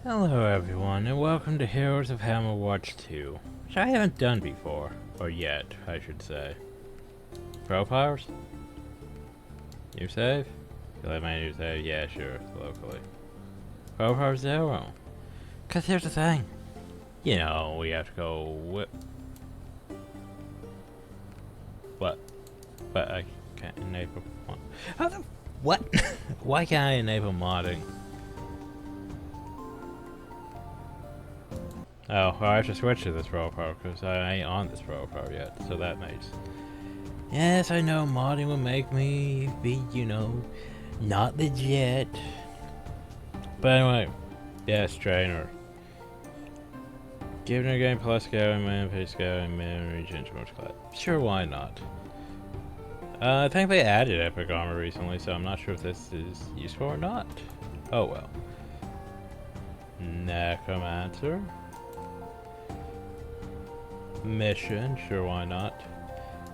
Hello everyone, and welcome to Heroes of Hammerwatch 2, which I haven't done before. Or yet, I should say. Profiles? New save? You like my new save? Yeah, sure, locally. Profile 0. Cause here's the thing. You know, we have to go What? But I can't enable How the what? Why can't I enable modding? Oh, well, I have to switch to this profile because I ain't on this profile yet, so that makes... Yes, I know modding will make me be, you know, not legit. But anyway, yes, trainer. Giving a game plus scaling, man, pay scaling, man, region, most class. Sure, why not? I think they added epic armor recently, so I'm not sure if this is useful or not. Oh well. Necromancer. Mission, sure, why not?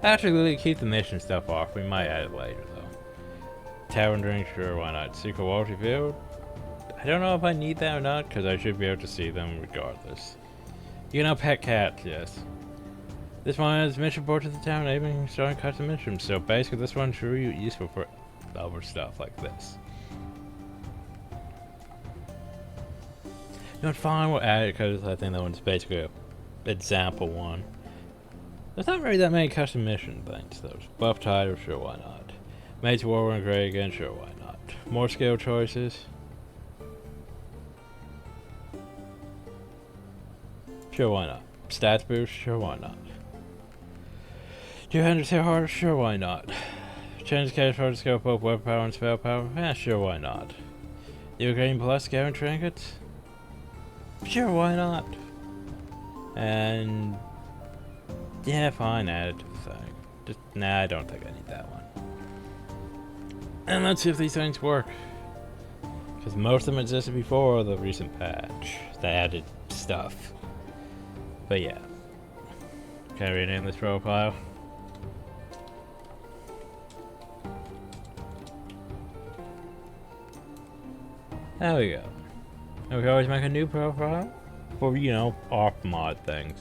Actually, keep the mission stuff off. We might add it later, though. Tavern drink, sure, why not? Secret Water Field? I don't know if I need that or not, because I should be able to see them regardless. You know, pet cats, yes. This one has mission board to the town, aiming, starting custom missions. So basically, this one's really useful for other stuff like this. You know, fine, we'll add it because I think that one's basically an example one. There's not really that many custom mission things, though. Buff title, sure, why not? Mage War and Grey again, sure, why not? More skill choices. Sure, why not? Stats boost, sure, why not? 200 hit harder, sure, why not? Change case for the scope of weapon power and spell power, yeah, sure, why not? New game plus scaring trinkets? Sure, why not? And yeah, fine, add it to the thing. Just, nah, I don't think I need that one. And let's see if these things work. Because most of them existed before the recent patch that added stuff. But yeah. Can I rename this profile? There we go. And we can always make a new profile for, you know, off mod things.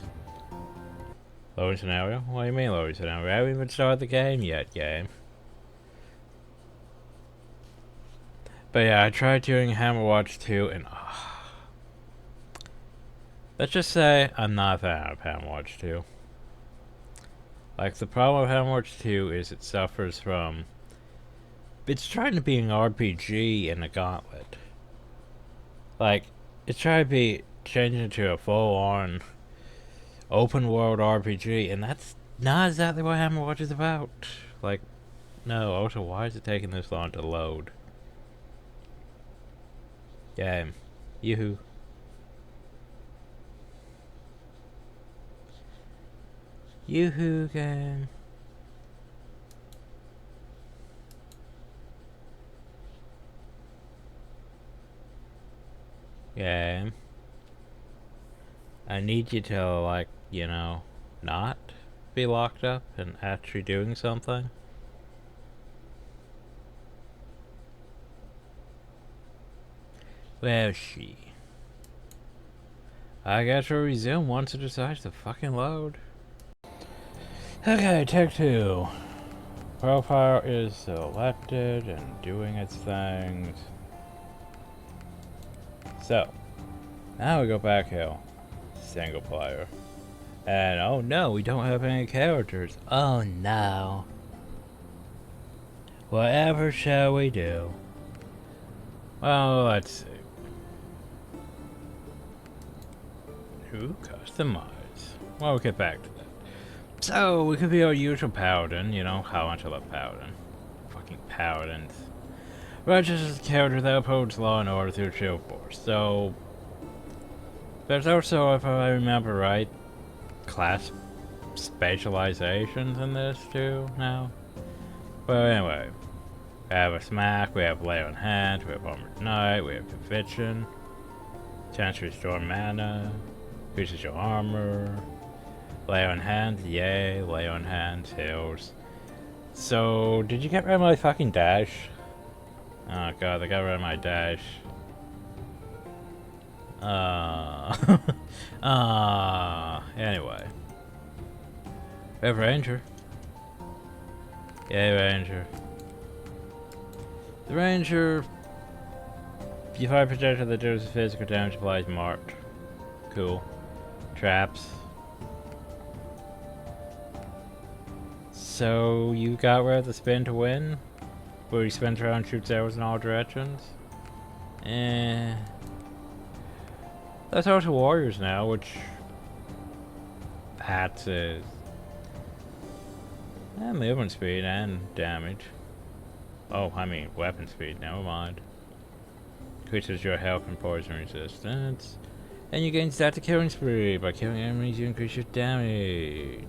Loading scenario? What do you mean loading scenario? We haven't even started the game yet, game. But yeah, I tried doing Hammerwatch 2 and let's just say I'm not a fan of Hammerwatch 2. Like, the problem with Hammerwatch 2 is it suffers from... It's trying to be an RPG in a gauntlet. Like, it's trying to be changed into a full-on open world RPG, and that's not exactly what Hammerwatch is about. Like, no, also, why is it taking this long to load? Game. Yoo-hoo. Yoo-hoo, game. Game. I need you to, like, you know, not be locked up and actually doing something. Where is she? I guess we'll resume once it decides to fucking load. Okay, take two. Profile is selected and doing its things. So, now we go back hill. Single player. And oh no, we don't have any characters. Oh no. Whatever shall we do? Well, let's see. Who customize? Well, we'll get back to that. So, we could be our usual Paladin, you know how much I love Paladin. Fucking Paladins. Righteous is a character that upholds law and order through Shield Force, so... There's also, if I remember right, class specializations in this too, now. But anyway, we have a Smack, we have Lay on Hand, we have Armored Knight, we have Conviction, Chance to Restore Mana, increases your armor, Lay on Hand, yay, Lay on Hand, heals. So, did you get rid of my fucking dash? Oh god, they got rid of my dash. Anyway. We have Ranger. Yay, Ranger. The Ranger... You fire projectile that deals physical damage applies marked. Cool. Traps. So, you got rid of the spin to win? Where he spins around and shoots arrows in all directions? That's all to warriors now, which... Hats is... movement speed and damage. Oh, I mean weapon speed, never mind. Increases your health and poison resistance. And you gain stat to killing spree. By killing enemies you increase your damage.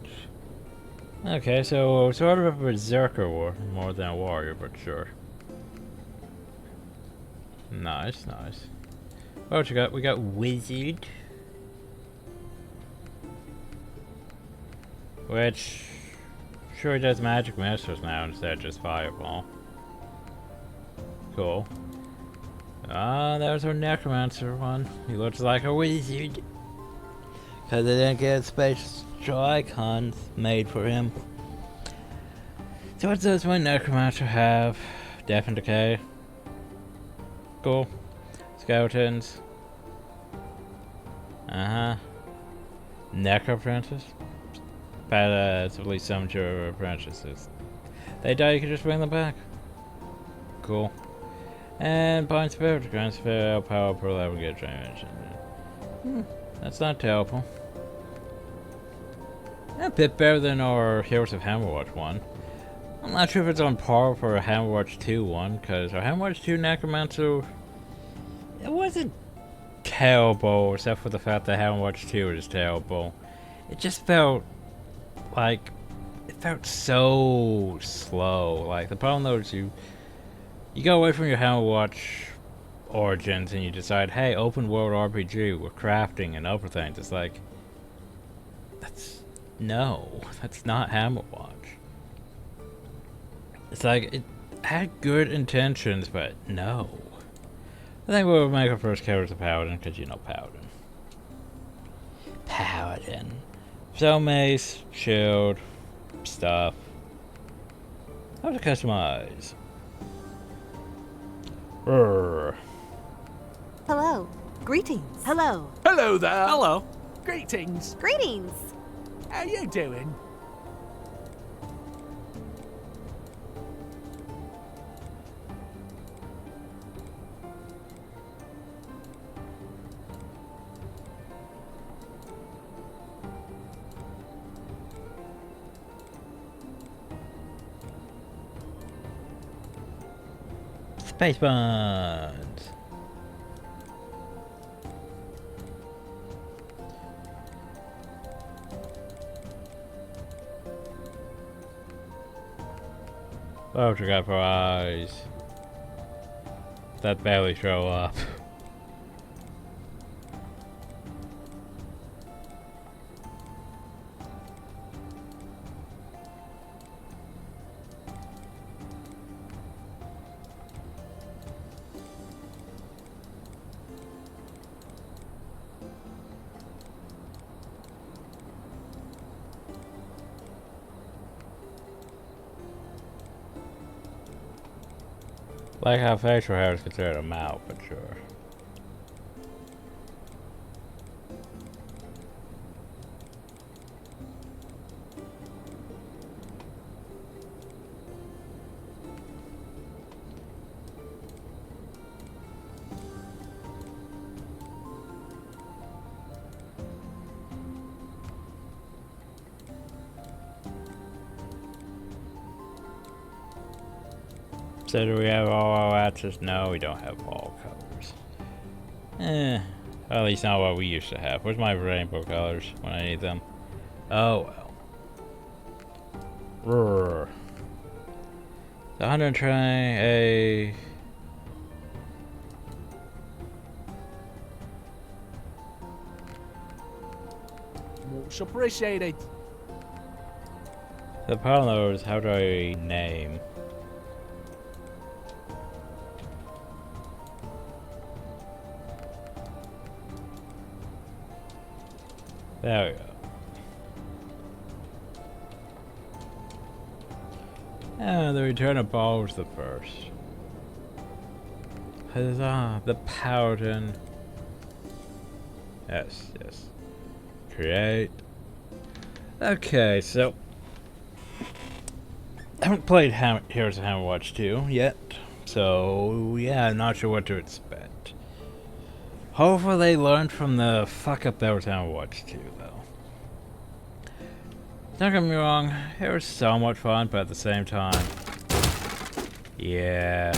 Okay, so sort of a berserker war, more than a warrior, but sure. Nice, nice. What you got? We got wizard. Which sure does magic missiles now instead of just fireball. Cool. There's our necromancer one. He looks like a wizard. Cause they didn't get special icons made for him. So what does my necromancer have? Death and decay. Cool. Skeletons. Necro apprentice. Passively summon your apprentices. They die, you can just bring them back. Cool. And Pine Spirit grants fair power per level get dimension. That's not terrible. A bit better than our Heroes of Hammerwatch one. I'm not sure if it's on par for a Hammerwatch 2 one, because our Hammerwatch 2 Necromancer, it wasn't terrible, except for the fact that Hammerwatch 2 is terrible. It just felt like, it felt so slow. Like, the problem though is you go away from your Hammerwatch origins and you decide, hey, open world RPG with crafting and other things. It's like, that's not Hammerwatch. It's like, it had good intentions, but no. I think we'll make our first character Paladin, because you know Paladin. Paladin. So mace, shield, stuff. How to customize? Hello. Greetings. Hello. Hello there. Hello. Greetings. Greetings. How you doing? Space buns. What you got for eyes? That barely show up. Like how facial hair is considered a mouth, but sure. So do we have all our answers? No, we don't have all colors. At least not what we used to have. Where's my rainbow colors when I need them? Oh well. The 100 trying a... Much appreciated. The problem though is how do I name? There we go. And the return of Balls the First. Huzzah, the Paladin. Yes, yes. Create. Okay, so I haven't played Heroes of Hammerwatch 2 yet, so yeah, I'm not sure what to expect. Hopefully they learned from the fuck up that was Hammerwatch 2, though. Don't get me wrong, it was so much fun, but at the same time, yeah,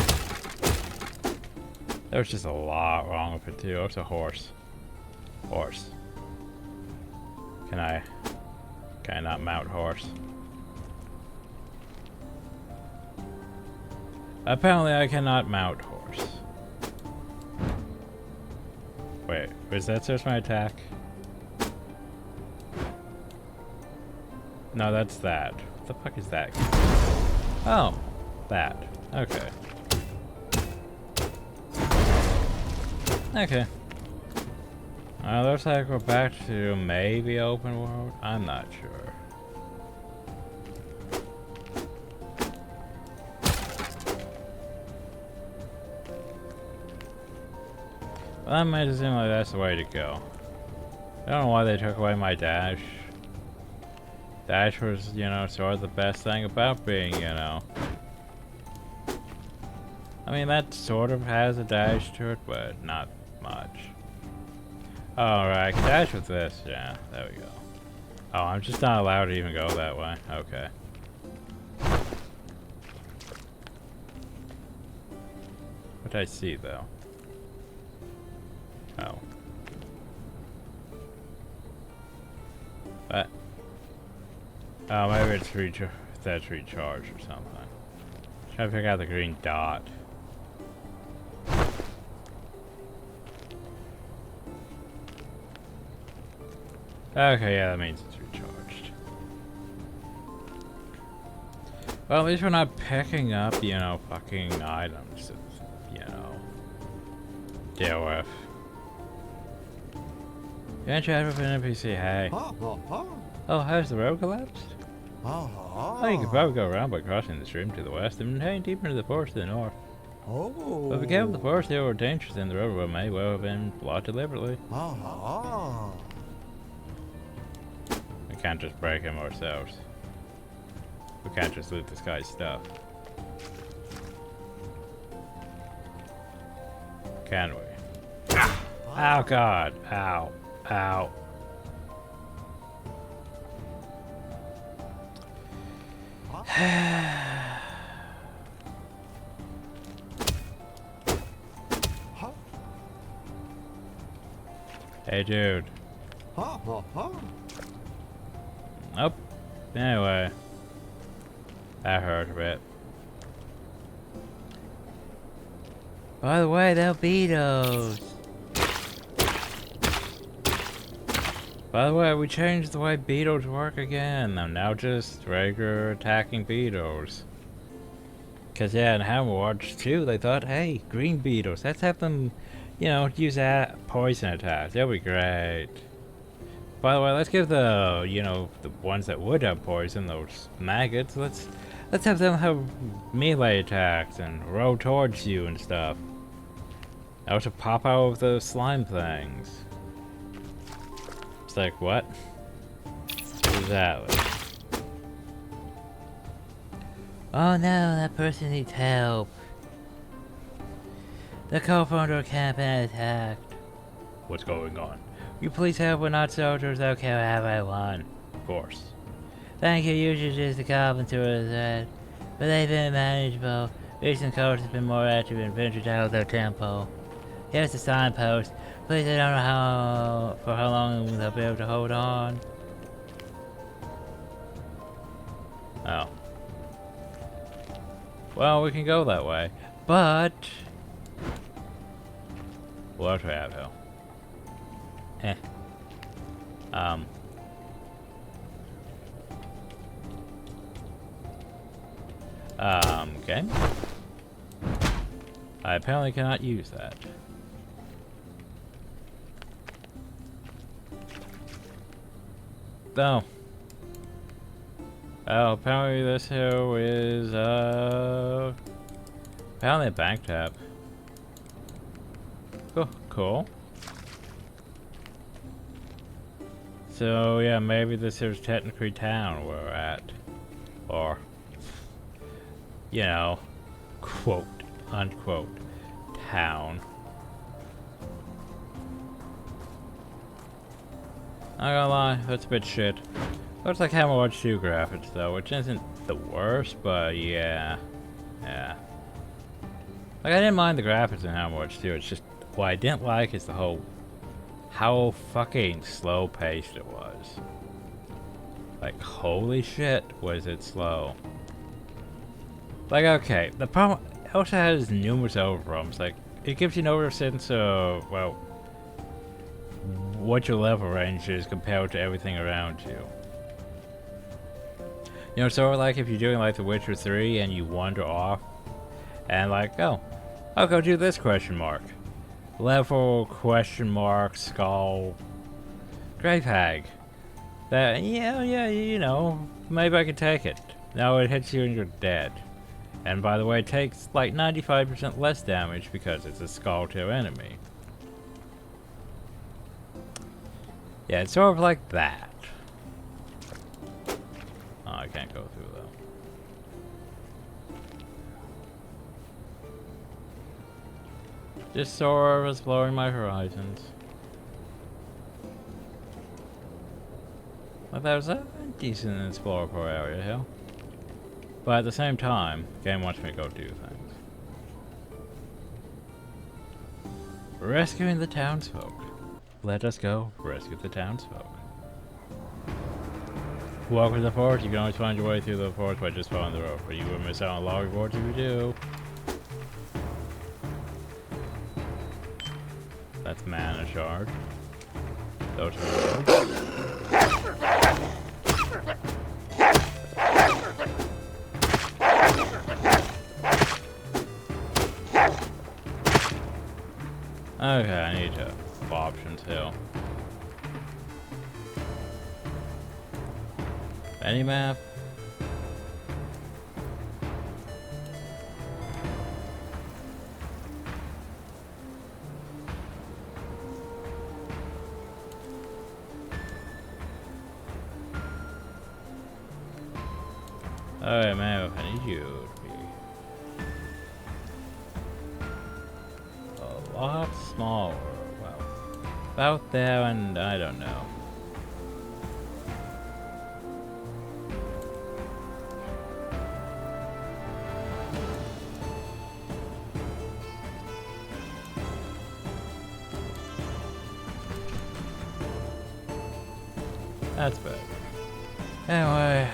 there was just a lot wrong with it too. Oh, it's a horse. Horse. Can I not mount horse? Apparently I cannot mount horse. Wait, is that just my attack? No, that's that. What the fuck is that? Oh, that. Okay. Okay. Looks like we're back to maybe open world. I'm not sure. Well, that might seem like that's the way to go. I don't know why they took away my dash. Dash was, you know, sort of the best thing about being, you know. I mean, that sort of has a dash to it, but not much. Alright, I can dash with this. Yeah, there we go. Oh, I'm just not allowed to even go that way. Okay. What did I see, though? Oh. What? Oh, maybe it's that's recharge or something. Trying to figure out the green dot. Okay, yeah, that means it's recharged. Well, at least we're not picking up, you know, fucking items to, you know, deal with. You ain't chat with an NPC, hey. Oh, has the road collapsed? Oh, you could probably go around by crossing the stream to the west and heading deeper into the forest to the north. But if we came the forest, there were dangers in the road may well have been blocked deliberately. We can't just break him ourselves. We can't just loot this guy's stuff. Can we? Oh god. Ow. Ow. Hey dude. Nope. Anyway. That hurt a bit. By the way, they'll beat those. By the way, we changed the way beetles work again. I'm now just regular attacking beetles. Cause yeah, in Hammerwatch 2, they thought, hey, green beetles, let's have them, you know, use that poison attacks. That'll be great. By the way, let's give the, you know, the ones that would have poison, those maggots, let's have them have melee attacks and roll towards you and stuff. Also pop out of the slime things. It's like, what? Exactly. Oh no, that person needs help. The co-founder camp been attacked. What's going on? You please help, we're not soldiers, okay, have I won? Of course. Thank you, usually just the carpenter is that. But they've been manageable. Recent course has been more active in venture out of their tempo. Here's the signpost. Please, I don't know for how long they'll be able to hold on. Oh. Well, we can go that way, but we'll have to have hell. Eh. Okay. I apparently cannot use that. Oh. Oh, apparently this here is, apparently a bank tap. Cool. Cool. So, yeah, maybe this is technically town we're at. Or, you know, quote, unquote, town. Not gonna lie, that's a bit shit. Looks like Hammerwatch 2 graphics though, which isn't the worst, but yeah. Yeah. Like, I didn't mind the graphics in Hammerwatch 2, it's just, what I didn't like is the whole, how fucking slow paced it was. Like, holy shit, was it slow. Like, okay, the problem, it also has numerous overruns, like, it gives you no sense of, well, what your level range is compared to everything around you. You know, sort of like if you're doing like The Witcher 3 and you wander off and like, oh, I'll go do this question mark. Level question mark skull grave hag. That yeah, you know, maybe I can take it. No, it hits you and you're dead. And by the way, it takes like 95% less damage because it's a skull to enemy. Yeah, it's sort of like that. Oh, I can't go through though. Just sort of exploring my horizons. But there's a decent explorable area here. But at the same time, the game wants me to go do things. Rescuing the townsfolk. Let us go rescue the townsfolk. Welcome to the forest. You can always find your way through the forest by just following the road, but you will miss out on a lot of rewards if you do. That's mana shard. Those are rewards. Okay, I need to options here. Any map? Alright, man, I need you to be a lot smaller. Well, about there, and I don't know. That's better. Anyway,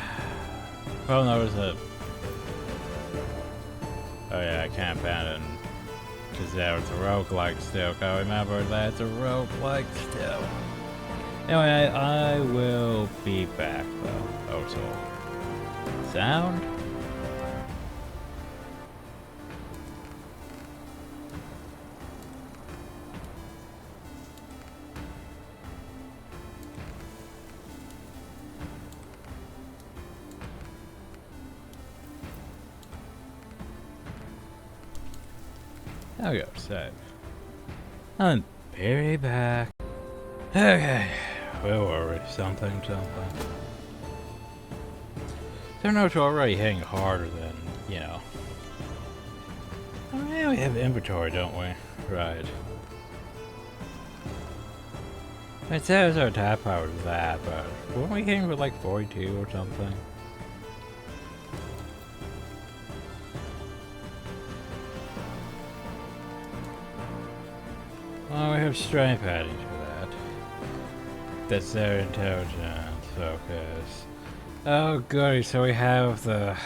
well, notice that. Oh yeah, I can't abandon because there it's a roguelike still. Gotta remember that it's a roguelike still. Anyway, I will be back though. Oh, so sound. There we go, save. I'm very back. Okay, where were we? Something. Don't know if we're already hitting harder than, you know. Oh, yeah, we have inventory, don't we? Right. It says our tap power is that, but weren't we hitting with like 42 or something? Well, we have strength adding to that. That's their intelligence focus. Oh goody, so we have the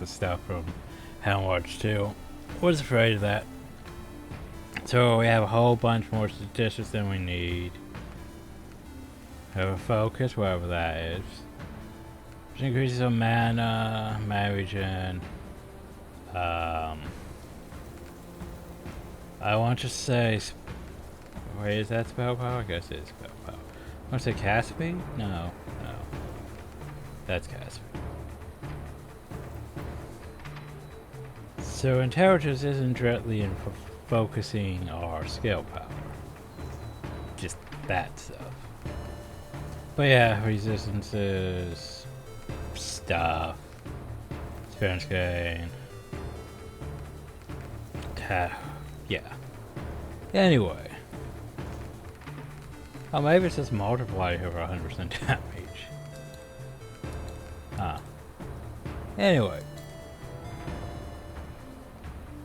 stuff from Hammerwatch 2. Was afraid of that. So we have a whole bunch more statistics than we need. Have a focus, whatever that is. Which increases our mana, regen. I want to say. Wait, is that spell power? I guess it is spell power. I want to say cast speed? No. That's Casper. So intelligence isn't directly in focusing our skill power. Just that stuff. But yeah, resistances, stuff, experience gain. Yeah. Anyway. Oh, maybe it's just multiply over 100% damage. Huh. Anyway.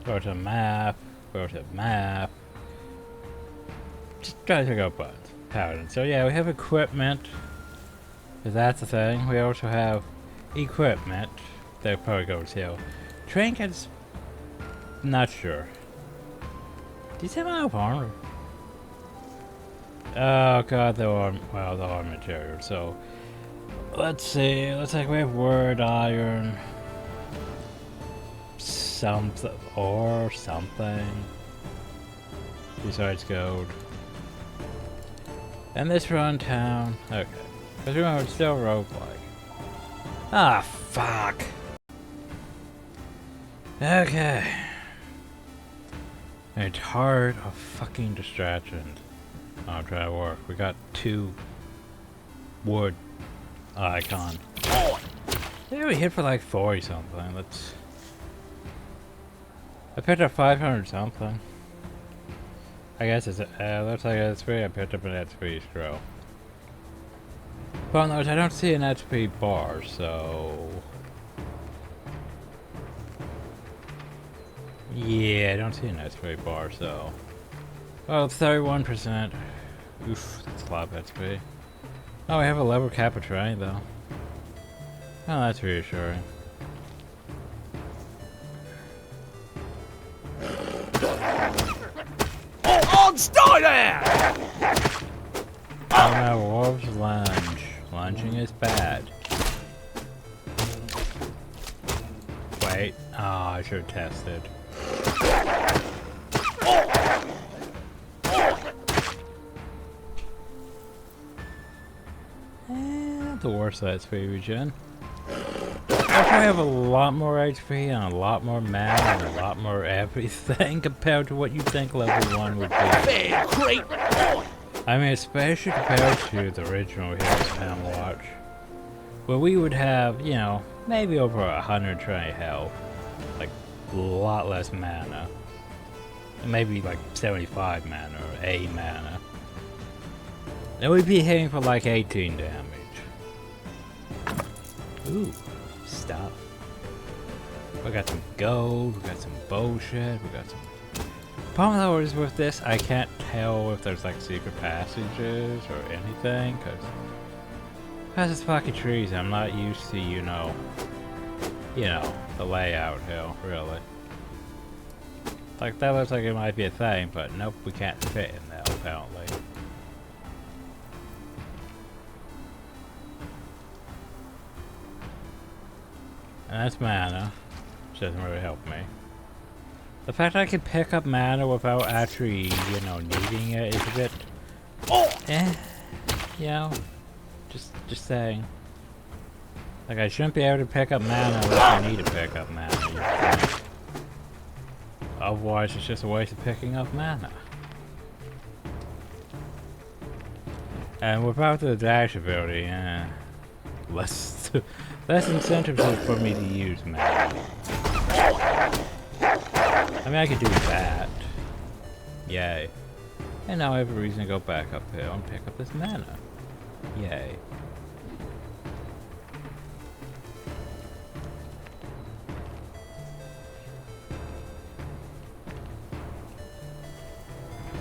Go to map. Go to map. Just try to pick up buttons. Paladin. So yeah, we have equipment. If that's the thing. We also have equipment. That probably goes here. Trinkets. Not sure. Do you say my armor? Oh god, the arm. Well, the arm material. So let's see. Looks like we have word iron. Something or something. Besides gold. And this run town. Okay. Because remember, it's still roguelike. Ah, fuck. Okay. It's hard of fucking distractions. I'll try to work. We got 2 wood icon. Yeah, we hit for like 40 something. Let's. I picked up 500 something. I guess it's looks like it's free. I picked up an XP scroll. But no, I don't see an XP bar, so. Yeah, I don't see an XP bar, so. Well, 31%. Oof, that's a lot of XP. Oh, we have a level cap of train, though. Oh, that's reassuring. On stay there! Oh no, wolves lunge. Lunging is bad. Wait. Oh, I should have tested. The worst XP regen. I have a lot more HP and a lot more mana and a lot more everything compared to what you think level 1 would be. Fair creep! I mean, especially compared to the original Heroes of Hammerwatch, where we would have, you know, maybe over 120 health, like a lot less mana, maybe like 75 mana or 8 mana, and we'd be hitting for like 18 damage. Ooh, stuff. We got some gold, we got some bullshit, we got some. Problem though is with this, I can't tell if there's like secret passages or anything, cause it's fucking trees. I'm not used to, you know, the layout here, really. Like that looks like it might be a thing, but nope, we can't fit in there apparently. And that's mana, which doesn't really help me. The fact I can pick up mana without actually, you know, needing it is a bit, you know, just saying. Like I shouldn't be able to pick up mana unless I need to pick up mana. Otherwise, it's just a waste of picking up mana. And without the dash ability, less incentives for me to use mana. I mean, I could do that. Yay. And now I have a reason to go back up here and pick up this mana. Yay.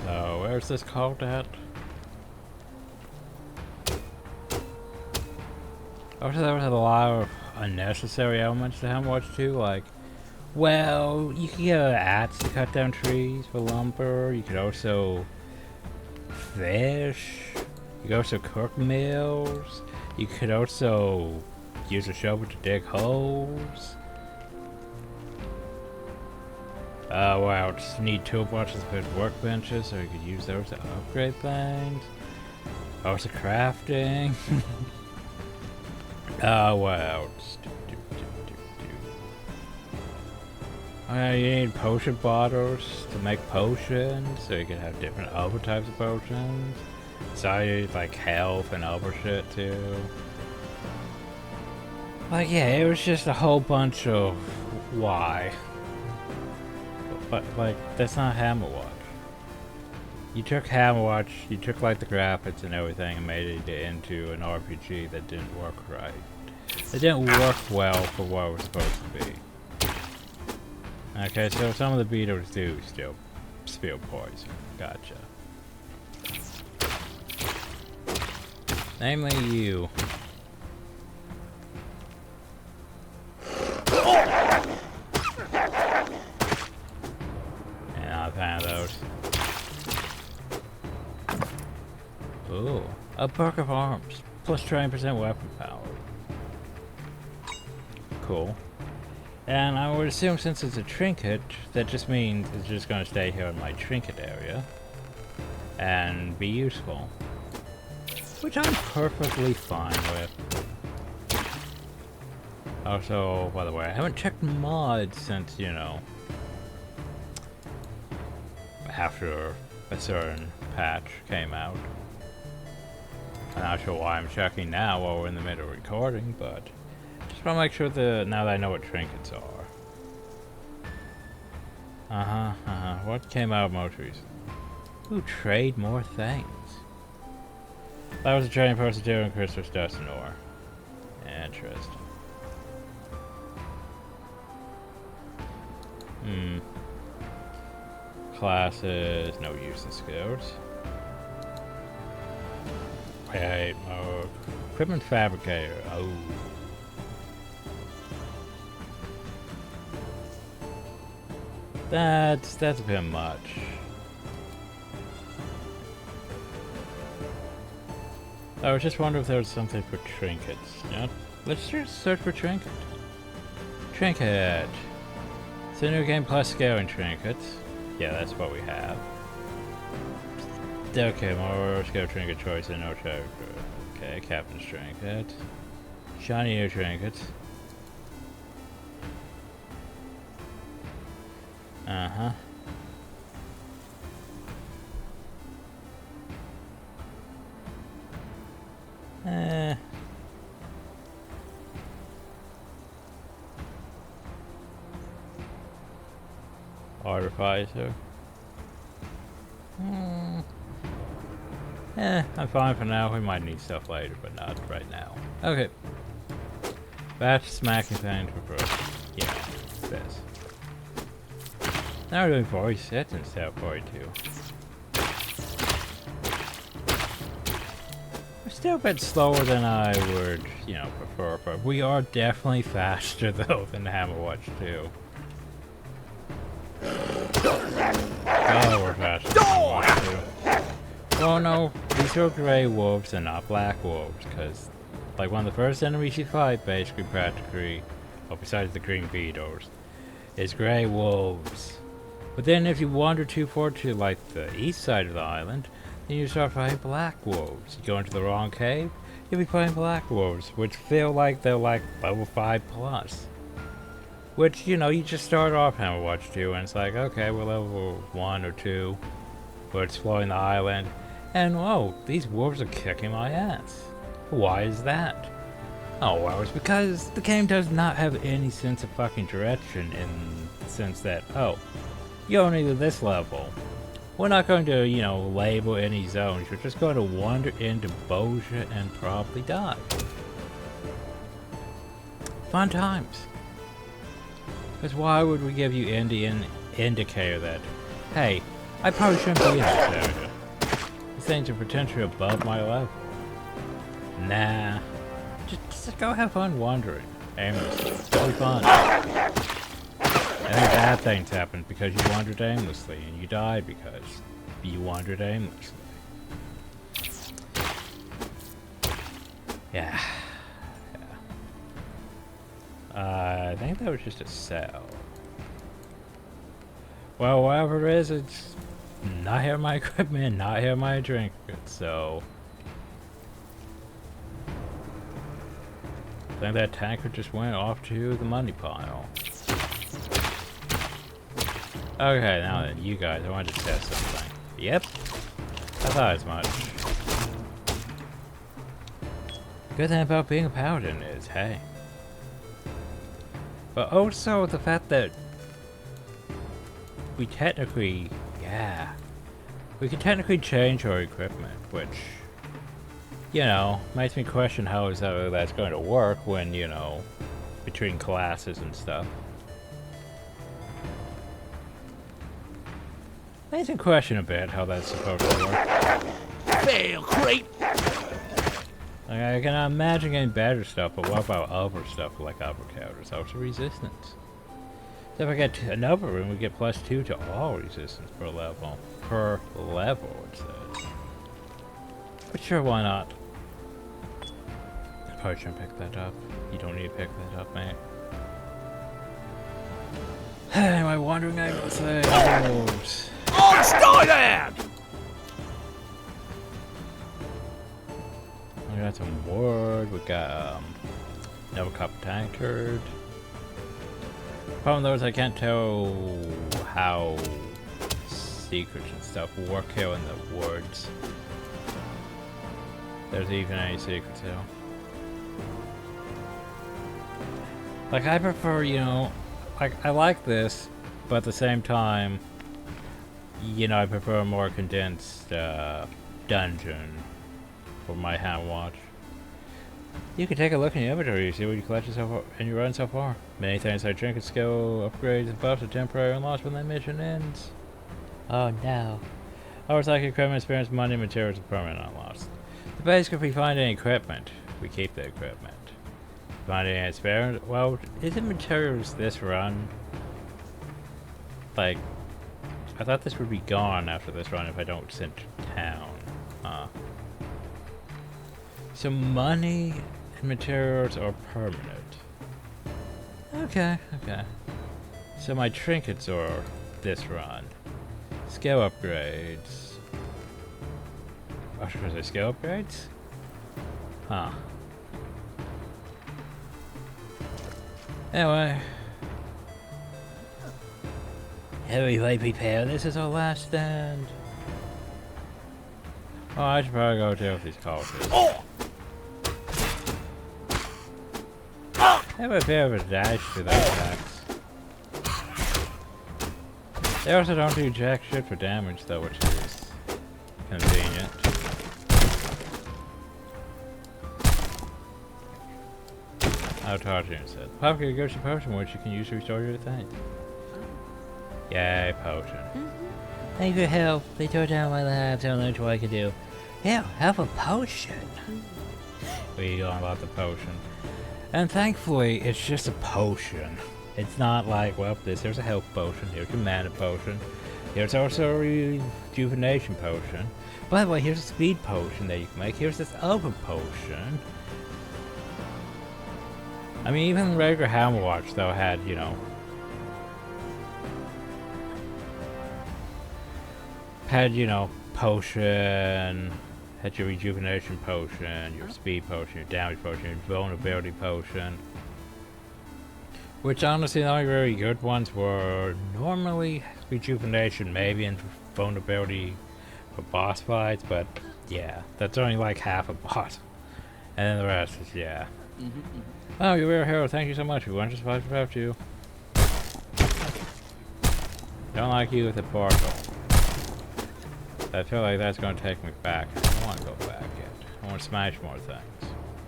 So, where's this called at? Also, there was a lot of unnecessary elements to Hammerwatch 2, like, well, you could get an axe to cut down trees for lumber, you could also fish, you could also cook meals, you could also use a shovel to dig holes. Wow, just need toolboxes to put workbenches so you could use those to upgrade things. Also crafting. What else? You need potion bottles to make potions, so you can have different other types of potions. So I use like health and other shit too. Like, yeah, it was just a whole bunch of why. But like, that's not Hammerwatch. You took Hammerwatch, you took like the graphics and everything and made it into an RPG that didn't work right. It didn't work well for what it was supposed to be. Okay, so some of the beetles do still spill poison. Gotcha. Namely you. And I'm a fan of those. Ooh, a perk of arms. Plus 20% weapon power. Cool. And I would assume since it's a trinket, that just means it's just going to stay here in my trinket area. And be useful. Which I'm perfectly fine with. Also, by the way, I haven't checked mods since, you know, after a certain patch came out. I'm not sure why I'm checking now while we're in the middle of recording, but just want to make sure that now that I know what trinkets are. What came out most recently? Ooh, trade more things. That was a trading post to do in Christmas Dust and Ore. Interesting. Classes, no useless skills. Wait, equipment fabricator. Oh. That's a bit much. I was just wondering if there was something for trinkets. Yeah, let's just search for trinket. Trinket. It's a new game plus scaling trinkets. Yeah, that's what we have. Okay, more skill trinket choice and no character. Okay, captain's trinket. Shiny new trinkets. Uh-huh. Artificer. I'm fine for now. We might need stuff later, but not right now. Okay. Batch smacking thing for pro. Yeah, this. Now we're doing 46 instead of 42. We're still a bit slower than I would, you know, prefer, but we are definitely faster though than Hammerwatch 2. Oh, we're faster than Hammerwatch 2. Oh no, these are gray wolves and not black wolves, because like one of the first enemies you fight, basically practically, well, besides the green beetles, is gray wolves. But then if you wander too far to like the east side of the island, then you start fighting black wolves. You go into the wrong cave, you'll be fighting black wolves, which feel like they're like level 5 plus. Which, you know, you just start off Hammerwatch 2 and it's like, okay, we're level 1 or 2. We're exploring the island. And whoa, these wolves are kicking my ass. Why is that? Oh, well, it's because the game does not have any sense of fucking direction in the sense that, oh, you're only to this level. We're not going to, you know, label any zones. You're just going to wander into Bosia and probably die. Fun times. Because why would we give you Indian indicator that, hey, I probably shouldn't be in this area. These things are potentially above my level. Nah. Just go have fun wandering. Aimlessly. It's really fun. And then bad things happen because you wandered aimlessly, and you died because you wandered aimlessly. Yeah. I think that was just a cell. Well, whatever it is, it's not here my equipment, not here my drink, so... I think that tanker just went off to the money pile. Okay, now then, you guys, I wanted to test something. Yep. I thought as much. Good thing about being a paladin is, hey. But also the fact that we technically, yeah, we can technically change our equipment, which, you know, makes me question how exactly that's going to work when, you know, between classes and stuff. Makes me question a bit how that's supposed to work. Fail, creep! Like, I can imagine getting better stuff, but what about other stuff like upper counters, also resistance? So if I get an upper room, we get +2 to all resistance per level. Per level, it says. But sure, why not? I probably shouldn't pick that up. You don't need to pick that up, mate. Am I wandering out of things? On Stein! We got some wood, we got another cup tankard. Problem though is I can't tell how secrets and stuff work here in the woods. There's even any secrets here. Like, I prefer, you know, like, I like this, but at the same time, you know, I prefer a more condensed dungeon for my Hammerwatch. You can take a look in the inventory to see what you collected so far and you run so far. Many things like trinket skill, upgrades, and buffs are temporary and lost when the mission ends. Oh no. Ours like equipment, experience, money, and materials are permanent and lost. The basic, if we find any equipment, we keep the equipment. Find any spare? Well, isn't materials this run? Like, I thought this would be gone after this run if I don't send to town. So money and materials are permanent. Okay, okay. So my trinkets are this run. Skill upgrades. Oh, should I say skill upgrades? Huh. Anyway. Everybody prepare, this is our last stand. Oh, I should probably go deal with these cultists. Oh! They have a bit of a dash to their attacks. They also don't do jack shit for damage though, which is convenient. Autarchian said. Pumpkin gives you potion which you can use to restore your thing. Yay, potion. Thank you for help. They tore down my labs. I don't know what I can do. Yeah, have a potion. We don't about the potion. And thankfully, it's just a potion. It's not like, well, there's a health potion, here's a mana potion, here's also a rejuvenation potion. By the way, here's a speed potion that you can make, here's this other potion. I mean, even regular Hammerwatch, though, had, you know, potion, had your rejuvenation potion, your speed potion, your damage potion, your vulnerability potion. Which honestly, the only very good ones were normally rejuvenation, maybe, and vulnerability for boss fights, but yeah, that's only like half a boss. And then the rest is, yeah. Oh, you're a hero, thank you so much. We want to survive without you. Don't like you with the portal. I feel like that's going to take me back. I don't want to go back yet. I want to smash more things.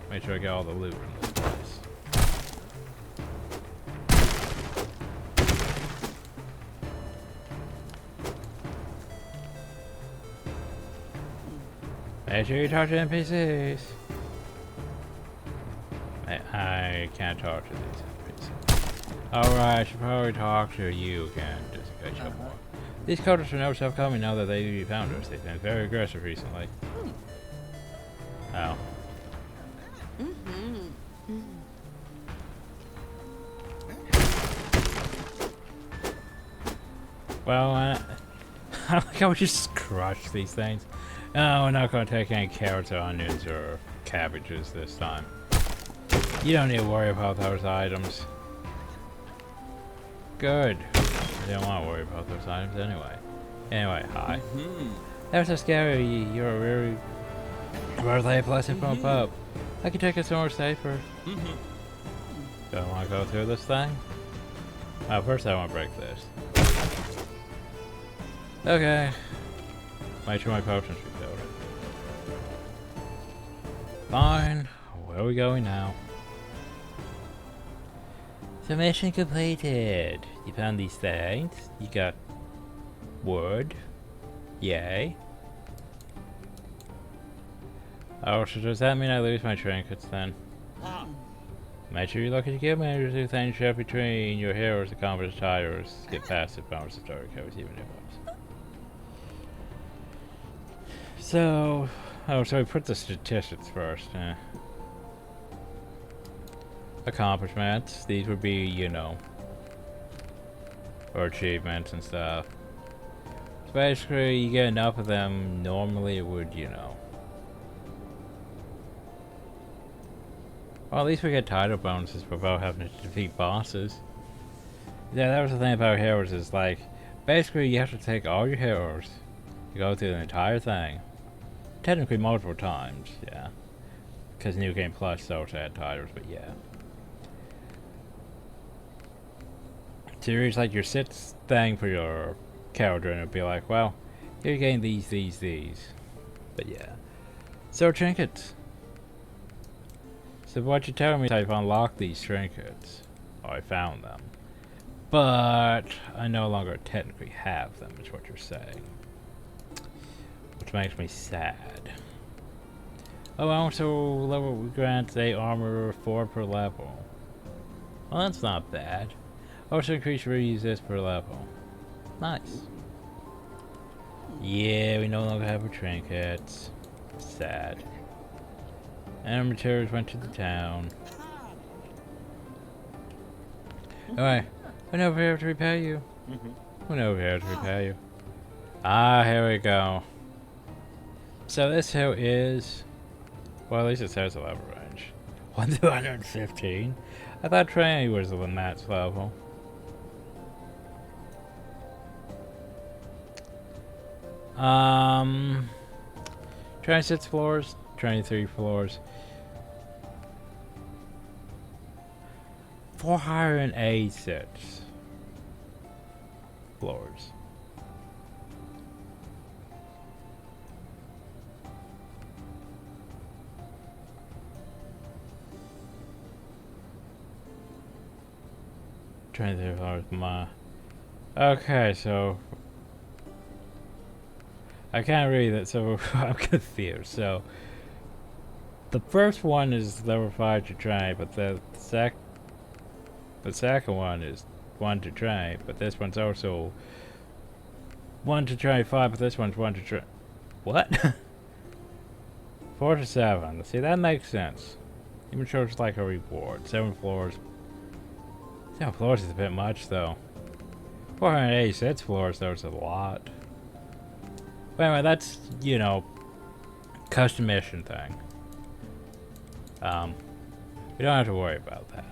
Make sure I get all the loot from this place. Make sure you talk to NPCs. I can't talk to these NPCs. Alright, I should probably talk to you again, just in case you're more. These cultists are never self-coming now that they found us. They've been very aggressive recently. Oh. Well, I like I would just crush these things. No, we're not going to take any carrots or onions or cabbages this time. You don't need to worry about those items. Good. I don't want to worry about those items anyway. Anyway, hi. That was so scary. You're a really blessing from above. I can take us somewhere safer. Don't want to go through this thing? First I want to break this. Okay. Make sure my potions refilled. Fine. Where are we going now? So mission completed. You found these things. You got wood. Yay. Oh, so does that mean I lose my trinkets then? Make sure you look at your guild managers who things share between your heroes, accomplished titles, get passive bonus of story codes, even new ones. So, so we put the statistics first. Accomplishments. These would be, you know, or achievements and stuff. So basically, you get enough of them. Normally, it would, you know. Well, at least we get title bonuses without having to defeat bosses. Yeah, that was the thing about heroes is like, basically you have to take all your heroes to go through the entire thing. Technically multiple times, yeah. Because New Game Plus also had titles, but yeah. So you reach like your sixth thing for your character and it'll be like, well, you're getting these. But yeah. So trinkets. So what you're telling me is I've unlocked these trinkets. Oh, I found them. But I no longer technically have them, is what you're saying. Which makes me sad. Oh, also level grants a armor 4 per level. Well, that's not bad. Also increase reuse this per level. Nice. Yeah, we no longer have our trinkets. Sad. And materials went to the town. Alright, went over here to repair you. Went over here to repair you. Ah, here we go. So this hill is, well, at least it says the level range. 1 to 115. I thought training was the max level. Training 6 floors, 23 floors. 486 floors. Trying to floors, my. Okay, so I can't read it, so I'm confused. So the first one is level 5 to train, but the second one is 1 to train, but this one's also 1 to train 5, but this one's 1 to train. What? 4 to 7. See, that makes sense. Even shows like a reward. 7 floors. 7 floors is a bit much, though. 486 floors, though, is a lot. But anyway, that's, you know, custom mission thing. We don't have to worry about that.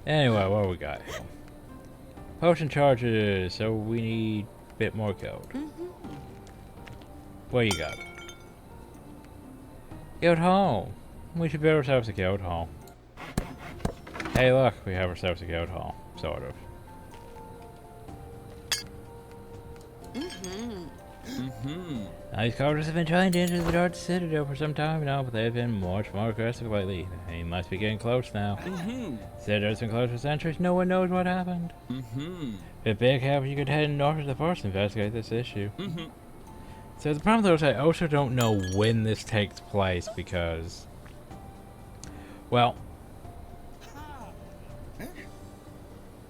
Anyway, what we got here? Potion charges, so we need a bit more gold. What you got? Guild hall. We should build ourselves a guild hall. Hey look, we have ourselves a guild hall. Sort of. These cultists have been trying to enter the Dark Citadel for some time now, but they've been much more aggressive lately. They must be getting close now. Citadel's been closed for centuries, no one knows what happened. If big help, you could head north to the forest to investigate this issue. So the problem though is I also don't know when this takes place because, well,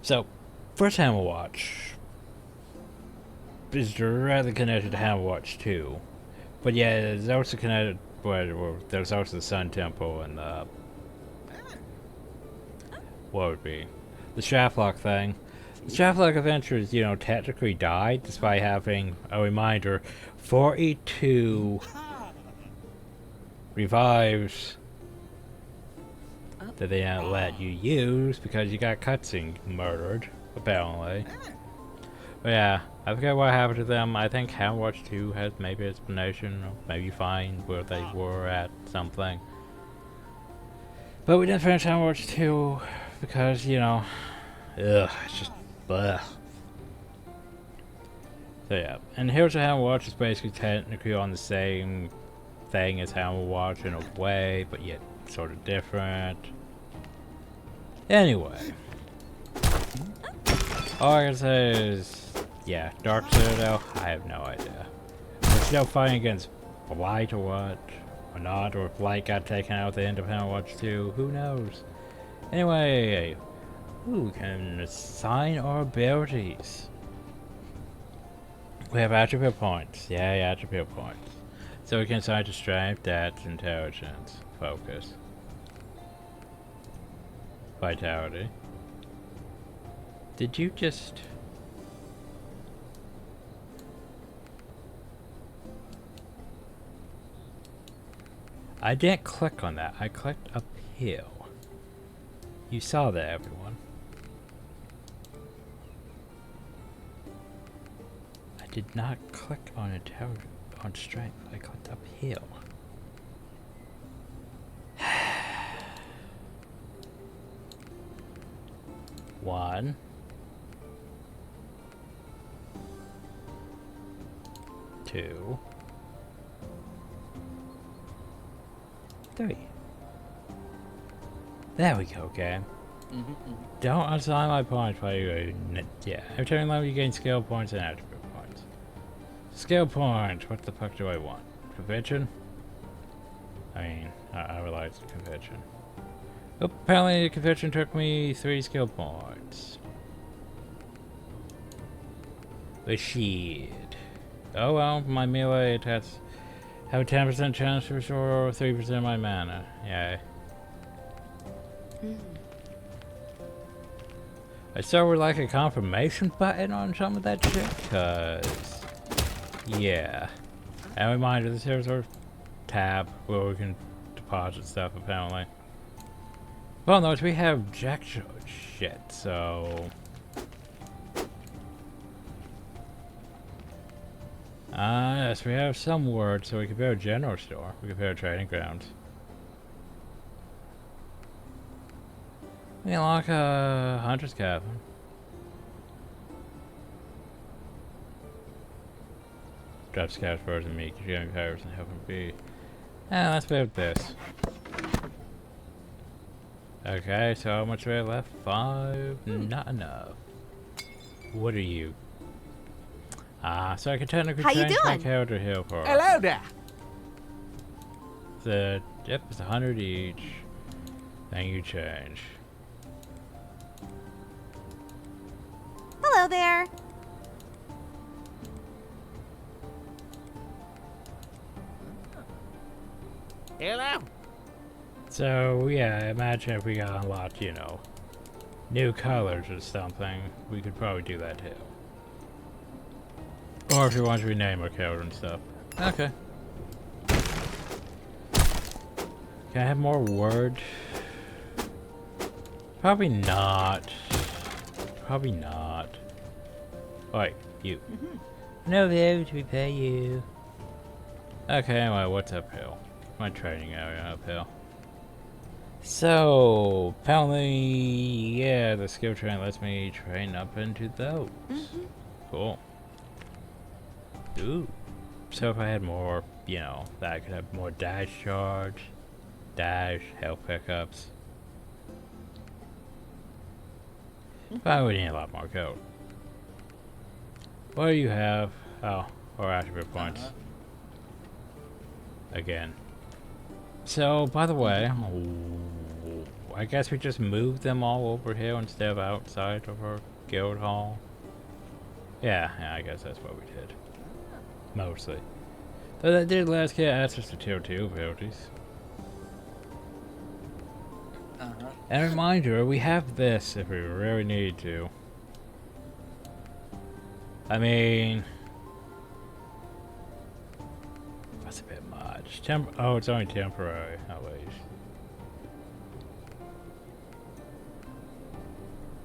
so first Hammerwatch is directly connected to Hammerwatch 2. But yeah, it's also connected, well, there's also the Sun Temple and the, what would be, the Shaftlock thing. The Shaftlock adventures, you know, technically died despite having, a reminder, 42 revives that they don't let you use because you got cutscene murdered, apparently. But yeah, I forget what happened to them. I think Hammerwatch 2 has maybe an explanation, or maybe find where they were at something. But we didn't finish Hammerwatch 2 because, you know, it's just bleh. So yeah, and Heroes of Hammerwatch is basically technically on the same thing as Hammerwatch in a way, but yet sort of different. Anyway, all I can say is, yeah, Dark Citadel, I have no idea. We're still fighting against Blight or what, or not, or if Blight got taken out at the end of Hammerwatch 2, who knows? Anyway, we can assign our abilities. We have attribute points. Yay, attribute points. So we can assign to strength, dex, intelligence, focus, vitality. Did you just... I didn't click on that. I clicked uphill. You saw that, everyone. I did not click on intelligence, on strength. I clicked uphill. One. Two. Three. There we go, game. Don't assign my points while you yeah. Every turn level you gain skill points and attribute points. Skill points, what the fuck do I want? Convention? I mean, I would like convention. Oh, apparently the convention took me 3 skill points. The shit. Oh well, my melee attacks have a 10% chance to restore 3% of my mana. Yay. I saw we're like a confirmation button on some of that shit, cause yeah. And reminder, this here's our tab where we can deposit stuff apparently. Well, no, we have jack shit, so yes, we have some words, so we could go to a general store. We could go to trading grounds. We can lock a hunter's cabin. Drop scouts, birds, and meat. You're going pirates and help them be. Let's play with this. Okay, so how much do we have left? 5? Not enough. What are you? So I can technically change my character here for. Hello there. Yep, it's 100 each. Then you change. Hello there. Hello. So yeah, imagine if we got unlocked, you know, new colors or something, we could probably do that too. Or if you want to rename our character and stuff. Okay. Can I have more word? Probably not. Probably not. Wait, you. No, be able to repay you. Okay, anyway, what's uphill? My training area uphill. So, apparently, yeah, the skill train lets me train up into those. Cool. Ooh. So if I had more, you know, that I could have more dash charge, dash, health pickups. But we need a lot more code. What do you have? Oh, or attribute points. Again. So, by the way, I guess we just moved them all over here instead of outside of our guild hall. Yeah, I guess that's what we did. Mostly. Though that did last get access to tier 2 abilities. And a reminder, we have this if we really need to. I mean, that's a bit much. Oh, it's only temporary, at least.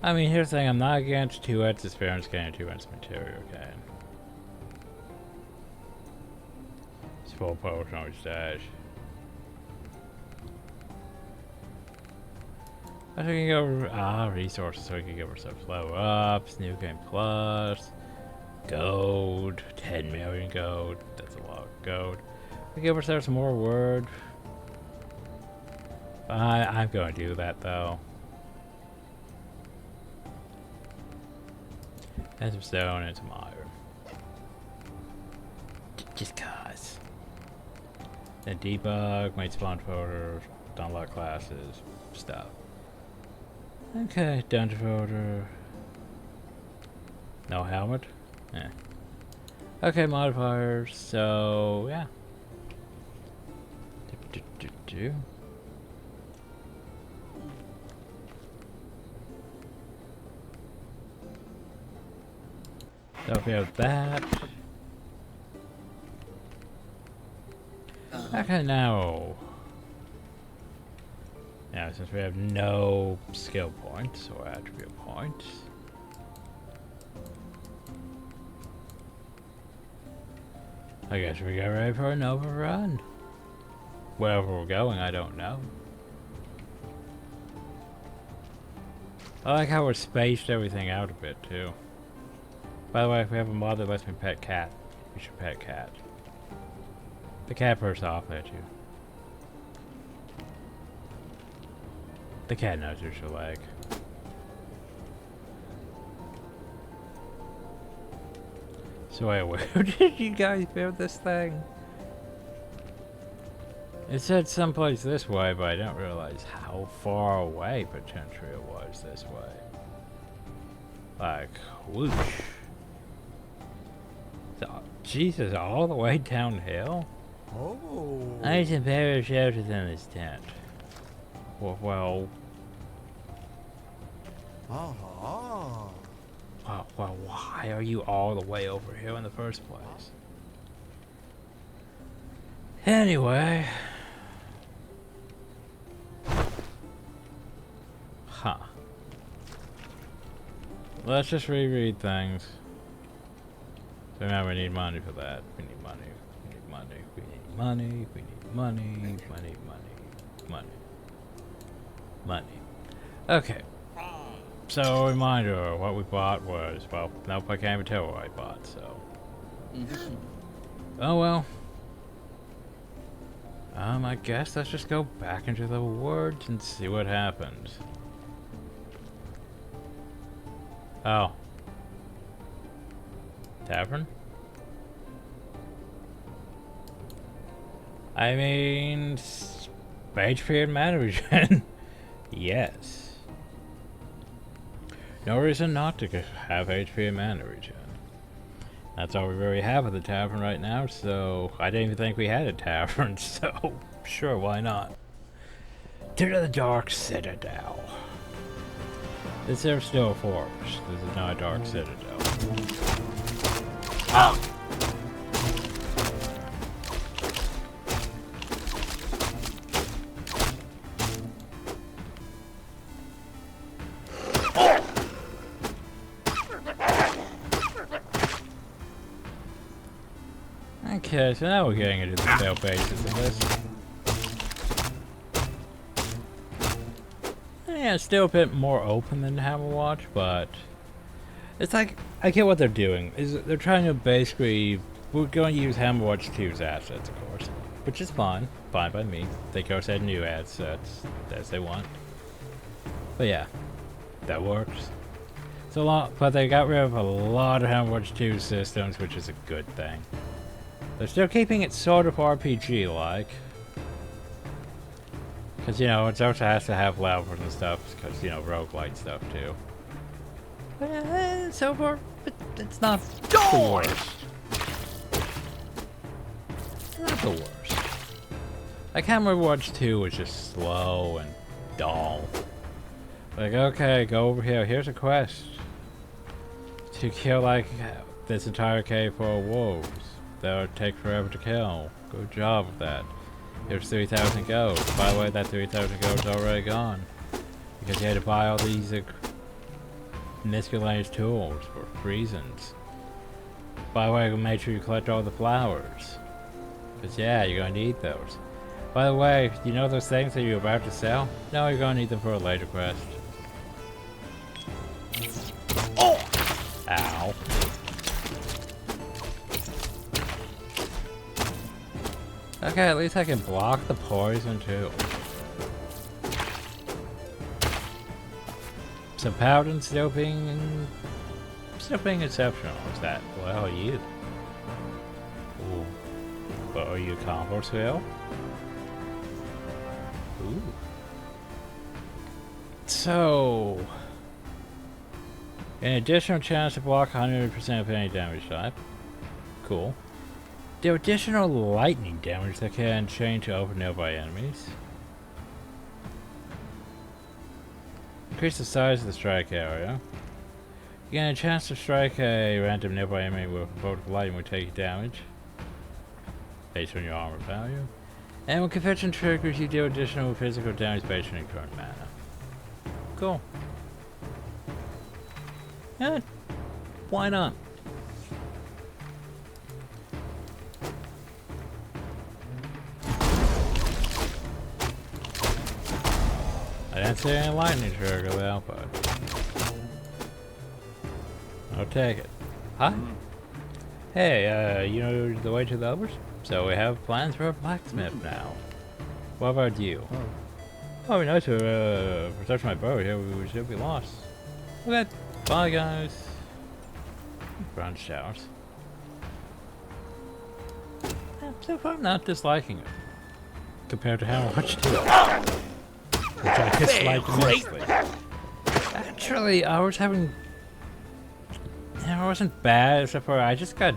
I mean, here's the thing, I'm not against 2x experience gain, 2x material gain. It's full potion on stash. I think we can go resources so we can give ourselves level ups, new game plus, gold, 10 million gold, that's a lot of gold. We give ourselves some more word. I'm going to do that though. And some stone and some iron. Just cause. Then debug, made spawn folder, unlock classes, stuff. Okay, dungeon folder. No helmet? Yeah. Okay, modifiers, so yeah. So if we have that. Okay, now. Now, since we have no skill points or attribute points. I guess we get ready for an overrun. Wherever we're going, I don't know. I like how we're spaced everything out a bit, too. By the way, if we have a mod that lets me pet cat, we should pet cat. The cat bursts off at you. The cat knows what you like. So wait, where did you guys build this thing? It said someplace this way, but I didn't realize how far away potentially it was this way. Like, whoosh. So, Jesus, all the way downhill? Oh. I need some better shelter than this tent. Well, why are you all the way over here in the first place? Anyway. Huh. Let's just reread things. So now we need money for that. We need money. We need money. We need money. We need money. Money. Money. Money. Okay. So, reminder, what we bought was, well, nope, I can't even tell what I bought, so. Oh well. I guess let's just go back into the woods and see what happens. Oh. Tavern? I mean, HP and mana regen. Yes. No reason not to have HP and mana regen. That's all we really have at the tavern right now, so I didn't even think we had a tavern, so sure, why not? To the Dark Citadel. This is still a forest. This is not a Dark Citadel. Ah! Okay, so now we're getting into the fail basis of this. Yeah, it's still a bit more open than Hammerwatch, but it's like, I get what they're doing. They're trying to basically, we're going to use Hammerwatch 2's assets, of course, which is fine by me. They go ahead and new assets as they want. But yeah, that works. It's a lot, but they got rid of a lot of Hammerwatch 2 systems, which is a good thing. They're still keeping it sort of RPG-like. Because, you know, it also has to have levels and stuff, because, you know, roguelite stuff, too. But, so far, it's not the worst. Not the worst. Like, Hammerwatch 2 was just slow and dull. Like, okay, go over here. Here's a quest. To kill, like, this entire cave full of wolves. That would take forever to kill. Good job with that. Here's 3,000 gold. By the way, that 3,000 gold is already gone. Because you had to buy all these miscellaneous tools for reasons. By the way, make sure you collect all the flowers. Because yeah, you're going to need those. By the way, you know those things that you're about to sell? No, you're going to need them for a later quest. Oh! Ow. Okay, at least I can block the poison too. So Paladin still being exceptional. Is that? Well, are you? Ooh. But are you a combo skill? Ooh. So, an additional chance to block 100% of any damage type. Cool. The additional lightning damage that can change over nearby enemies. Increase the size of the strike area. You gain a chance to strike a random nearby enemy with a bolt of lightning will take damage based on your armor value. And when convention triggers, you deal additional physical damage based on your current mana. Cool. Yeah, why not? I didn't see any lightning trigger though, but I'll take it. Hi. Hey, you know the way to the others? So we have plans for a blacksmith now. What about you? Oh, it'd be nice to protect my bow here. We should be lost. Okay, bye guys. Branched out. Yeah, so far I'm not disliking it. Compared to Hammerwatch 2. Which I dislike immensely. Actually, I was having... It wasn't bad, except for I just got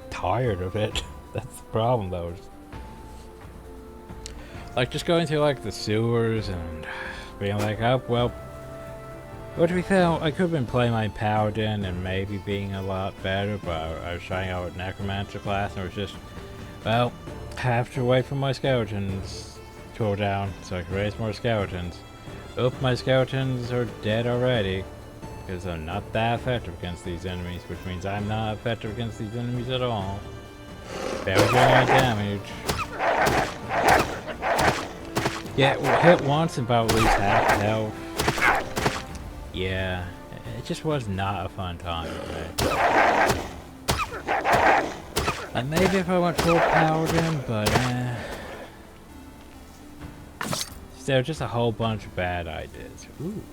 tired of it. That's the problem, though. Like, just going through, like, the sewers and being like, oh, well... Well, to be fair, I could have been playing my Paladin and maybe being a lot better, but I was trying out with Necromancer class and it was just... Well, have to wait for my skeletons to go down so I can raise more skeletons. Oop, my skeletons are dead already. Because I'm not that effective against these enemies, which means I'm not effective against these enemies at all. Barely doing any damage. Yeah, hit once and about at least half health. Yeah, it just was not a fun time for me. And maybe if I went full Paladin, but there were just a whole bunch of bad ideas. Ooh.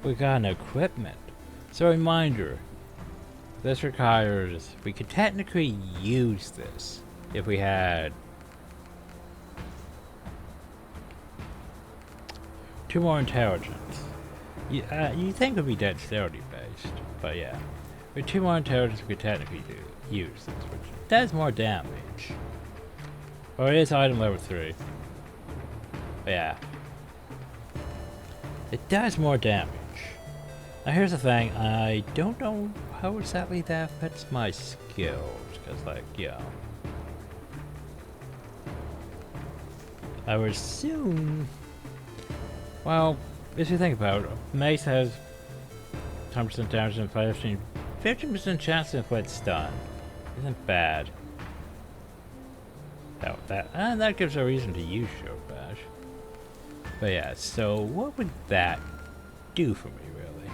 We got an equipment. So reminder, this requires, we could technically use this if we had 2 more intelligence. You think it would be dexterity based, but yeah. With 2 more intelligence we could technically use this, which does more damage. Or it is item level 3. But yeah. It does more damage. Now here's the thing, I don't know how exactly that affects my skills, because like, yeah. I would assume... Well, if you think about it, Mace has 10% damage and 15% chance to inflict stun. Isn't bad. That gives a reason to use Shield Bash. But yeah, so what would that do for me, really?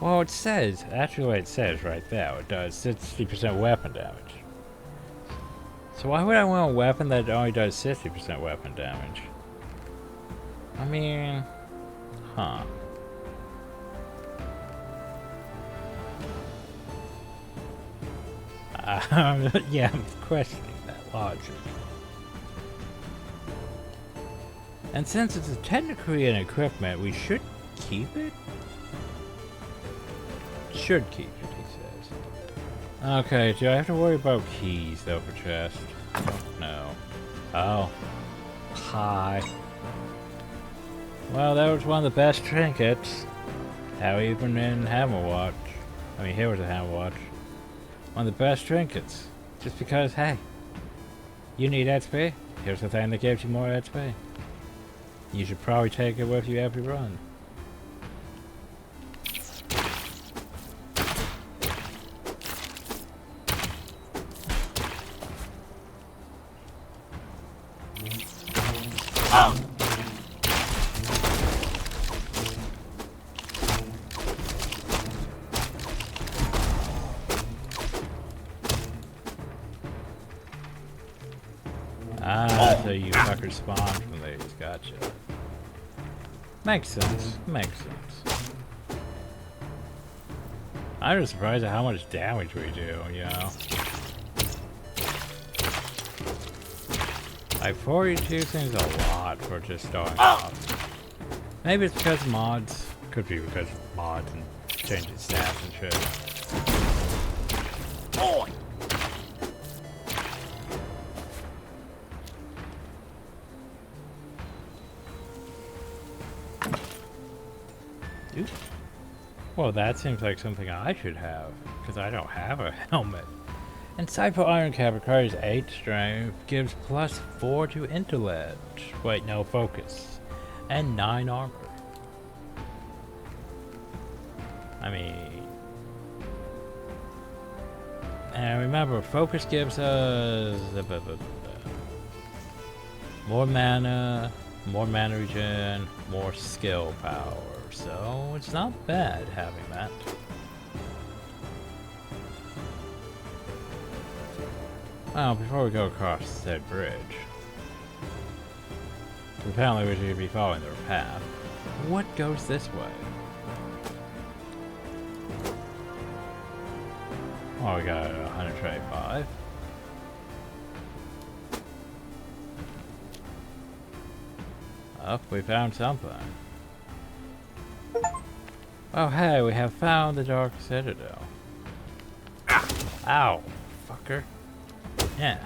Well, it says, actually it says right there, it does 60% weapon damage. So why would I want a weapon that only does 60% weapon damage? I mean, huh. Yeah, I'm questioning that logic. And since it's technically an equipment, we should keep it? Should keep it, he says. Okay, do I have to worry about keys, though, for chest? No. Oh. Hi. Well, that was one of the best trinkets. How even in Hammerwatch. I mean, here was a Hammerwatch. One of the best trinkets. Just because, hey, you need XP. Here's the thing that gives you more XP. You should probably take it with you every run. Ah, so you fuckers spawn from these. Gotcha. Makes sense. Makes sense. I'm just surprised at how much damage we do, you know? Like, 42 seems a lot for just starting off. Maybe it's because of mods. Could be because of mods and changing stats and shit. Oi! Oops. Well, that seems like something I should have, because I don't have a helmet. And Cypher Iron Cap requires 8 strength, gives +4 to intellect. Wait, no, focus. And 9 armor. I mean... And remember, focus gives us... more mana regen, more skill power. So, it's not bad having that. Well, before we go across said bridge, apparently we should be following their path. What goes this way? Oh, we got 125. Oh, we found something. Oh, hey, we have found the Dark Citadel. Ow, fucker. Yeah.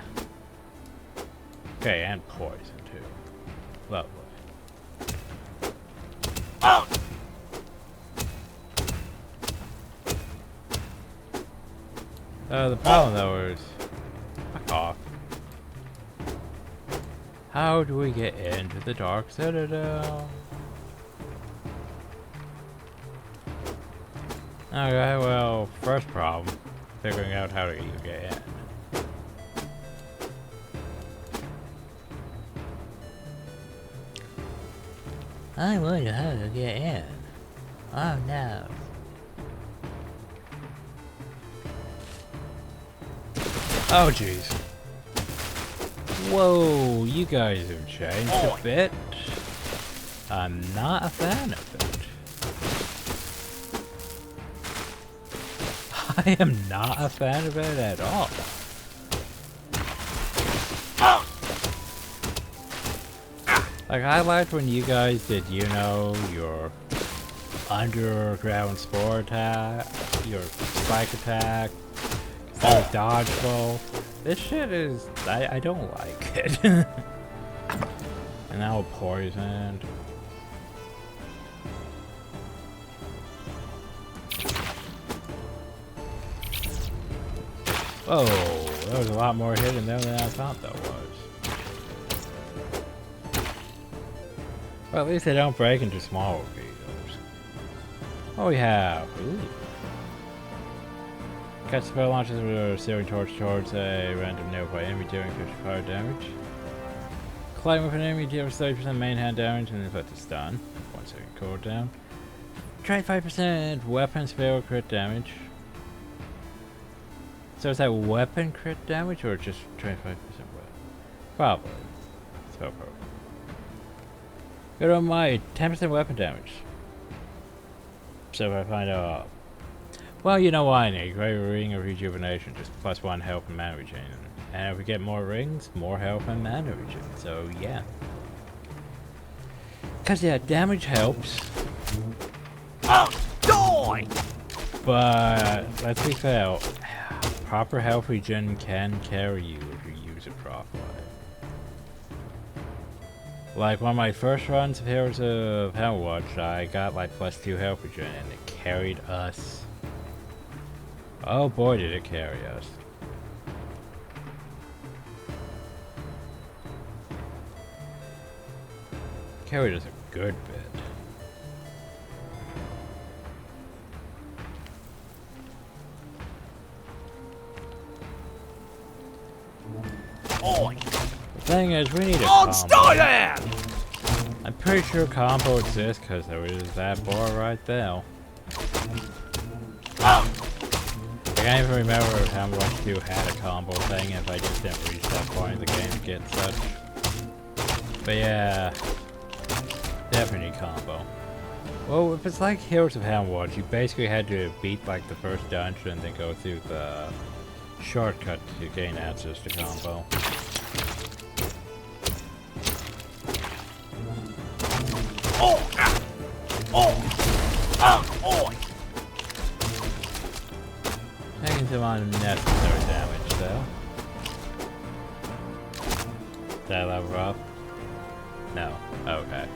Okay, and poison too. Lovely. The problem though is... Fuck off. How do we get into the Dark Citadel? Okay, well, first problem, figuring out how to even get in. I wonder how to get in. Oh no. Oh jeez. Whoa, you guys have changed a bit. I'm not a fan of it. I am not a fan of it at all. Like, I liked when you guys did, you know, your underground spore attack, your spike attack, or dodgeball. This shit is, I don't like it. And now poisoned. Oh, there was a lot more hidden there than I thought there was. Well, at least they don't break into smaller vehicles. Oh, we have. Ooh. Catch spell launches with a searing torch towards a random nearby enemy dealing 55 damage. Collide with an enemy deals 30% main hand damage and then put the stun. 1 second cooldown. 25% weapon spell crit damage. So is that weapon crit damage or just 25% weapon? Probably. Spell program. Good on my 10% weapon damage. So if I find out, well, you know what I need? Great Ring of Rejuvenation, just +1 health and mana regen. And if we get more rings, more health and mana regen. So yeah. Cause yeah, damage helps. Die! But let's be fair, proper health regen can carry you if you use it properly. Like one of my first runs of Heroes of Hammerwatch, I got like +2 health regen and it carried us. Oh boy did it carry us. Carried us a good bit. Oi! The thing is, we need a On stay there! I'm pretty sure combo exists because there is that bar right there. I can't even remember if Hammerwatch 2 had a combo thing, if I just didn't reach that point in the game to get such. But yeah, definitely combo. Well, if it's like Heroes of Hammerwatch, you basically had to beat like the first dungeon and then go through the shortcut to gain access to combo. Taking some unnecessary damage though. Is that level up? No. Okay.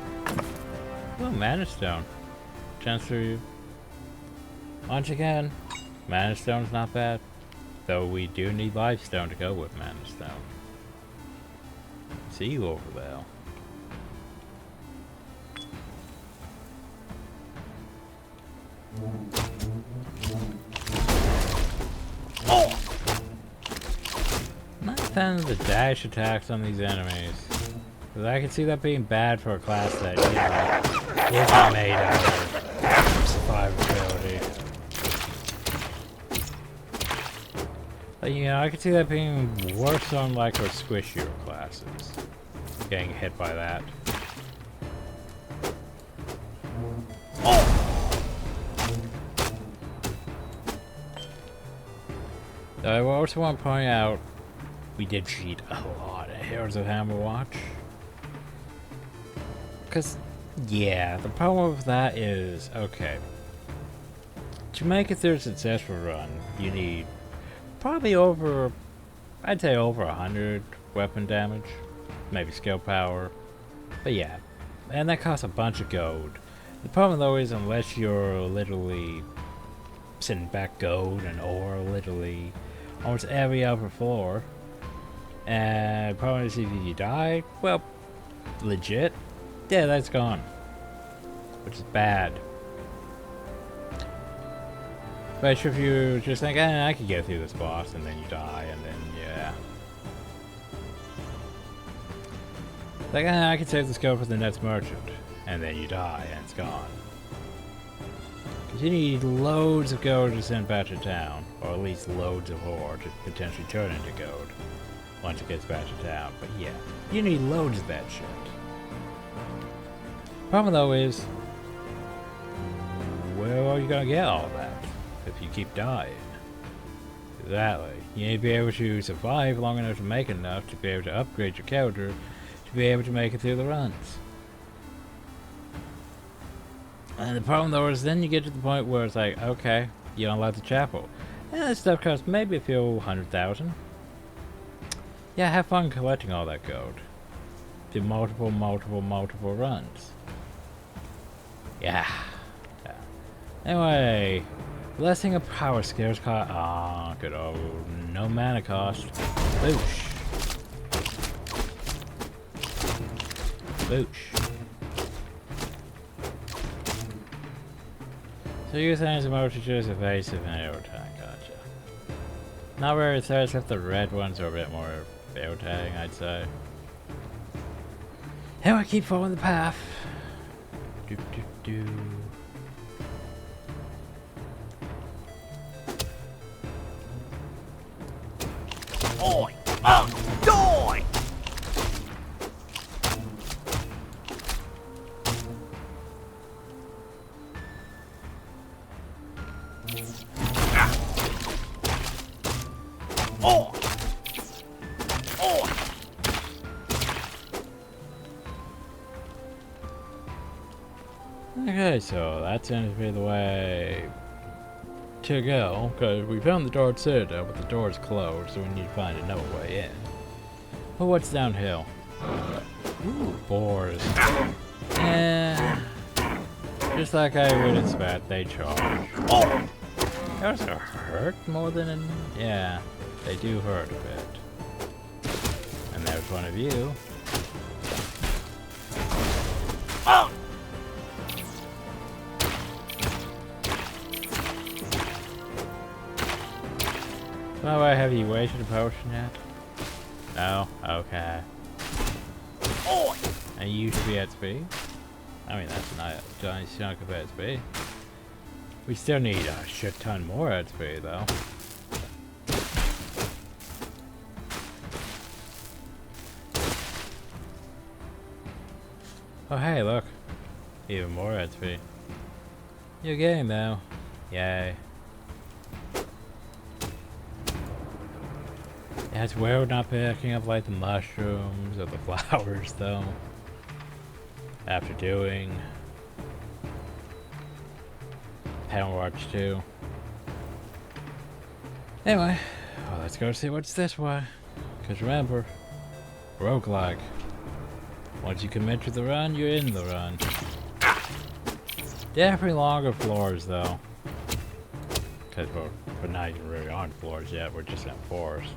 Oh, Mana Stone. Chance for you. Once again, Mana Stone's not bad. Though we do need Life Stone to go with Mana Stone. See you over there. Not a fan of the dash attacks on these enemies. Cause I can see that being bad for a class that, you know, isn't made out of survivability. But, you know, I can see that being worse on like our squishier classes. Getting hit by that. I also want to point out, we did cheat a lot at Heroes of Hammerwatch. Because, yeah, the problem with that is, okay, to make it through a successful run, you need probably over, I'd say over 100 weapon damage, maybe skill power, but yeah, and that costs a bunch of gold. The problem though is, unless you're literally sending back gold and ore literally almost every upper floor, and the problem is if you die, well, legit, yeah, that's gone, which is bad. But if you just think, I could get through this boss, and then you die, and then, yeah. Like, I could save this gold for the next merchant, and then you die, and it's gone. Because you need loads of gold to send back to town, or at least loads of ore to potentially turn into gold once it gets back to town. But yeah, you need loads of that shit. Problem though is, where are you gonna get all that if you keep dying? Exactly. You need to be able to survive long enough to make enough to be able to upgrade your character to be able to make it through the runs. And the problem though is then you get to the point where it's like, okay, you unlock the chapel. And that stuff costs maybe a few 100,000. Yeah, have fun collecting all that gold. Do multiple runs. Yeah. Anyway, blessing of power scares cost. Ah, good old no mana cost. Boosh. Boosh. So you're saying it's mostly just evasive and air tag, gotcha. Not very so, except the red ones are a bit more air tagging, I'd say. Anyway, keep following the path. Do do do. Oi! Die! Oh! Oh! Okay, so that seems to be the way to go, because we found the Dark Citadel, but the door's closed, so we need to find another way in. But what's downhill? Ooh, boars. Yeah. Just like I would expect, they charge. Oh! They also hurt more than yeah, they do hurt a bit. And there's one of you. Oh! By the way, have you wasted a potion yet? No? Okay. Oi! And you should be at speed. I mean, that's not a giant chunk of at speed. We still need a shit ton more at speed, though. Oh, hey, look. Even more at speed. You're getting though. Yay. Yeah, it's weird not picking up like the mushrooms or the flowers though. After doing Hammerwatch 2. Anyway, well, let's go see what's this way. Cause remember, roguelike. Once you commit to the run, you're in the run. Definitely longer floors though. Cause we're not even really on floors yet, we're just in forest.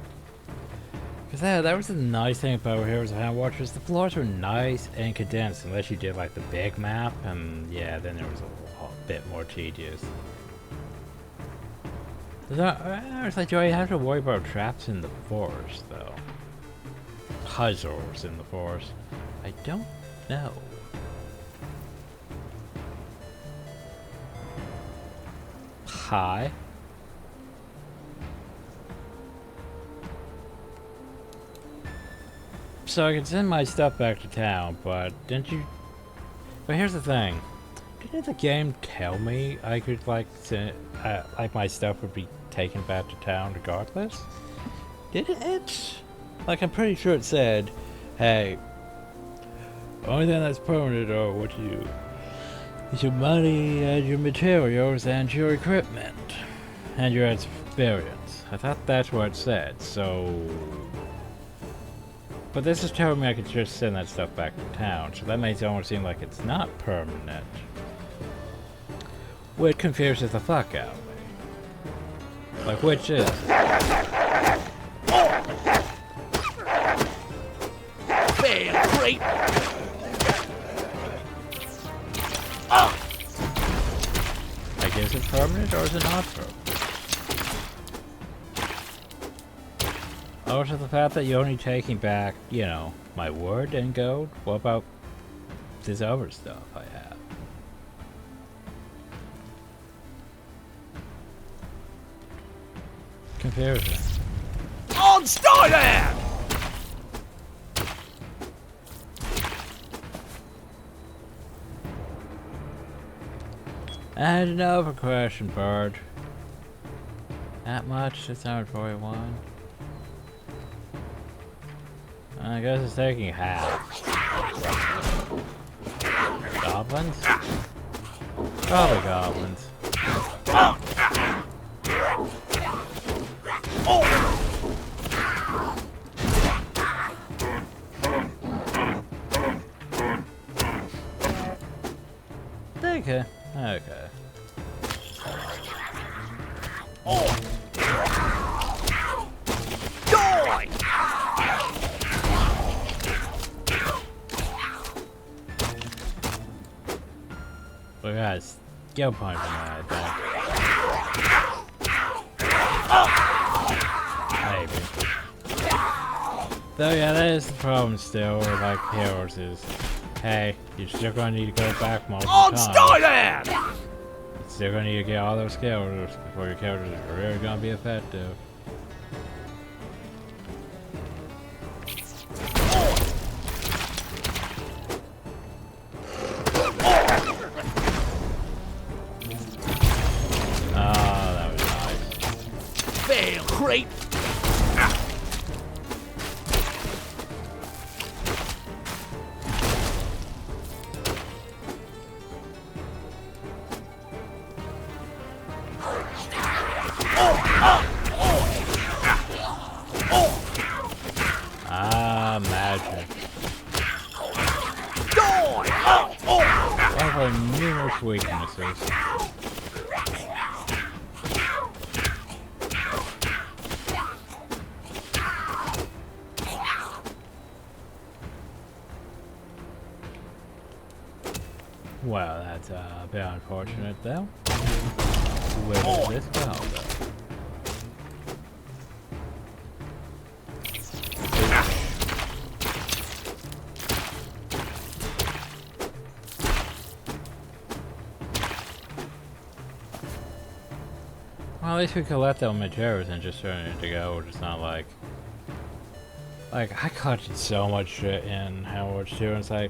Cause that was the nice thing about Heroes of Hammerwatch was the floors were nice and condensed unless you did like the big map, and yeah, then there was a bit more tedious. I was like, do I have to worry about traps in the forest though? Puzzles in the forest? I don't know. Hi. So I can send my stuff back to town, but didn't you... But here's the thing. Didn't the game tell me I could, like, send, like my stuff would be taken back to town regardless? Did it? Like, I'm pretty sure it said, hey, only thing that's permanent are what you... is your money and your materials and your equipment. And your experience. I thought that's what it said, so... But this is telling me I could just send that stuff back to town, so that makes it almost seem like it's not permanent. Which confuses the fuck out of me. Like, which is? Fail, great. Like, is it permanent or is it not permanent? Also the fact that you're only taking back, you know, my wood and gold? What about this other stuff I have? Confusion. On Steiner! And another question, Bird. That much? It's not 41. I guess it's taking half. Goblins? Probably goblins. Okay. Okay. We got a skill point from that, I think. Maybe. Though yeah, that is the problem still with like heroes is, hey, you're still gonna need to go back multiple times. Steiner! You're still gonna need to get all those skills before your characters are really gonna be effective. Great. Ah, magic. One of our numerous weaknesses. Well, that's a bit unfortunate, though. Where does this go, though? Well, at least we collect the materials and just turn it into gold. It's not like I collected so much shit in Hammerwatch 2, and it's like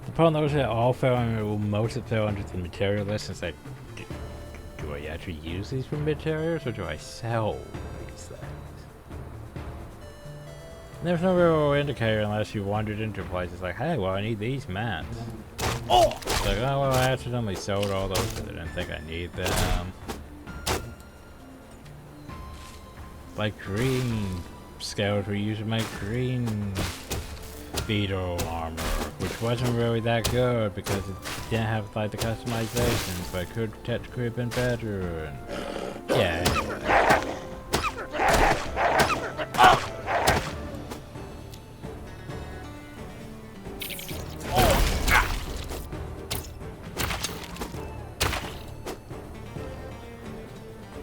the problem was that all fell under, well, most of it fell under the material list. And it's like, do I actually use these for materials, or do I sell these things? And there's no real indicator unless you wandered into a place. It's like, hey, well, I need these mats. Oh! It's like, oh, well, I accidentally sold all those because I didn't think I need them. Like green scales were used to make green beetle armor, which wasn't really that good because it didn't have like the customizations, but could technically have been better. And yeah. Anyway.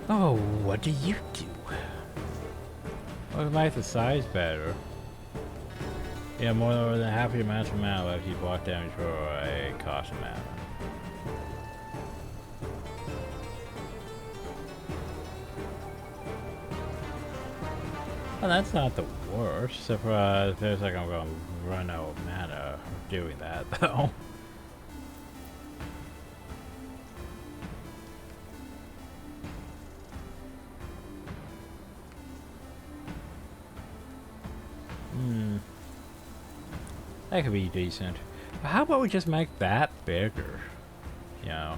Oh, what do you do? Well, it makes the size better. Yeah, more than half your match mana left, you block damage for a cost mana. Well, that's not the worst. Surprise, it feels like I'm going to run out of mana doing that, though. That could be decent. But how about we just make that bigger? You know.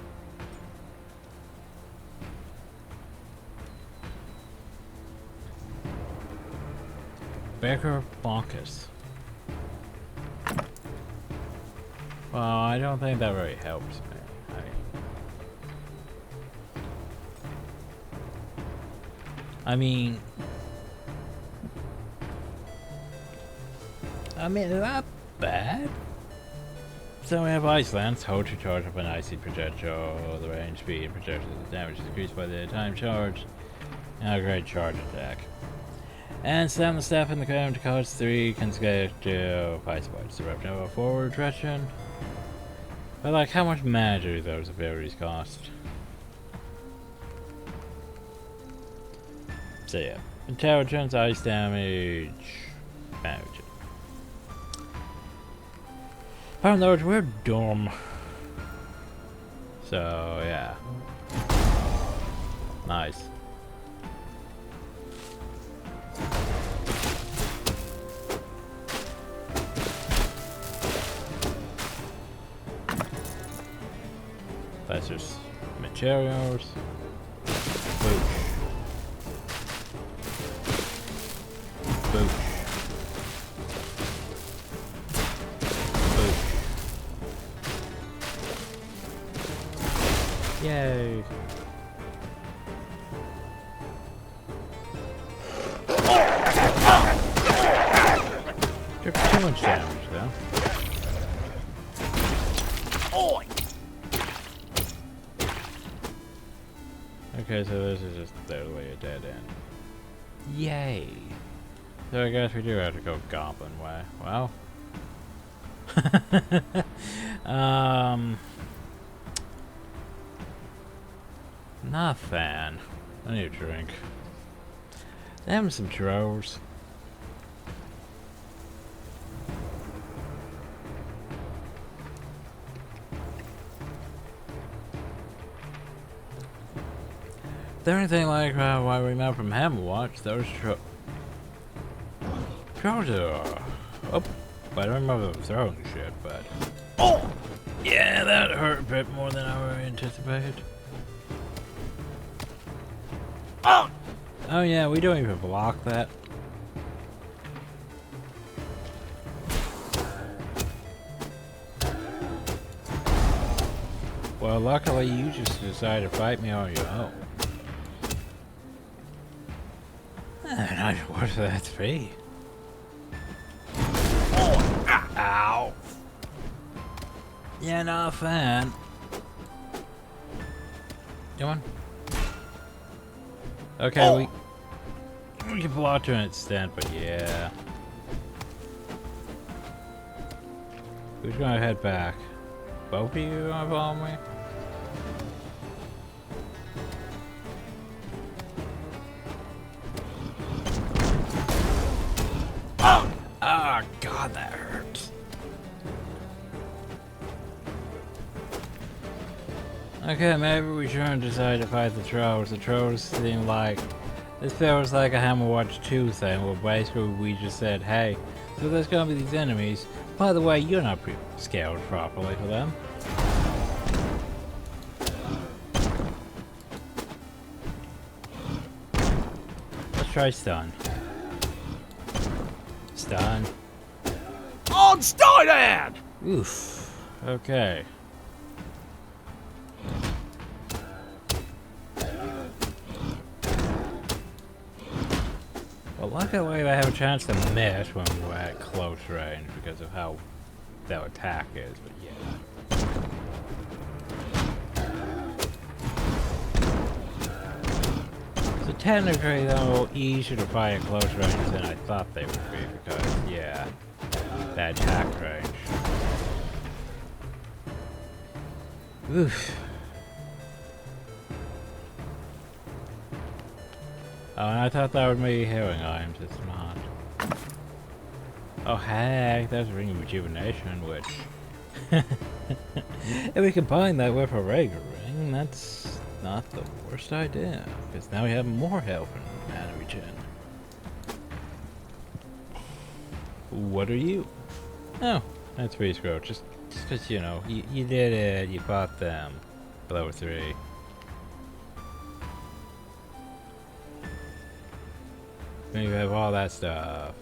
Bigger Bonkus. Well, I don't think that really helps me. I mean, not bad. So we have Ice Lance, hold to charge up an icy projectile. The range, speed, and projectile damage is increased by the time charged. And a great charge attack. And slam the staff in the ground to cause 3 consecutive ice bites. The rep no forward direction. But like, how much mana do those abilities cost? So yeah, intelligence, ice damage, damage. Found those, we're dumb. So yeah, nice. That's just materials. Boosh. Boosh. Boosh. Yay. Took too much damage though. Oi! Okay, so this is just literally a dead end. Yay! So I guess we do have to go Goblin way. Well. Not a fan. I need a drink. Damn, some churros. The only thing like why we met from Hammerwatch, those churros are up. I don't remember them throwing shit, but oh, yeah, that hurt a bit more than I anticipated. Oh yeah, we don't even block that. Well, luckily you just decided to fight me on your own. Not worth that fee. Ow. Yeah, not a fan. Come on. Okay, we can block to an extent, but yeah. Who's gonna head back? Both of you gonna follow me? god, that hurts. Okay, maybe we shouldn't decide to fight the trolls. The trolls seem like... This feels like a Hammerwatch 2 thing, where basically we just said, hey, so there's gonna be these enemies. By the way, you're not scaled properly for them. Let's try stun. Stun. On Steiner! Oof. Okay. Well, luckily I have a chance to miss when we're at close range because of how that attack is, but yeah. So technically, though, easier to fight at close range than I thought they would be because, yeah, that attack range. Oof. Oh, and I thought that would be healing items, it's not. Oh heck, that's Ring of Rejuvenation, which... if we combine that with a regular ring, that's not the worst idea. Because now we have more health and mana regen. What are you? Oh, that's Freeze Grow. Just because, you know, you did it, you bought them. Level 3. Then you have all that stuff.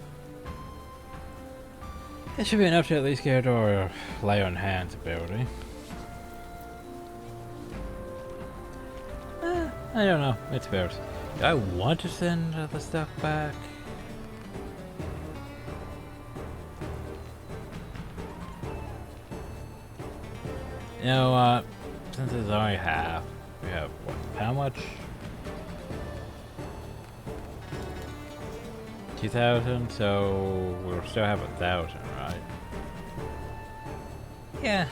It should be enough to at least get our Lay on Hands ability. I don't know. It's fair. Do I want to send the stuff back? You know what? Since it's only half, we have what? How much? 2,000, so we'll still have 1,000, right? Yeah.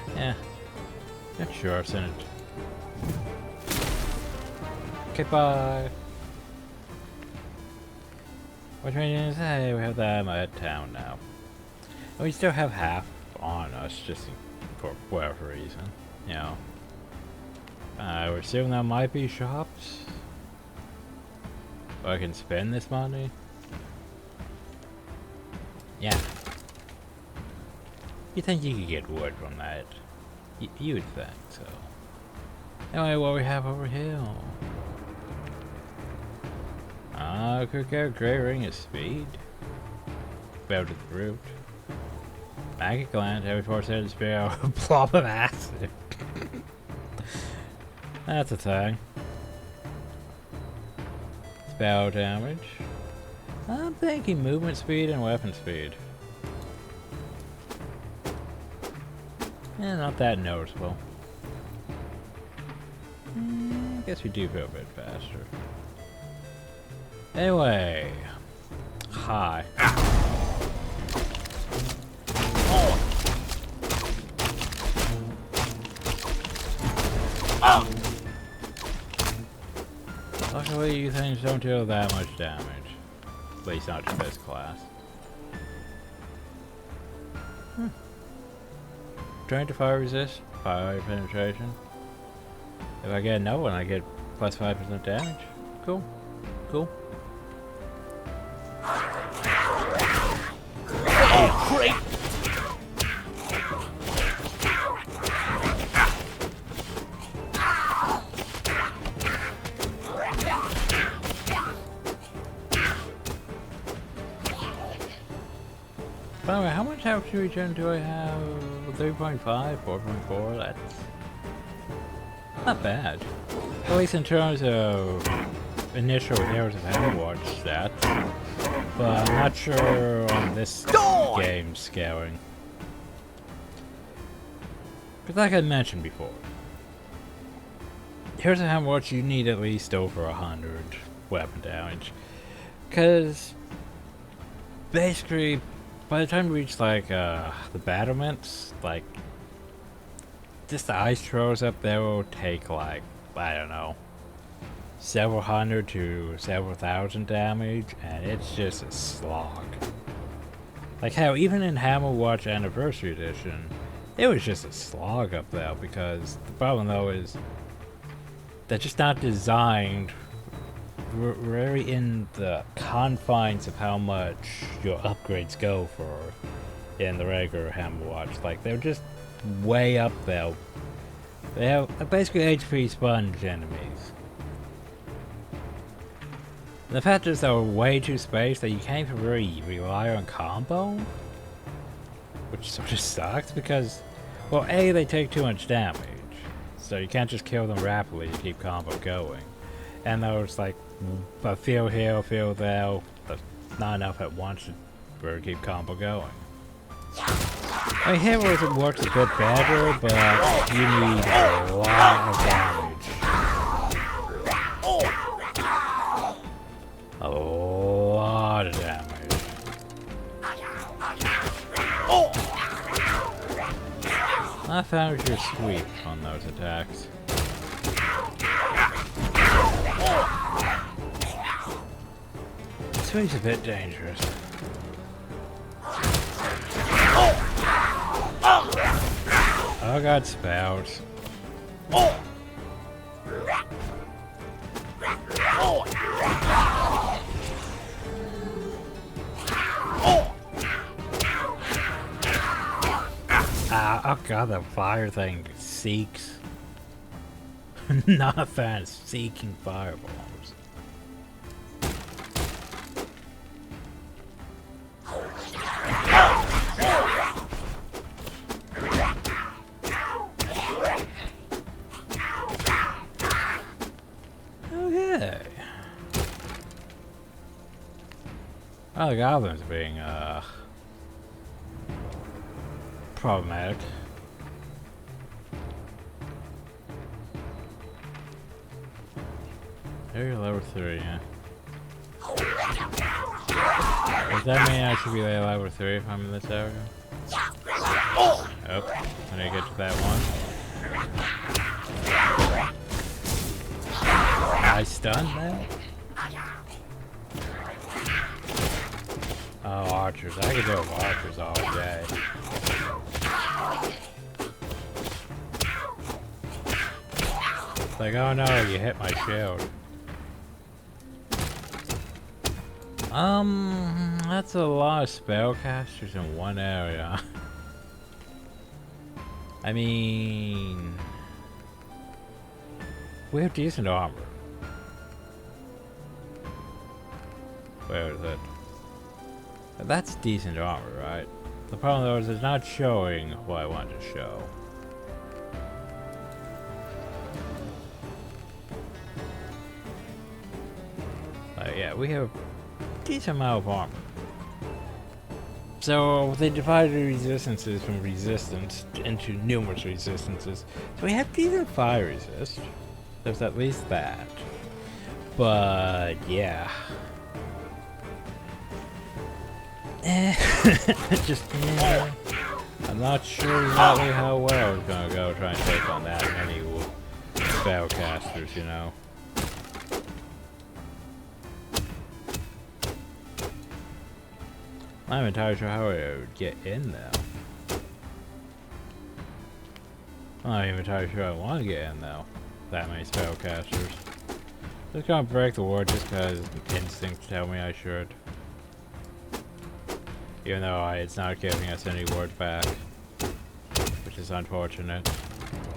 Sure, send it. Okay, bye. Which means, hey, we have that at town now. And we still have half on us, just for whatever reason, you know. I would assume that might be shops. Or I can spend this money. Yeah. You think you could get wood from that? You would think so. Anyway, what we have over here? Could get Grey Ring of Speed. Bow to the root. Magic Gland, every 4 seconds spare a plop of acid. That's a thing. Spell damage. I'm thinking movement speed and weapon speed. Not that noticeable. I guess we do feel a bit faster. Anyway. Hi. Luckily, you things don't deal that much damage. At least not to this class. Trying to fire resist, fire penetration. If I get another one, I get plus 5% damage. Cool. Cool. Oh, great! By the way, how much health regen do I have? 3.5, 4.4? That's not bad. At least in terms of initial Heroes of Hammerwatch stats. But I'm not sure on this game scaling. Because like I mentioned before, Heroes of Hammerwatch, you need at least over 100 weapon damage. Because basically, by the time you reach like the battlements, like just the ice trolls up there will take like, I don't know, several hundred to several thousand damage, and it's just a slog. Like how even in Hammerwatch Anniversary Edition, it was just a slog up there because the problem though is they're just not designed very in the confines of how much your upgrades go for in the regular Hammerwatch. Like they're just way up there. They have basically HP sponge enemies. The fact is they're way too spaced that you can't even really rely on combo, which sort of sucks because, well, A, they take too much damage, so you can't just kill them rapidly to keep combo going. And there's like a field here, field there, but not enough at once to really keep combo going. I mean, heroes it works a bit better, but you need a lot of damage. A lot of damage. I found your sweep on those attacks. Sweep's a bit dangerous. Oh god, spouts. Oh god, that fire thing seeks. Not a fan of seeking fireballs. Okay. Oh, the goblins being problematic. Area level 3, yeah. Does that mean I should be level 3 if I'm in this area? Oh, I need to get to that one. I stunned that? Oh, archers. I could do archers all day. It's like, oh no, you hit my shield. That's a lot of spellcasters in one area. I mean, we have decent armor. Where is it? That's decent armor, right? The problem though is it's not showing what I want to show. Yeah, we have decent amount of armor. So they divided the resistances from resistance into numerous resistances. So we have decent fire resist. There's at least that. But yeah. Just I'm not sure exactly how well it's gonna go trying to take on that many spellcasters, you know. I'm not entirely sure how I would get in though. I'm not even entirely sure I want to get in though. That many spellcasters. Just gonna break the ward just because instincts tell me I should. Even though it's not giving us any ward back. Which is unfortunate.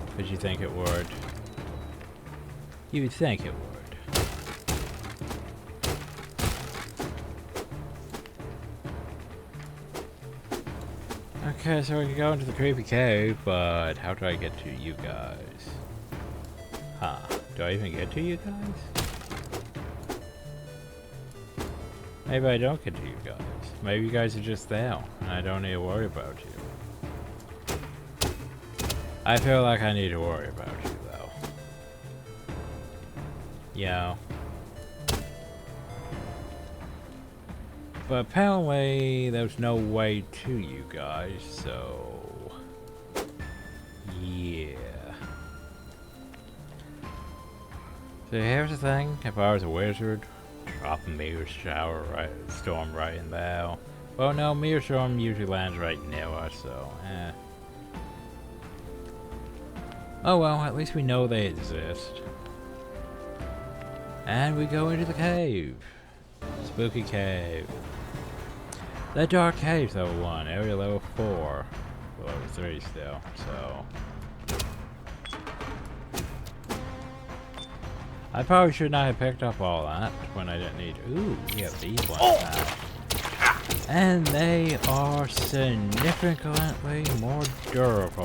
Because you think it would. You would think it would. Okay, so we can go into the creepy cave, but how do I get to you guys? Huh. Do I even get to you guys? Maybe I don't get to you guys. Maybe you guys are just there, and I don't need to worry about you. I feel like I need to worry about you, though. Yeah. But apparently, there's no way to you guys, so... yeah. So here's the thing, if I was a wizard, drop a meteor shower right, storm right in there. Well, no, Meteorstorm usually lands right near us, so, eh. Oh well, at least we know they exist. And we go into the cave. Spooky cave. The Dark Cave, level 1, area level 4. Level 3 still, so. I probably should not have picked up all that when I didn't need. Ooh, we have these ones now. And they are significantly more durable.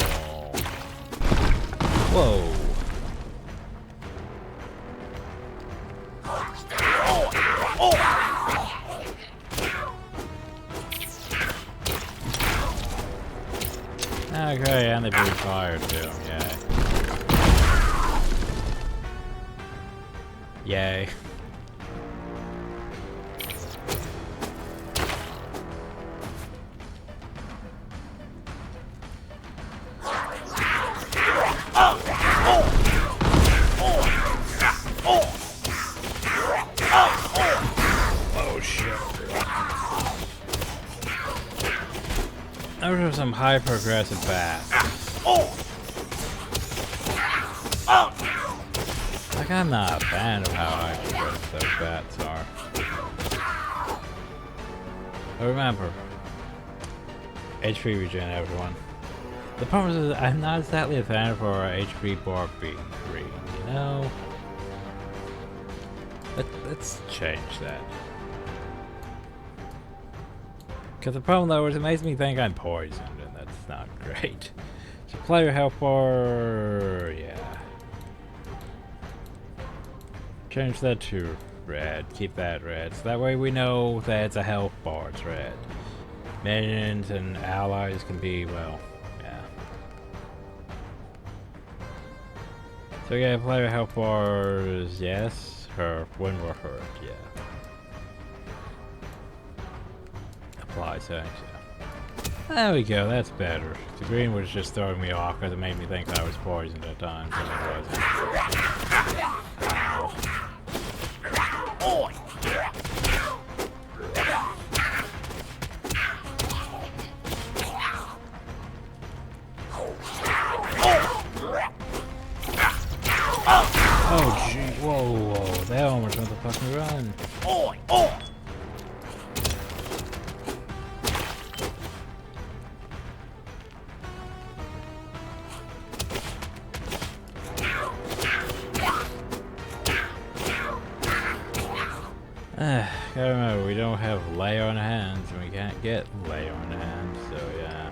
Whoa. Okay, and they breathe fire too, yay. Yay. Oh shit. Those are some hyper-aggressive bats. Like, I'm not a fan of how hyper-aggressive those bats are. But remember, HP regen, everyone. The problem is, I'm not exactly a fan of our HP bar being green, you know? Let's change that. Because the problem though is it makes me think I'm poisoned, and that's not great. So player health bar, yeah. Change that to red, keep that red, so that way we know that it's a health bar, it's red. Minions and allies can be, well, yeah. So yeah, player health bars, yes, her, when we're hurt, yeah. Apply settings, yeah. There we go, that's better. The green was just throwing me off because it made me think I was poisoned at times, and it wasn't. Ow. Oh gee, whoa, that almost went the fucking run. Gotta remember, we don't have lay on hands, and we can't get lay on hands, so yeah.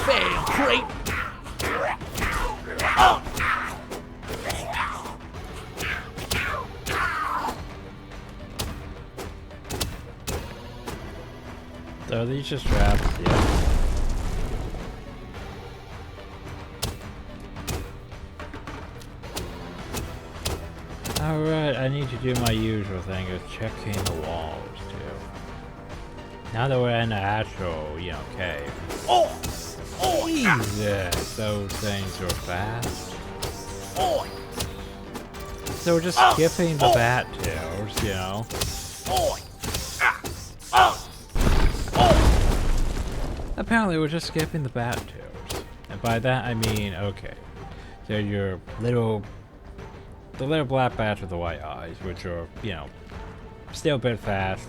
Fail, creep! So are these just traps? Yeah. Alright, I need to do my usual thing of checking the walls too. Now that we're in the actual, you know, cave. Jesus, those things are fast. So we're just skipping the bat tails, you know. Apparently we're just skipping the bat tails. And by that I mean, okay. So your little... the little black bats with the white eyes, which are, you know, still a bit fast.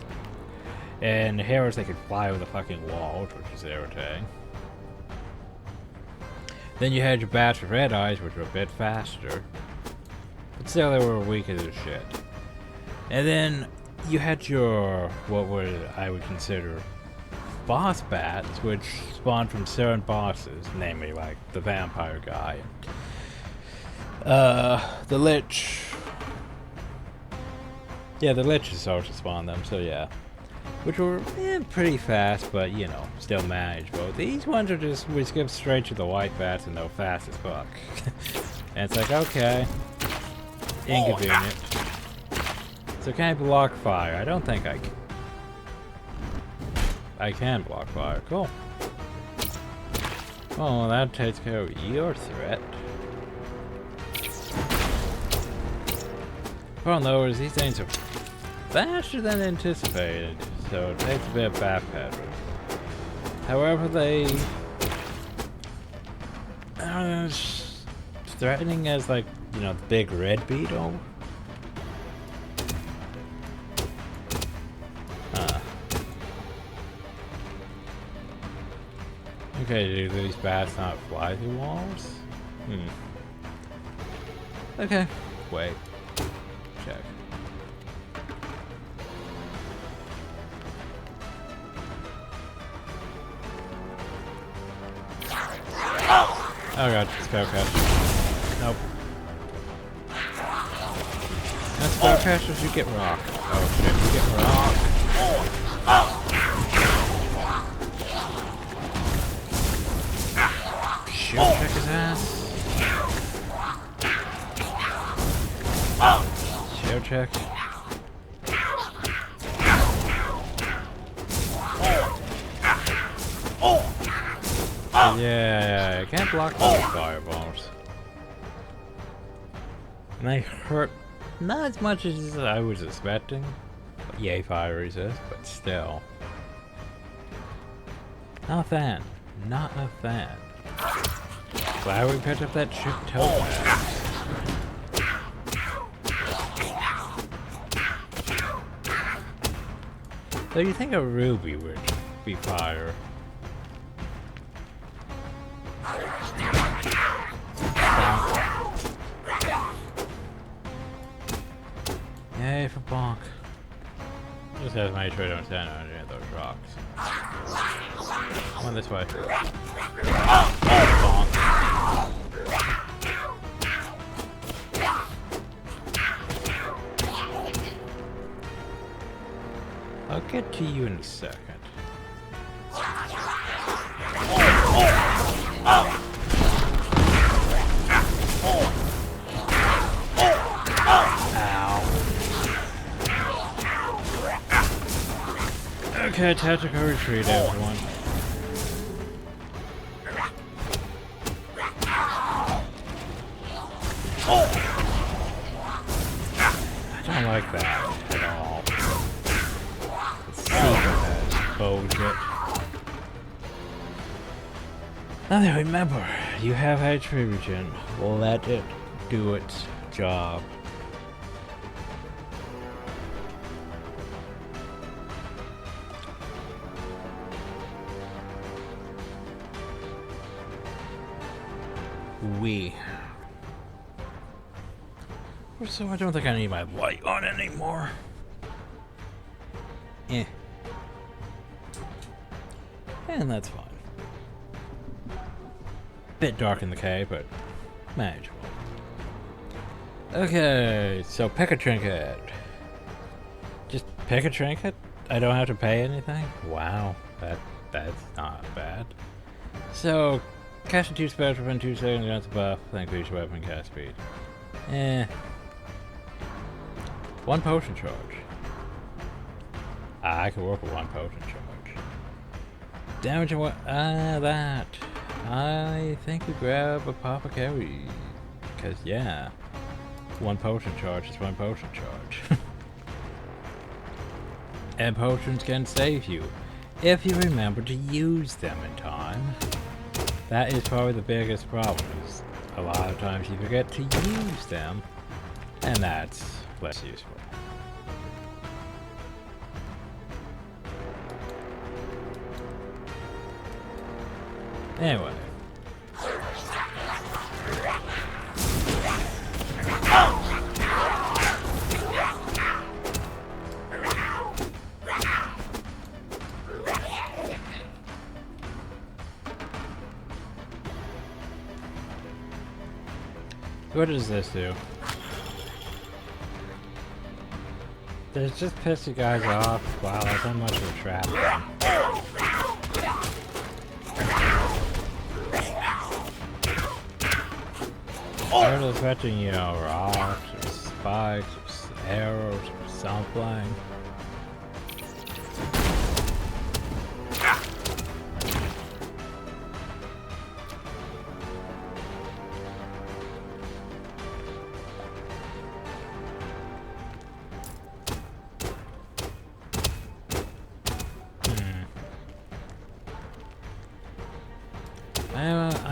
And the heroes, they can fly over the fucking walls, which is irritating. Then you had your bats with red eyes, which were a bit faster. But still, they were weak as shit. And then you had your, what I would consider boss bats, which spawned from certain bosses, namely like the vampire guy. The Lich. Yeah, the Lich is also spawned them, so yeah. Which were pretty fast, but you know, still manageable. These ones are just, we skip straight to the white bats and they're fast as fuck. And it's like, okay. Inconvenient. So can I block fire? I don't think I can. I can block fire, cool. Well, that takes care of your threat. Problem though is these things are faster than anticipated, so it takes a bit of backpedaling. However, they as threatening as, like, you know, the big red beetle. Okay, do these bats not fly through walls? Okay, wait. Check. Oh god, spellcaster. Nope. Now spellcasters, you get rock. Oh shit, you get rock. Shield check his ass. Shield check. Yeah, I can't block those fireballs. And they hurt not as much as I was expecting. But yay, fire resist, but still. Not a fan. Not a fan. Glad we picked up that shit topaz. So you think a ruby would be fire? Yay for bonk. Just have to make sure I don't stand on any of those rocks. Come on this way. Bonk. I'll get to you in a second. Okay, tactical retreat, everyone. I don't like that at all. It's super bullshit. Now that remember, you have HP regen. Let it do its job. So I don't think I need my light on anymore. Eh. And that's fine. Bit dark in the cave, but manageable. Okay, so pick a trinket. Just pick a trinket? I don't have to pay anything? Wow, that's not bad. So, casting 2 spells within 2 seconds against the buff, increase your weapon cast speed. Eh. 1 potion charge. I can work with 1 potion charge. Damage and what? That. I think we grab apothecary. Because, yeah. 1 potion charge is 1 potion charge. And potions can save you, if you remember to use them in time. That is probably the biggest problem, is a lot of times you forget to use them, and that's less useful. Anyway. What does this do? Does it just piss you guys off? Wow, that's not much of a trap. They're expecting, you know, rocks, or spikes, or arrows, or something.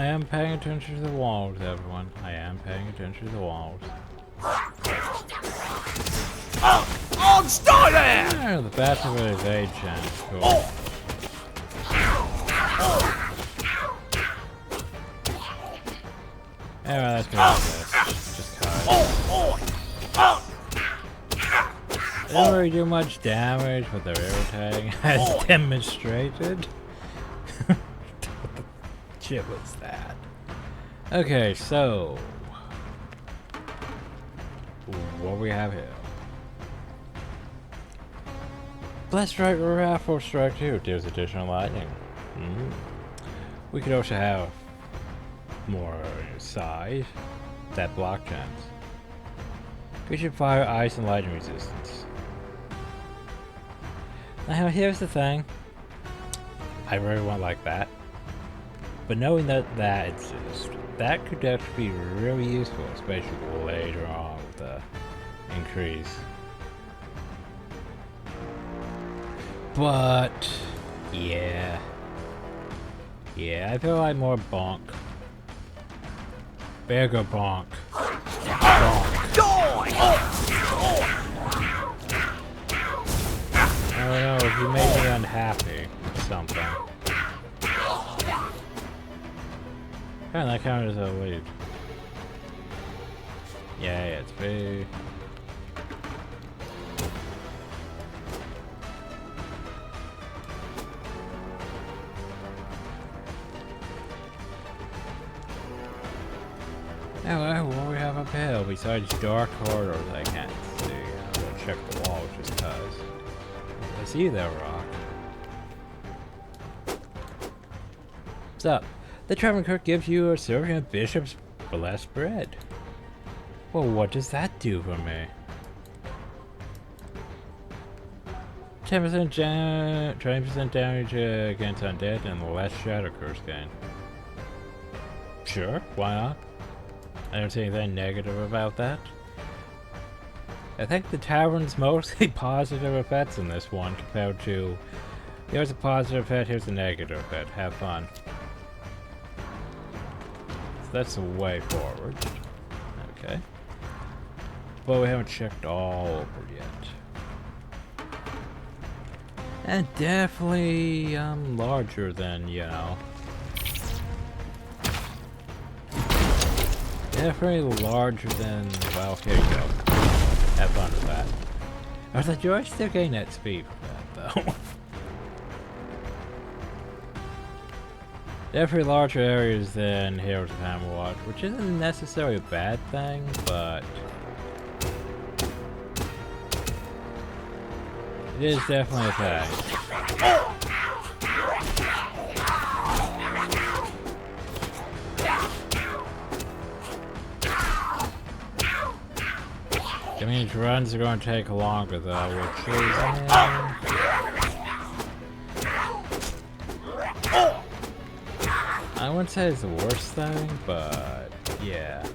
I am paying attention to the walls, everyone. I am paying attention to the walls. Oh, stop there! Oh, the passive evasion. Cool. Anyway, that's gonna be this. Just cause. They don't really do much damage, but they're irritating, as demonstrated. What the shit was that? Okay, so what we have here? Blast Strike or Raffle Strike 2 deals additional lightning. We could also have more size that block chance. We should fire ice and lightning resistance. Now here's the thing. I really want like that. But knowing that that exists, that could actually be really useful, especially later on with the increase. But yeah, I feel like more bonk. Better go bonk. I don't know if you made me unhappy or something. That counted as a lead. Yeah, it's big. Alright, what do we have up here besides dark corridors I can't see? I'm gonna check the wall just cause. I see that rock. What's up? The traveling clerk gives you a serving of bishop's blessed bread. Well, what does that do for me? 10% 20% damage against undead and less shadow curse gain. Sure, why not? I don't see anything negative about that. I think the tavern's mostly positive effects in this one compared to here's a positive effect, here's a negative effect. Have fun. So that's the way forward. Okay. But we haven't checked all over yet. And definitely larger than, you know. Definitely larger than, well, here you go. Have fun with that. I was like, do I still gain that speed from that, though? Definitely larger areas than Heroes of Hammerwatch, which isn't necessarily a bad thing, but it is definitely a thing. It means runs are going to take longer though, which is I wouldn't say it's the worst thing, but yeah.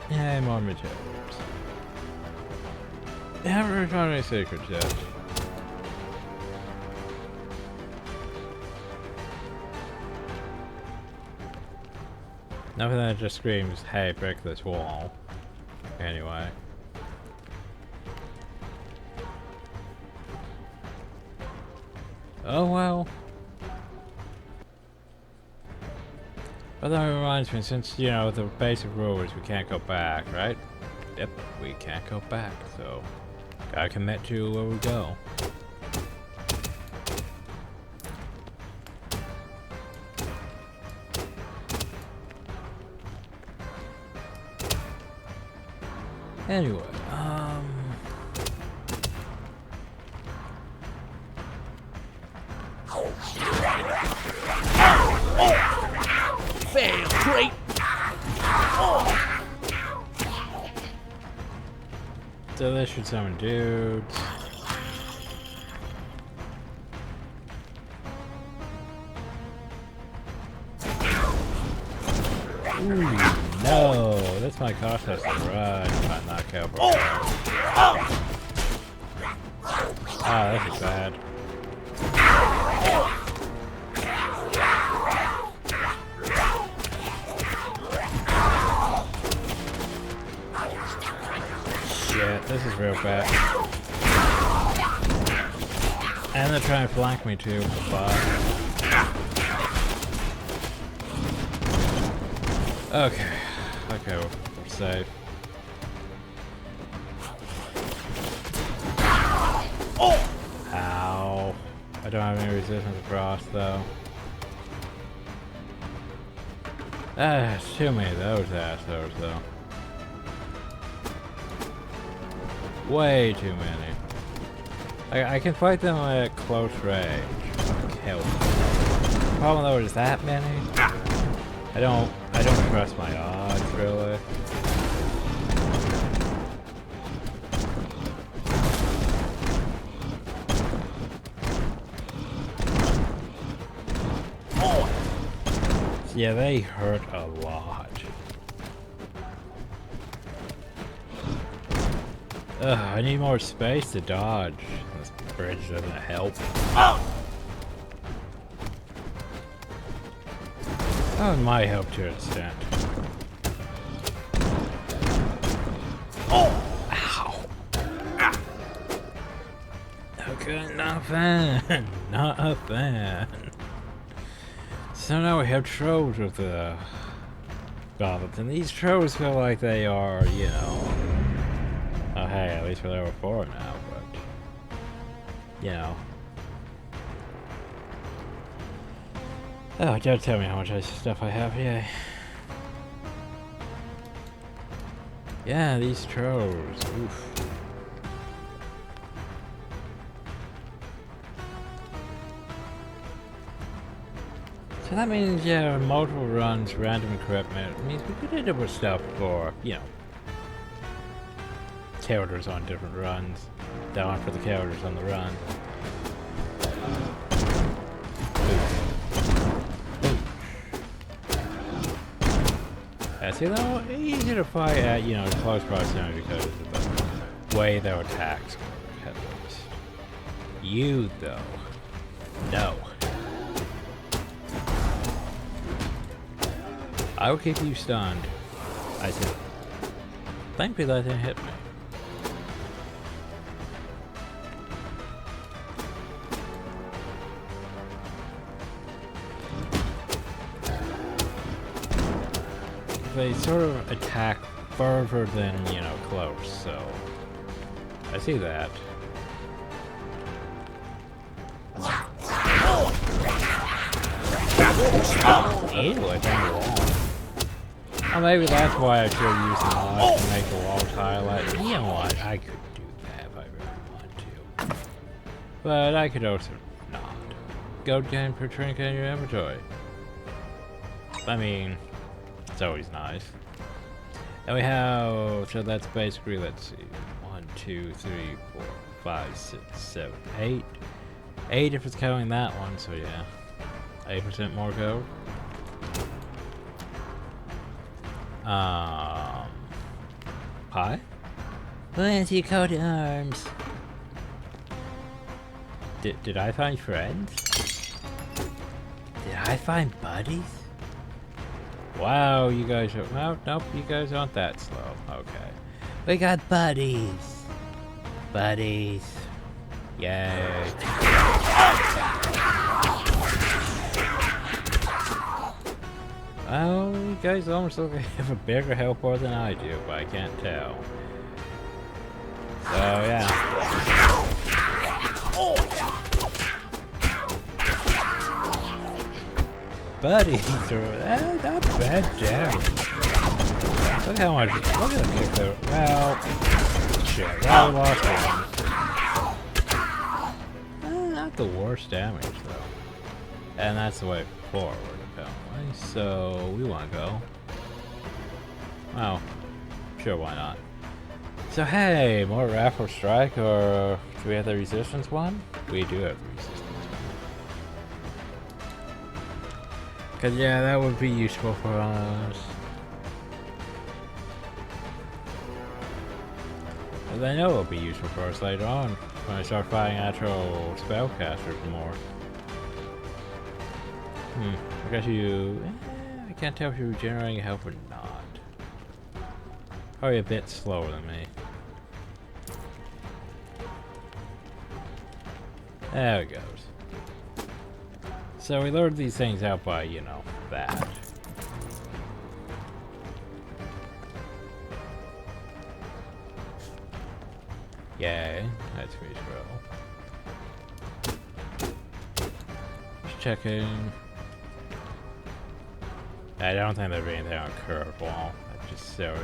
Yeah, more materials. They haven't really found any secrets yet. Nothing that just screams, hey, break this wall. Anyway. Oh well. But that reminds me, since, you know, the basic rule is we can't go back, right? Yep, we can't go back, so gotta commit to where we go. Anyway, Fail, great! so this should summon dudes. Ooh, no, that's my cost has to run if I knock out. Ah, this is bad. Shit, this is real bad. And they're trying to flank me too, but... Okay. Okay, we're safe. Ow. I don't have any resistance across, though. Ah, too many of those assholes, though. Way too many. I can fight them at close range. Hell. The problem though is that many. I don't trust my odds really. Yeah, they hurt a lot. Ugh, I need more space to dodge. This bridge doesn't help. Oh, it might help to an extent. Oh! Ow! Okay, not a fan. Not a fan. So now we have trolls with the goblins, and these trolls feel like they are, you know... Oh hey, at least we're level 4 now, but... You know... Oh, don't tell me how much stuff I have, yay. Yeah, these trolls, oof. So that means, yeah, multiple runs, random equipment. It means we could end up with stuff for, you know, characters on different runs. Down for the characters on the run. See, though, easier to fight at, you know, close proximity because of the way their attacks work, at least. You, though, no. I will keep you stunned. I said, thankfully that didn't hit me. They sort of attack further than, you know, close, so I see that. Ew, I found a wall. Oh, maybe that's why I should use the mod to make the wall highlight. You know what? I could do that if I really want to. But I could also not. Go down per trinket in your inventory. I mean, it's always nice. And we have, so that's basically, let's see, 1, 2, 3, 4, 5, 6, 7, 8. 8 if it's counting that one, so yeah. 8% more code. Pie? Plenty coat arms. Did I find friends? Did I find buddies? Wow, you guys are, well, nope, you guys aren't that slow. Okay. We got buddies. Buddies. Yay. Well, you guys almost look like you have a bigger health bar than I do, but I can't tell. So, yeah. Buddies are not bad damage. Look how much, look at the kick there. Well, shit, well, we lost one. Not the worst damage, though. And that's the way forward, apparently. So, we want to go. Well, sure, why not? So, hey, more Raffle Strike, or do we have the Resistance one? We do have the Resistance one. Cause, yeah, that would be useful for us. But I know it'll be useful for us later on when I start fighting actual spellcasters more. I guess you... I can't tell if you're regenerating health or not. Probably a bit slower than me. There it goes. So we lured these things out by, you know, that. Yay, that's pretty scroll. Just checking. I don't think there'd be anything on curved wall. That's just silly.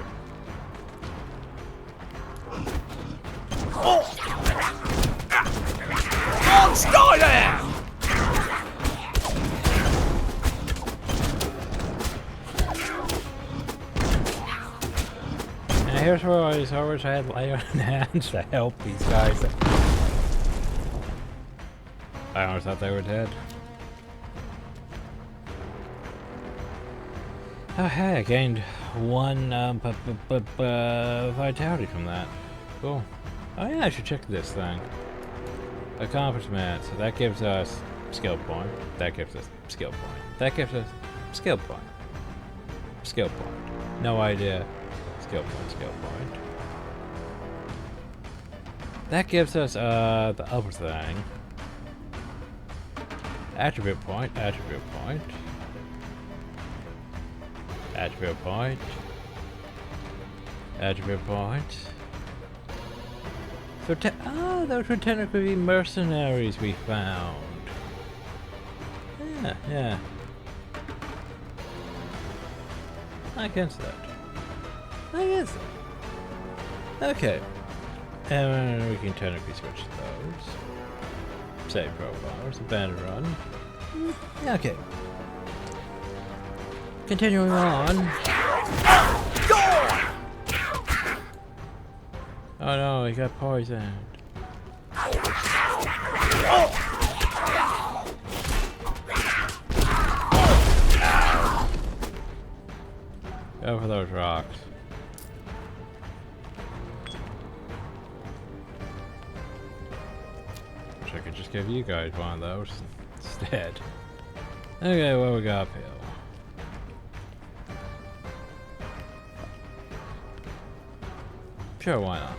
Oh, stay there! And here's where I wish I had light on hands to help these guys. I almost thought they were dead. Oh hey, I gained 1 vitality from that. Cool. Oh yeah, I should check this thing. Accomplishment. So that gives us skill point. That gives us skill point. That gives us skill point. Skill point. No idea. Skill point, skill point. That gives us the other thing. Attribute point, attribute point. Attribute point. Attribute point. So those were technically mercenaries we found. Yeah, yeah. I guess that. I guess that. Okay. And we can technically switch those. Save profiles, abandon run. Okay. Continuing on. Oh no, he got poisoned. Go for those rocks. Wish I could just give you guys one of those instead. Okay, what we got uphill? Sure, why not?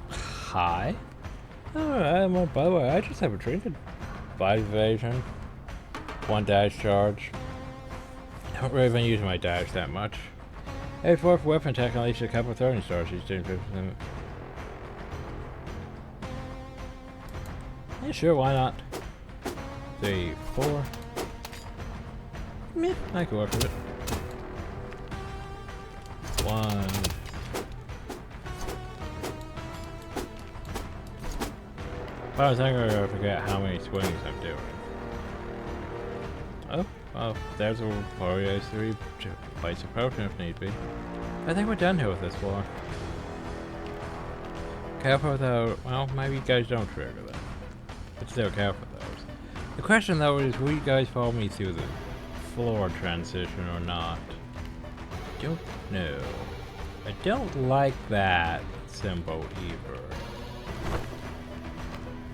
Hi. Alright, well, by the way, I just have a trinket. 5 evasion. 1 dash charge. I don't really even use my dash that much. A 4 for weapon attack unleashes a couple of throwing stars. She's doing 50%. Yeah, sure, why not? 3, 4. Meh, I can work with it. 1. I was thinking I'm gonna forget how many swings I'm doing. Oh, well, there's a Warriors 3 place of potion if need be. I think we're done here with this floor. Careful though, well, maybe you guys don't trigger them. But still careful those. The question though is, will you guys follow me through the floor transition or not? Don't know. I don't like that symbol either.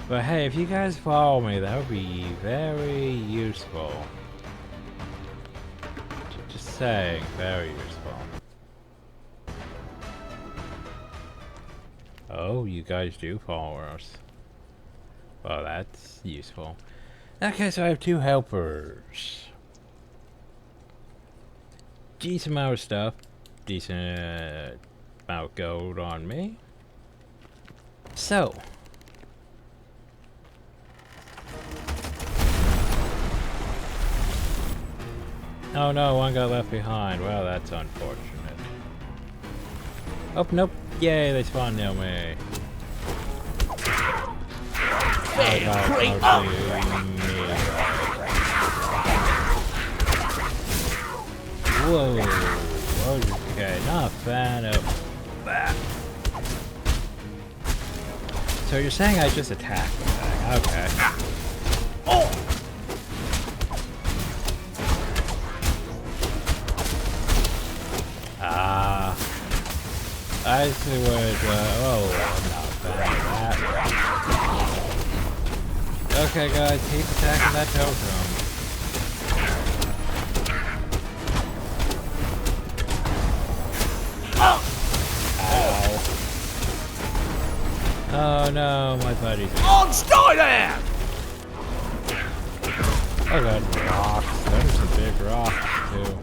But hey, if you guys follow me, that would be very useful. Just saying, very useful. Oh, you guys do follow us. Well, that's useful. Okay, so I have 2 helpers. Decent amount of stuff. Decent amount of gold on me. So. Oh no, one got left behind. Well, that's unfortunate. Oh, nope. Yay, they spawned near me. Whoa. Okay, not a fan of that. So you're saying I just attacked the thing. Okay. Oh! guys who would, oh, I'm not a fan of that. Okay, guys, keep attacking that totem. Ow. Oh no, my buddy's. Dogs, die there! Oh god, rocks. There's some big rocks, too.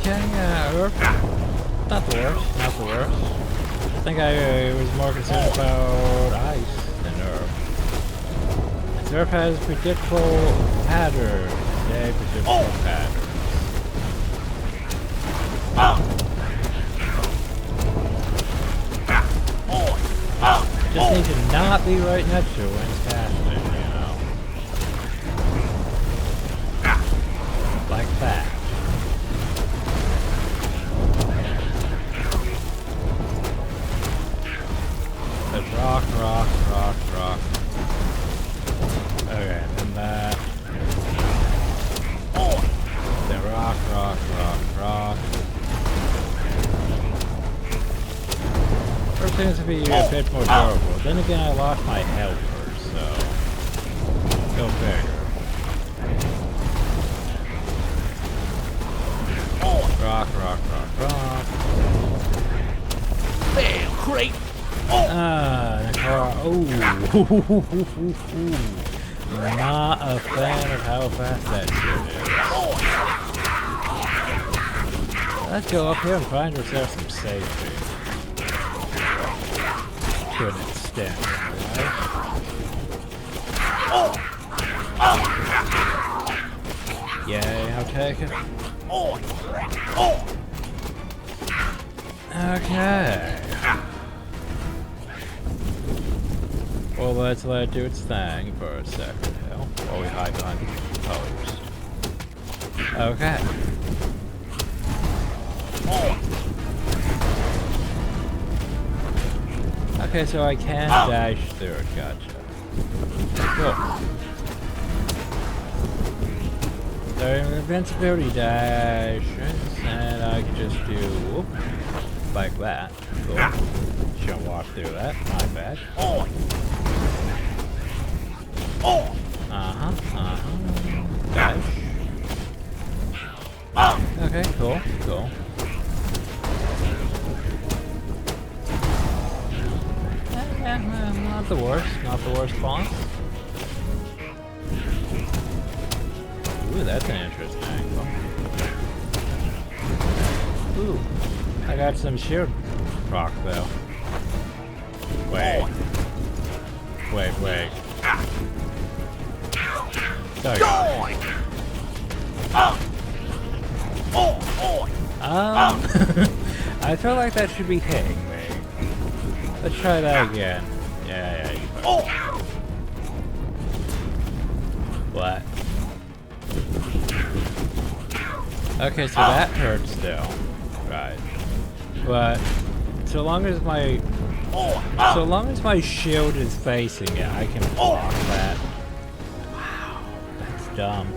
Okay, not the worst, not the worst. I think I was more concerned about ice than Earth. This Earth has predictable patterns. Yay, predictable patterns. Just need to not be right next to it when it's casting, you know. Like that. There's rock, rock, rock, rock. Okay, and then that. Then rock, rock, rock, rock. First seems to be a bit more durable. Then again, I lost my helper, so go figure. Rock, rock, rock, rock. Damn, creep! Nakara. Oh, not a fan of how fast that shit is. Let's go up here and find ourselves some safety. To an extent, right? Yay, I'll take it. Okay. Well, let's let it do its thing for a second now, while we hide behind the post. Okay. Okay, so I can dash through it, gotcha. Cool. So invincibility dash, and I can just do whoop, like that. Cool. Shouldn't walk through that, my bad. Dash. Okay, cool, cool. Not the worst boss. Ooh, that's an interesting angle. Ooh, I got some shield rock though. Wait. Wait. Sorry. I feel like that should be hitting me. Let's try that again. Yeah, you What? Okay, so that hurts still. Right. But so long as my shield is facing it, I can block that. Wow, that's dumb.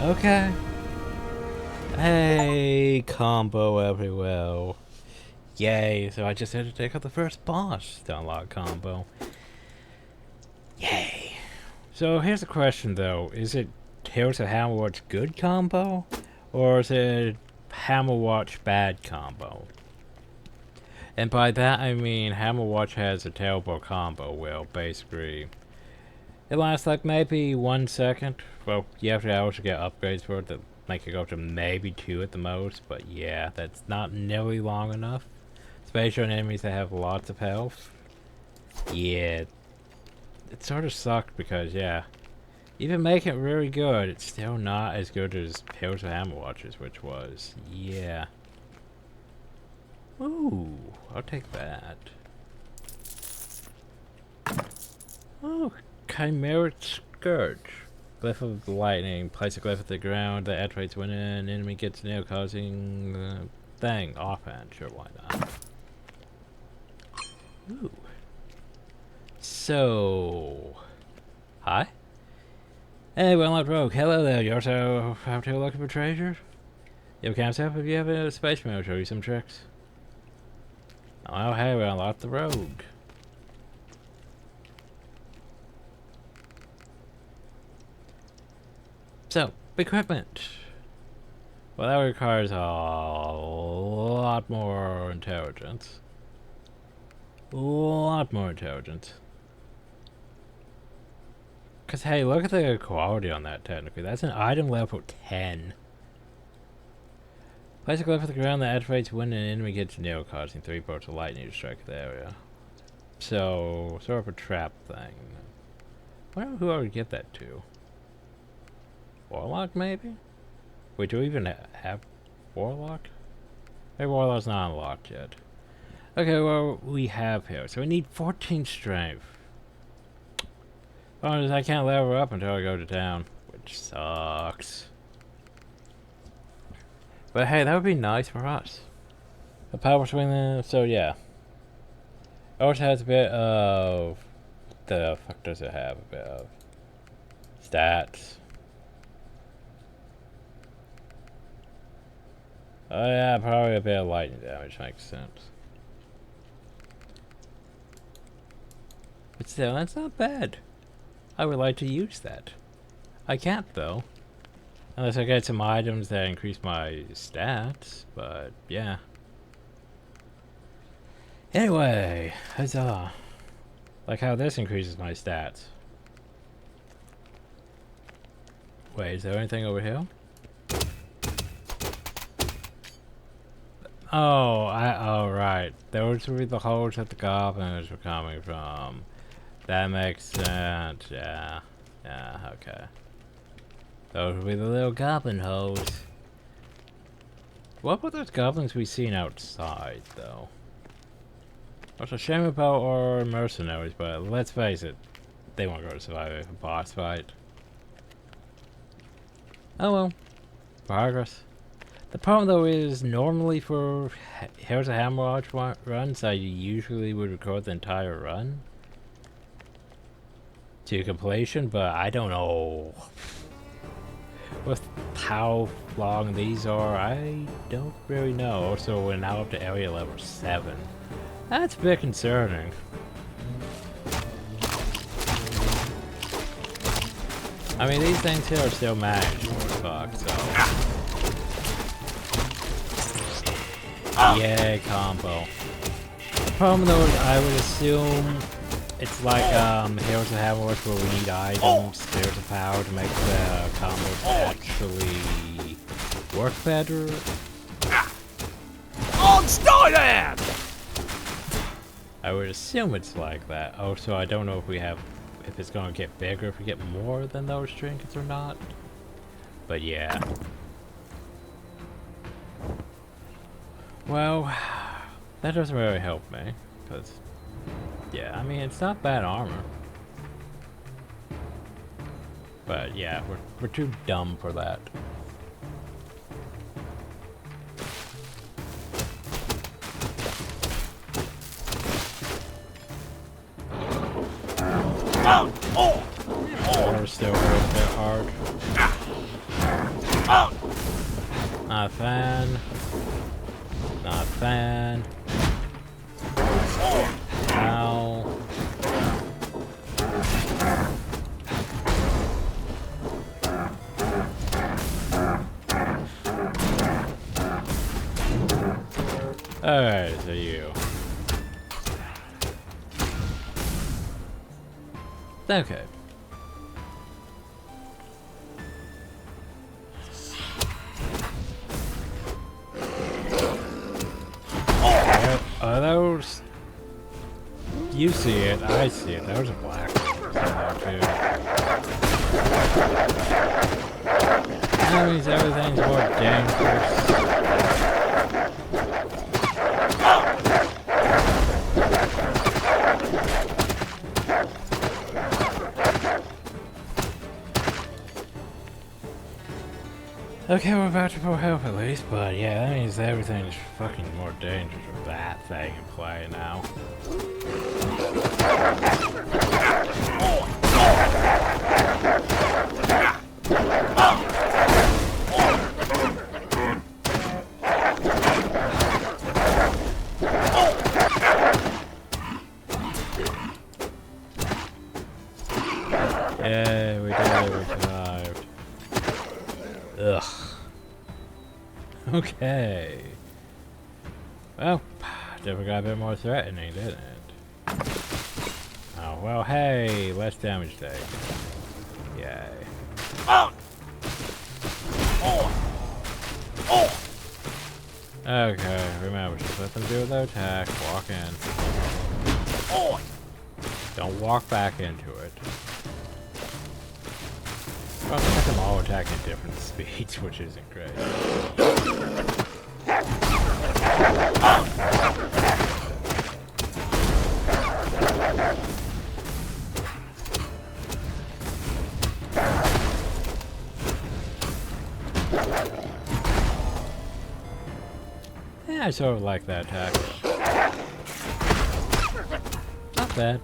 Okay. Hey, combo everywhere. Yay, so I just had to take out the first boss to unlock combo. Yay. So here's the question though, is it Heroes of Hammerwatch good combo? Or is it Hammerwatch bad combo? And by that I mean Hammerwatch has a terrible combo where basically it lasts like maybe 1 second. Well, you have to also get upgrades for it that make it go to maybe 2 at the most, but yeah, that's not nearly long enough. Especially on enemies that have lots of health. Yeah, it sort of sucked because, yeah, even making it really good, it's still not as good as Heroes of Hammerwatch's, which was, yeah. Ooh, I'll take that. Oh, Chimeric Scourge. Glyph of lightning. Place a glyph at the ground that activates when an enemy gets near, causing the thing offhand. Sure, why not? Ooh. So... Hi? Hey, well, not rogue. Hello there. You also out here looking for treasure? You have campsite if you have a spaceman, I'll show you some tricks. Oh, hey, we unlocked the rogue. So, equipment. Well, that requires a lot more intelligence. A lot more intelligence. Because, hey, look at the quality on that, technically. That's an item level 10. Place a glove at the ground that activates when an enemy gets near, causing 3 bolts of lightning to strike the area. So, sort of a trap thing. I wonder who I would get that to. Warlock, maybe? Wait, do we even have Warlock? Maybe Warlock's not unlocked yet. Okay, well, we have here. So we need 14 strength. Problem is, I can't level up until I go to town, which sucks. But hey, that would be nice for us. The power between them, so yeah. It also has a bit of... What the fuck does it have? A bit of... Stats. Oh yeah, probably a bit of lightning damage, makes sense. But still, that's not bad. I would like to use that. I can't though. Unless I get some items that increase my stats, but yeah. Anyway, huzzah. Like how this increases my stats. Wait, is there anything over here? Oh, right. Those would be the holes that the goblins were coming from. That makes sense, yeah. Yeah, okay. Those would be the little goblin holes. What were those goblins we seen outside, though? It's a shame about our mercenaries, but let's face it, they weren't going to survive a boss fight. Oh well. Progress. The problem though is normally for Here's a Hammerwatch runs, I usually would record the entire run to completion, but I don't know. With how long these are, I don't really know. Also, we're now up to area level 7. That's a bit concerning. I mean, these things here are still manageable as fuck, so... Yay, combo. The problem though is I would assume it's like Heroes of Hammerwatch where we need items, spirits of power to make the combos actually work better. On Stein! I would assume it's like that. Also, I don't know if it's gonna get bigger if we get more than those trinkets or not. But yeah. Well, that doesn't really help me, because, yeah, I mean, it's not bad armor. But yeah, we're too dumb for that. We're still a bit hard. Not a fan. Not a fan. Ow. Alright, so you. Okay. Are those... You see it, I see it. There's a black one there too. That means everything's more dangerous. Okay, we're about to pull help at least, but yeah, that means everything's fucking more dangerous with that thing in play now. Yeah, we did it, we survived. Ugh. Okay. Well, definitely got a bit more threatening, didn't it? Oh, well, hey, less damage taken. Yay. Okay, remember, just let them do their attack, walk in. Don't walk back into it. Well, I think them all attack at different speeds, which isn't great. Yeah, I sort of like that attack. Not bad.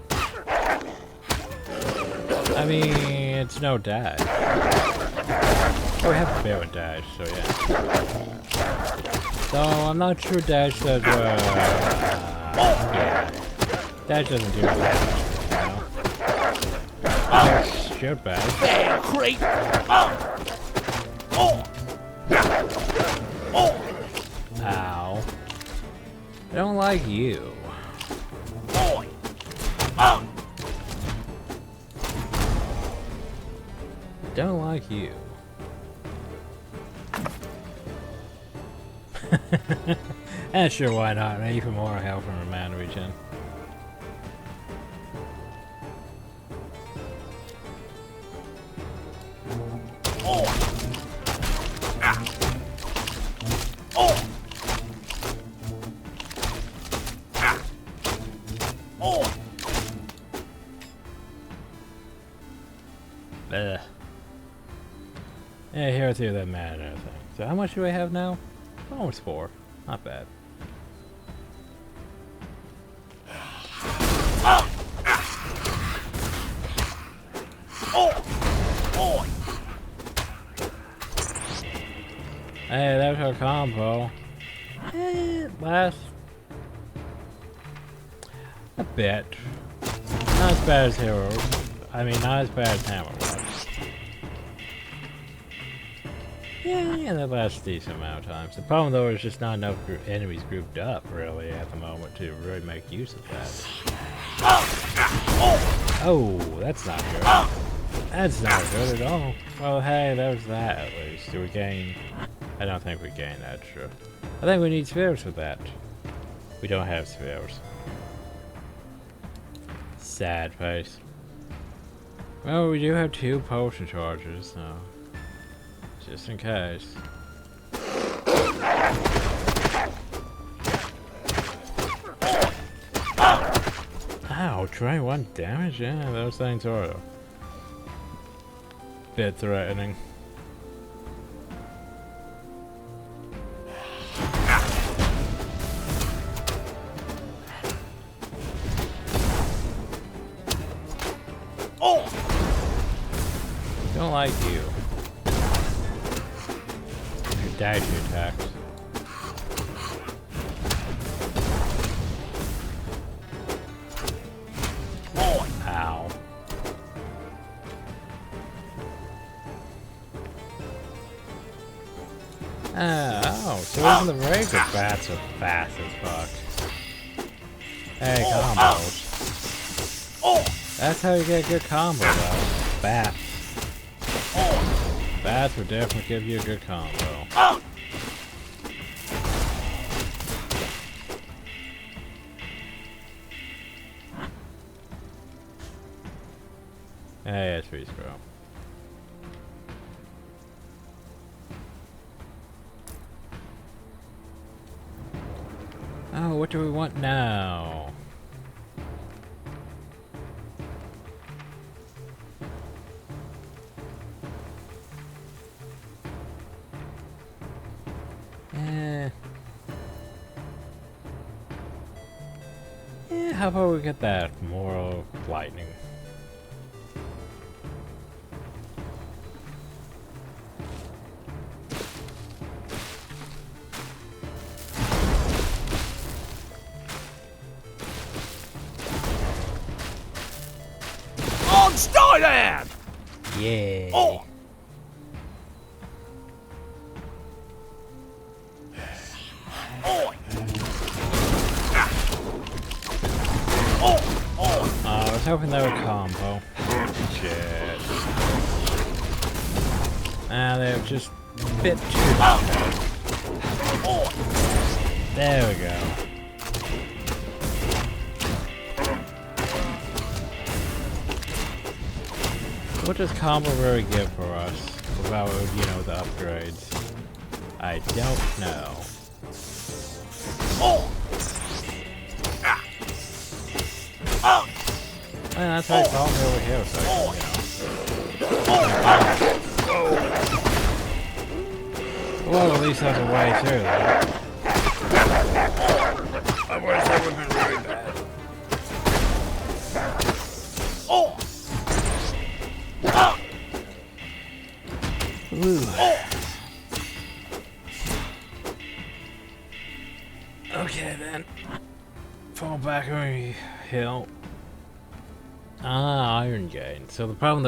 I mean, it's no dash. Oh, we have a fair with dash, so yeah. So I'm not sure dash does, yeah. Dash doesn't do damage, you know? Oh, shit bad. Damn creep! Ow. I don't like you. Don't like you. Sure, why not? Maybe for more health from a mana regen. Ugh. Yeah, here through that mana thing. So how much do I have now? Almost 4. Not bad. Hey, there's our combo. Last a bit. Not as bad as Heroes. I mean, not as bad as Hammerwatch. Yeah, that lasts a decent amount of times. The problem, though, is just not enough enemies grouped up, really, at the moment to really make use of that. Oh, that's not good. That's not good at all. Well, hey, there's that, at least. Do we gain? I don't think we gain that, sure. I think we need spheres for that. We don't have spheres. Sad face. Well, we do have 2 potion charges, so... just in case. Ow, 21 damage? Yeah, those things are a bit threatening. Don't like you. Your dagger attacks. Ow. Oh, so even the regular bats are fast as fuck. Hey, combos. That's how you get a good combo, though. Bats. Bats would definitely give you a good combo. Hey, that's pretty screw. Oh, what do we want now? Yeah, how about we get that more lightning? On Stein! Yeah. Oh! I was hoping they would combo. Shit. Ah, they're just a bit too much. There we go. What does combo really give for us without, you know, the upgrades? I don't know. And that's why I call me over here, so I can, you know. Well, at least there's a way too, though. Otherwise, that would have been really bad. Ooh. Okay, then. Fall back on the hill. Ah, iron gain. So the problem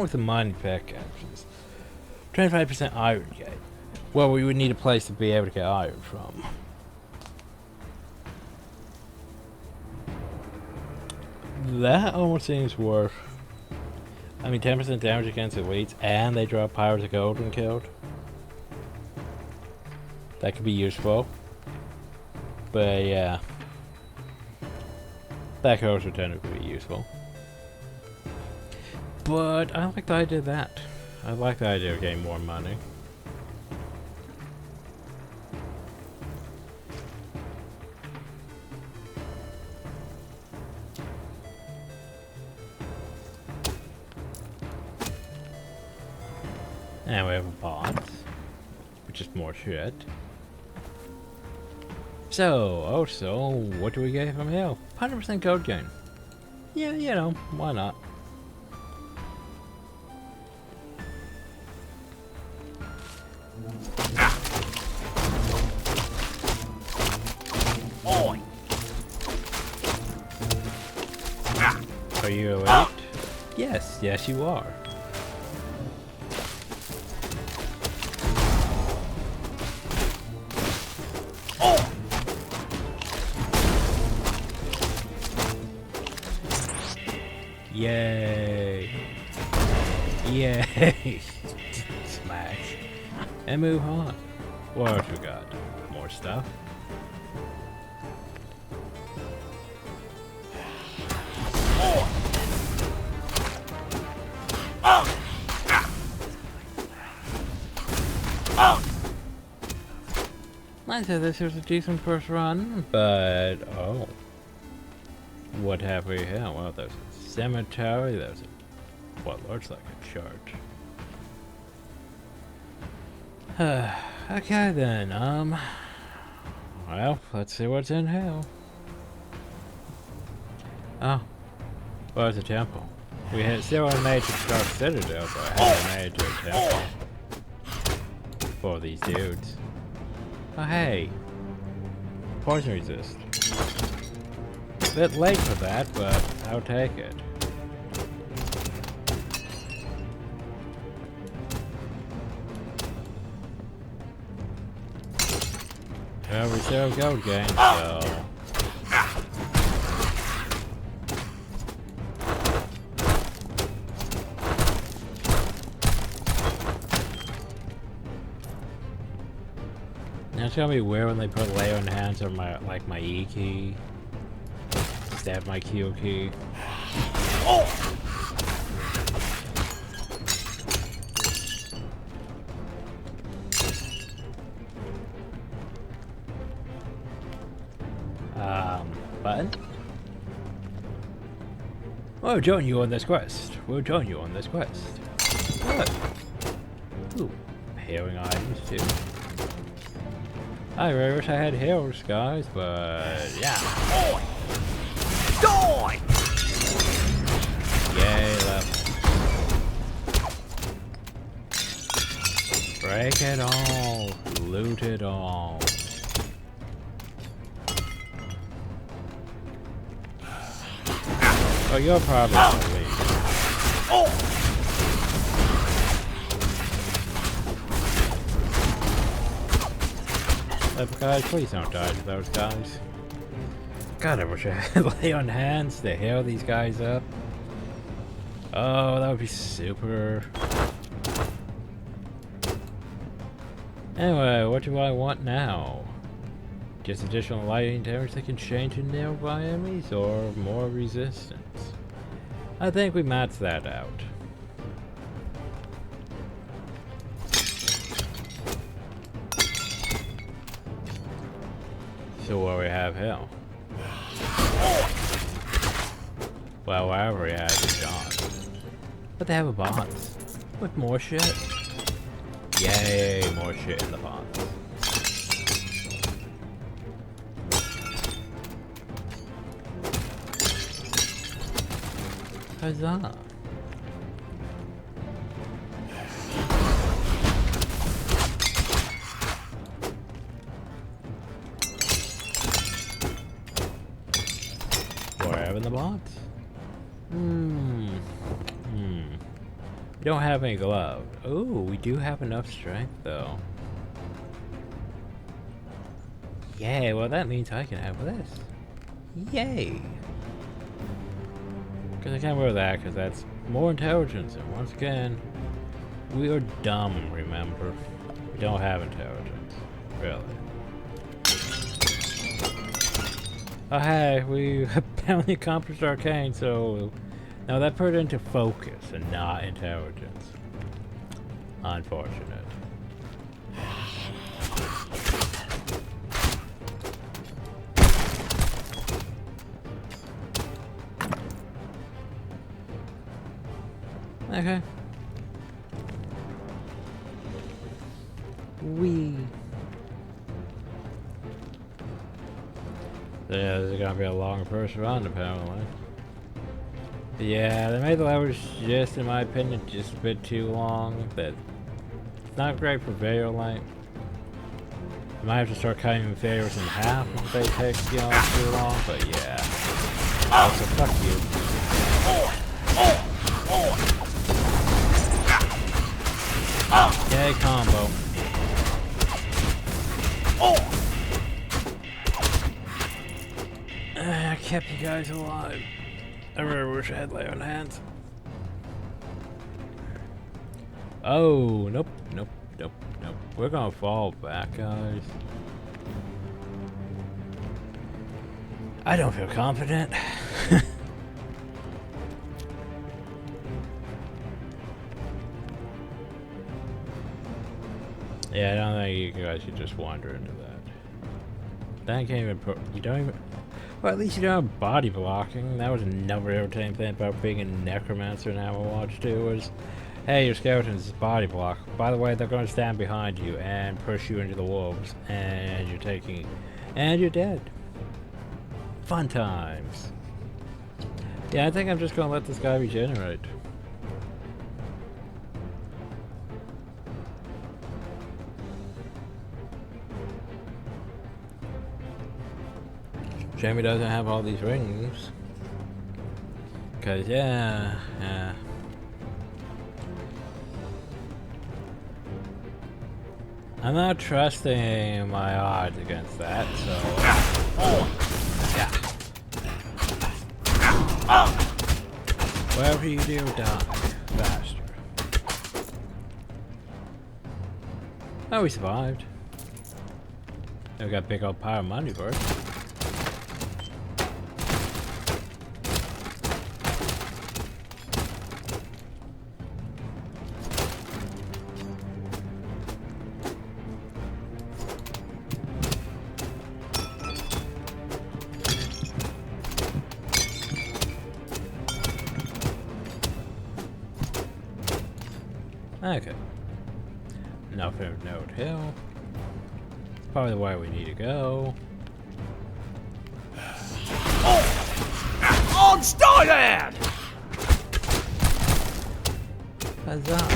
with the mining pickaxe is 25% iron gain. Well, we would need a place to be able to get iron from. That almost seems worth. I mean, 10% damage against elites, and they drop Pirates of Gold when killed. That could be useful. But yeah. That could also technically be useful. But I like the idea of that. I like the idea of getting more money. And we have a bot, which is more shit. So, also, what do we get from here? 100% gold gain. Yeah, you know, why not? Are you elite? Yes, yes you are. Yay! Yay! Smash. And move on. What else we got? More stuff? I said this was a decent first run, but oh. What have we here? Well, there's a cemetery, there's what looks like a church. Okay then, well, let's see what's in here. Oh, well, it's a temple. We had still made to Dark Citadel, but I haven't made it to a temple for these dudes. Oh hey, poison resist. Bit late for that, but I'll take it. Well, we still have gold gain, so. Now tell me where when they put lay on hands on my my E key. Stab my Q key. Button? We'll join you on this quest. We'll join you on this quest. What? Ooh, healing items too. I really wish I had heals, guys, but yeah. Die! Yay, left. Break it all. Loot it all. Oh, you're probably gonna leave. Guys, please don't die to those guys. God, I wish I had lay on hands to heal these guys up. Oh, that would be super. Anyway, what do I want now? Just additional lightning damage that can change in nearby enemies, or more resistance? I think we maxed that out. So what we have here? Well, wherever he has a shot. But they have a box. With more shit. Yay, more shit in the box. Huzzah. Whatever in the box? We don't have any glove. Oh, we do have enough strength though. Yay, well that means I can have this. Yay! Because I can't wear that because that's more intelligence, and once again, we are dumb, remember? We don't have intelligence. Really. Oh hey, we apparently accomplished arcane, so now that put it into focus and not intelligence. Unfortunate. Okay. Yeah, this is gonna be a long first round apparently. Yeah, they made the levels just, in my opinion, just a bit too long. That it's not great for video length. I might have to start cutting the videos in half if they take too long, but yeah. Also, fuck you. Yay, combo. I kept you guys alive. I really wish I had lay on hands. Oh, nope. We're gonna fall back, guys. I don't feel confident. Yeah, I don't think you guys should just wander into that. That can't even you don't even. Well, at least you don't have body blocking. That was another irritating thing about being a necromancer in Hammerwatch 2 was, hey, your skeleton's body block. By the way, they're going to stand behind you and push you into the wolves, and you're dead. Fun times. Yeah, I think I'm just going to let this guy regenerate. Shame he doesn't have all these rings. Cause yeah. I'm not trusting my odds against that, so yeah. Whatever you do, die faster. Oh, we survived. We got big old pile of money first. Okay. Nothing of note hill. probably the way we need to go. On Stein! Huzzah.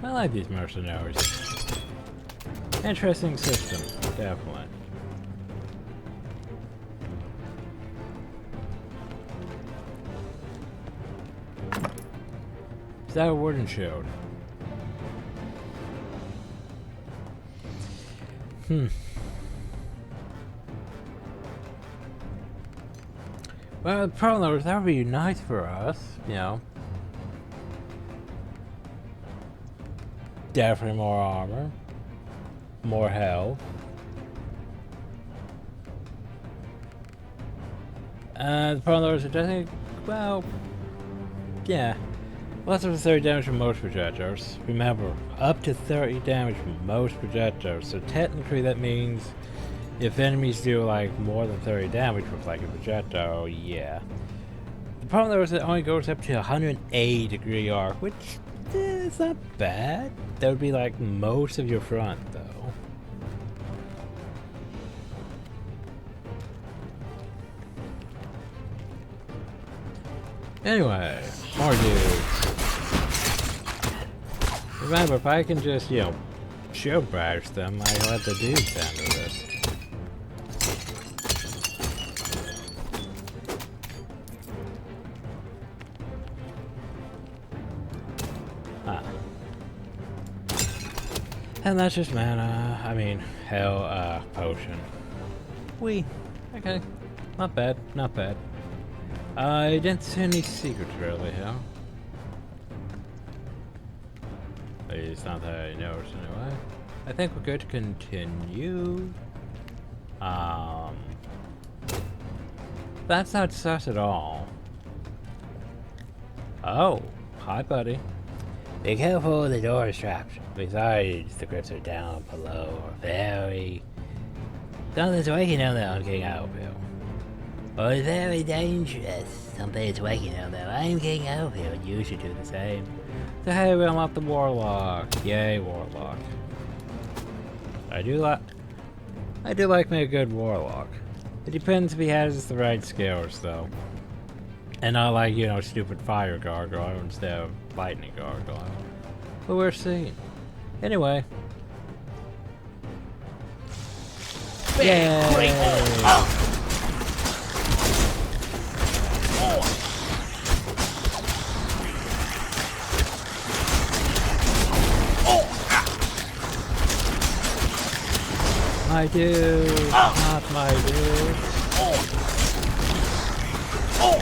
I like these mercenaries. Interesting system, definitely. Is that a wooden shield? Well, the problem is that would be nice for us, you know. Definitely more armor. More health. The problem is it doesn't, well, yeah. Less of 30 damage from most projectiles. Remember, up to 30 damage from most projectiles. So technically that means if enemies do like more than 30 damage with like a projectile, yeah. The problem though is it only goes up to 180 degree arc, which is not bad. That would be like most of your front though. Anyway, more dudes. Remember, if I can just, you know, shield bash them, I let the dudes handle this. Ah. And that's just mana. I mean, hell, potion. Okay. Not bad, not bad. I didn't see any secrets really, huh? At least not that I noticed anyway. I think we're good to continue. That's not sus at all. Oh, hi buddy. Be careful, the door is trapped. Besides, the grips are down below are very... Something's waking down there on King Outfield. Oh, it's very dangerous. Something is waking down there. I'm King Outfield, and you should do the same. So hey, we unlocked the Warlock. Yay, Warlock. I do like me a good Warlock. It depends if he has the right skills, though. And not like, you know, stupid fire gargoyle instead of lightning gargoyle. But we're seeing. Anyway. Yay! My dude, not my dude. Oh,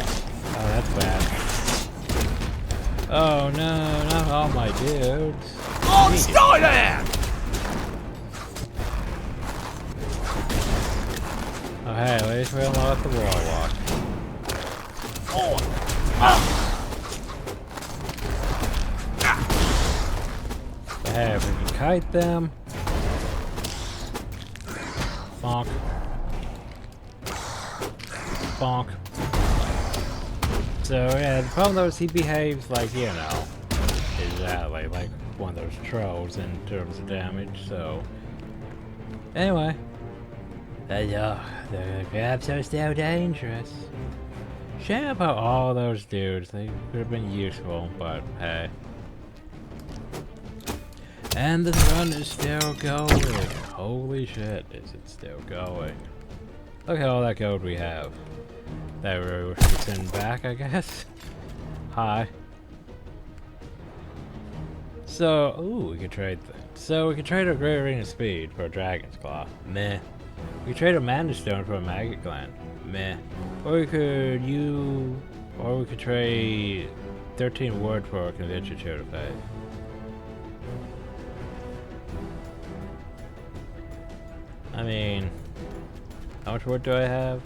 that's bad. Oh no, not all my dudes. On Stein! Oh hey, at least we unlocked the Warlock. But hey, if we can kite them. Bonk. Bonk. So yeah, the problem though is he behaves like, you know, exactly like one of those trolls in terms of damage, so... Anyway. The grabs are still dangerous. Shame about all those dudes, they could have been useful, but hey. And the run is still going. Holy shit, is it still going. Look at all that gold we have. That we should send back, I guess. Hi. So, ooh, we could trade so we could trade a Great Ring of Speed for a Dragon's Claw. Meh. We could trade a Mana Stone for a Maggot Gland. Meh. Or we could trade 13 wood for a Convention Shield of Faith. I mean, how much wood do I have?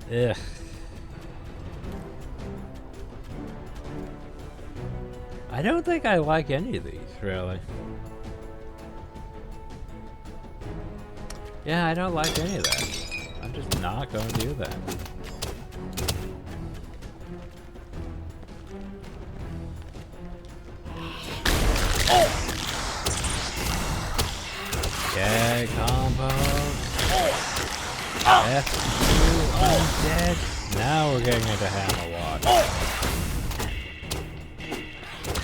Ugh. I don't think I like any of these, really. Yeah, I don't like any of that. I'm just not going to do that. Okay, combo. F2 undead. Now we're getting into Hammerwatch.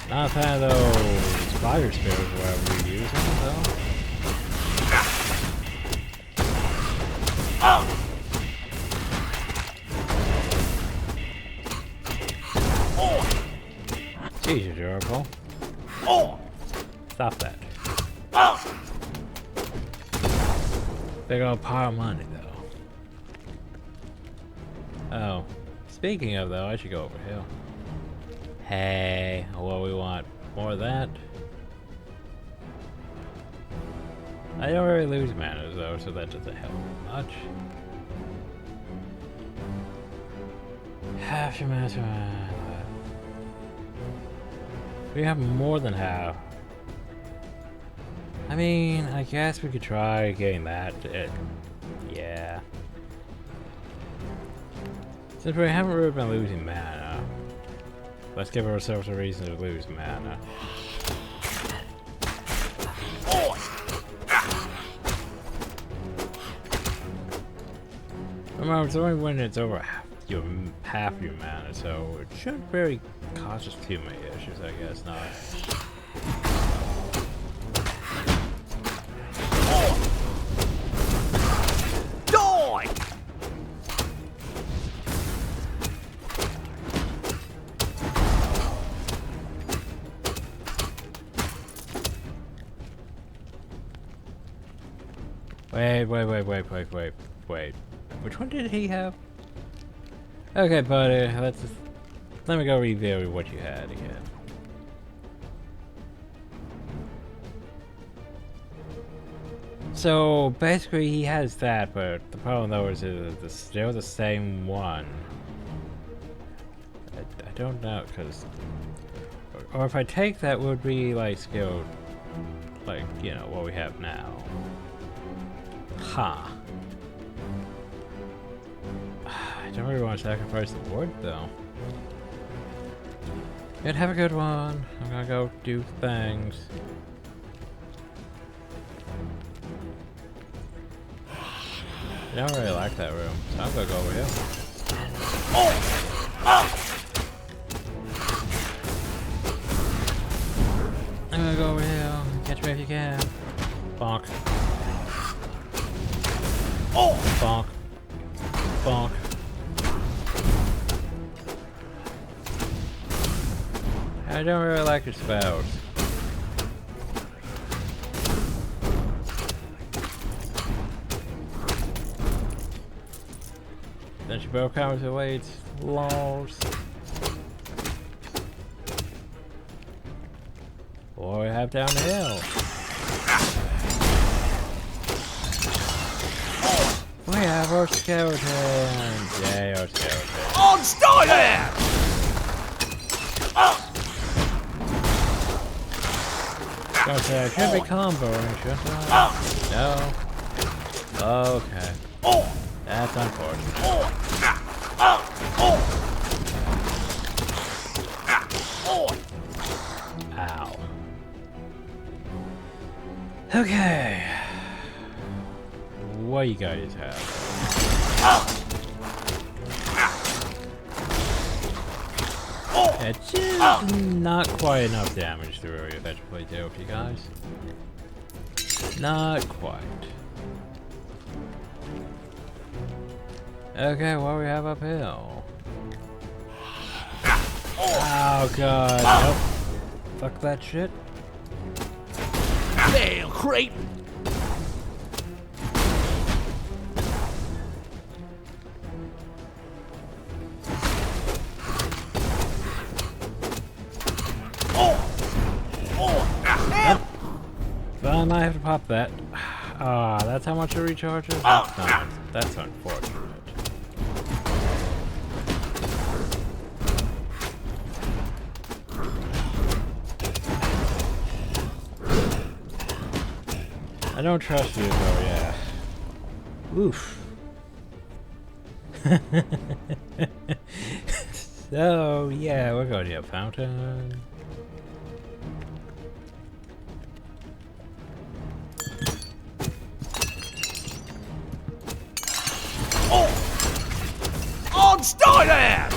Not a fan of those fire spirits wherever you're using them, though. Jeez, you're durable. Stop that. Big old pile of money, though. Oh. Speaking of, though, I should go over here. Hey, what we want? More of that? I don't really lose mana, though, so that doesn't help much. Half your mana. We have more than half. I mean, I guess we could try getting that. Yeah. Since we haven't really been losing mana, let's give ourselves a reason to lose mana. Remember, it's only when it's over half your mana, so it shouldn't really cause us too many issues, I guess not. Wait. Which one did he have? Okay, buddy, let me go review what you had again. So basically he has that, but the problem though is it's still the same one. I don't know, cause or if I take that, would be like skilled, like, you know, what we have now. Huh. I don't really want to sacrifice the wood, though. You'd have a good one. I'm gonna go do things. I don't really like that room, so I'm gonna go over here. I'm gonna go over here. Catch me if you can. Bonk. Bonk. Bonk. I don't really like your spells. Then she broke out with the weights. Lols. What do we have down the hill? We have our skeletons. Yay, our skeletons. On stay there! Okay, I should be comboing, shouldn't I? No. Okay. That's unfortunate. Ow. Okay. What you guys have? It's just not quite enough damage to really eventually deal with you guys. Not quite. Okay, what do we have up here? Oh god, nope. Fuck that shit. Damn creep! I might have to pop that. Ah, that's how much it recharges? That's unfortunate. I don't trust you though, yeah. Oof. So, yeah, we're going to a fountain. On starter!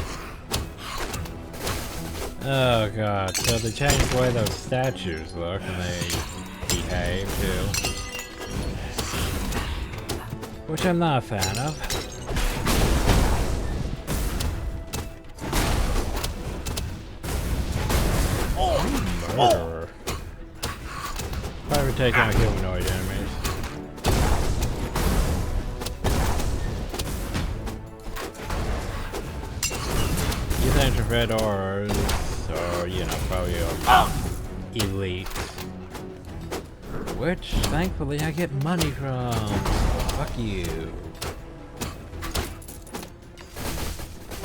Oh god, so they changed the way those statues look and they behave too. Which I'm not a fan of. Murderer. Probably take out humanoid enemies. You think the red auras are, you know, probably elite. Which, thankfully, I get money from. Fuck you.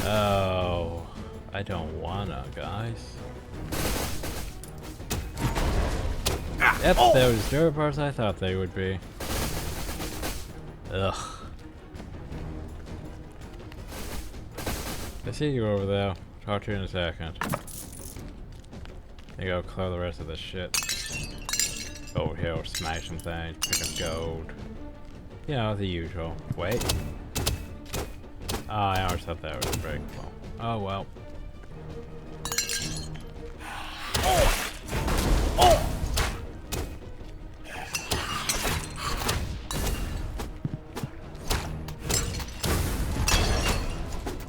Oh, I don't wanna, guys. Yep, there was dirt parts I thought they would be. Ugh. I see you over there. Talk to you in a second. I gotta clear the rest of this shit. Over here, we're smashing things, picking gold. You know, the usual. Wait. Oh, I always thought that was breakable. Oh well.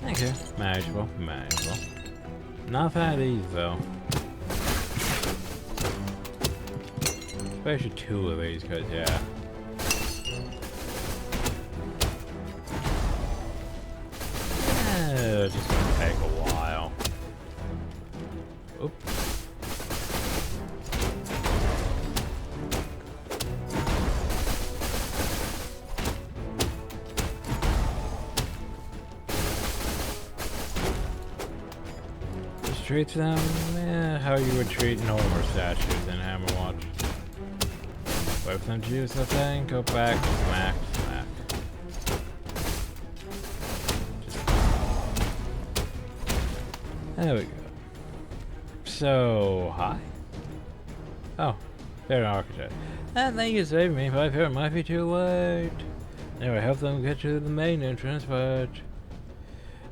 Okay, manageable, manageable. Not a fan of these though. Especially two of these, cause yeah. Just gonna take a while. Oop. Just treat them how you would treat normal statues in Hammerwatch. Wait for them to use the thing, go back, smack, smack. There we go. So, hi? Oh, they're an architect. And thank you for saving me, but I fear it might be too late. Anyway, I help them get to the main entrance, but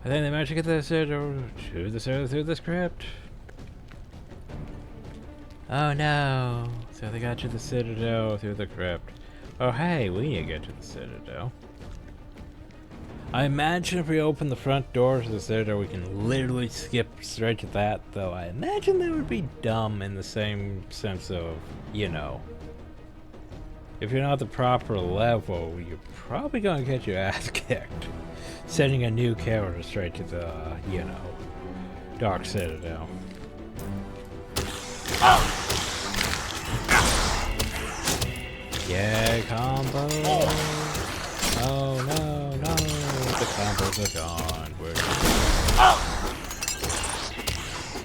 I think they managed to get the citadel through the script. Oh no. So they got to the citadel through the crypt. Oh hey, we need to get to the citadel. I imagine if we open the front door to the citadel, we can literally skip straight to that, though I imagine that would be dumb in the same sense of, you know, if you're not the proper level, you're probably gonna get your ass kicked. Sending a new character straight to the, you know, Dark Citadel. Yeah, combo! Oh no, no! The combos are gone.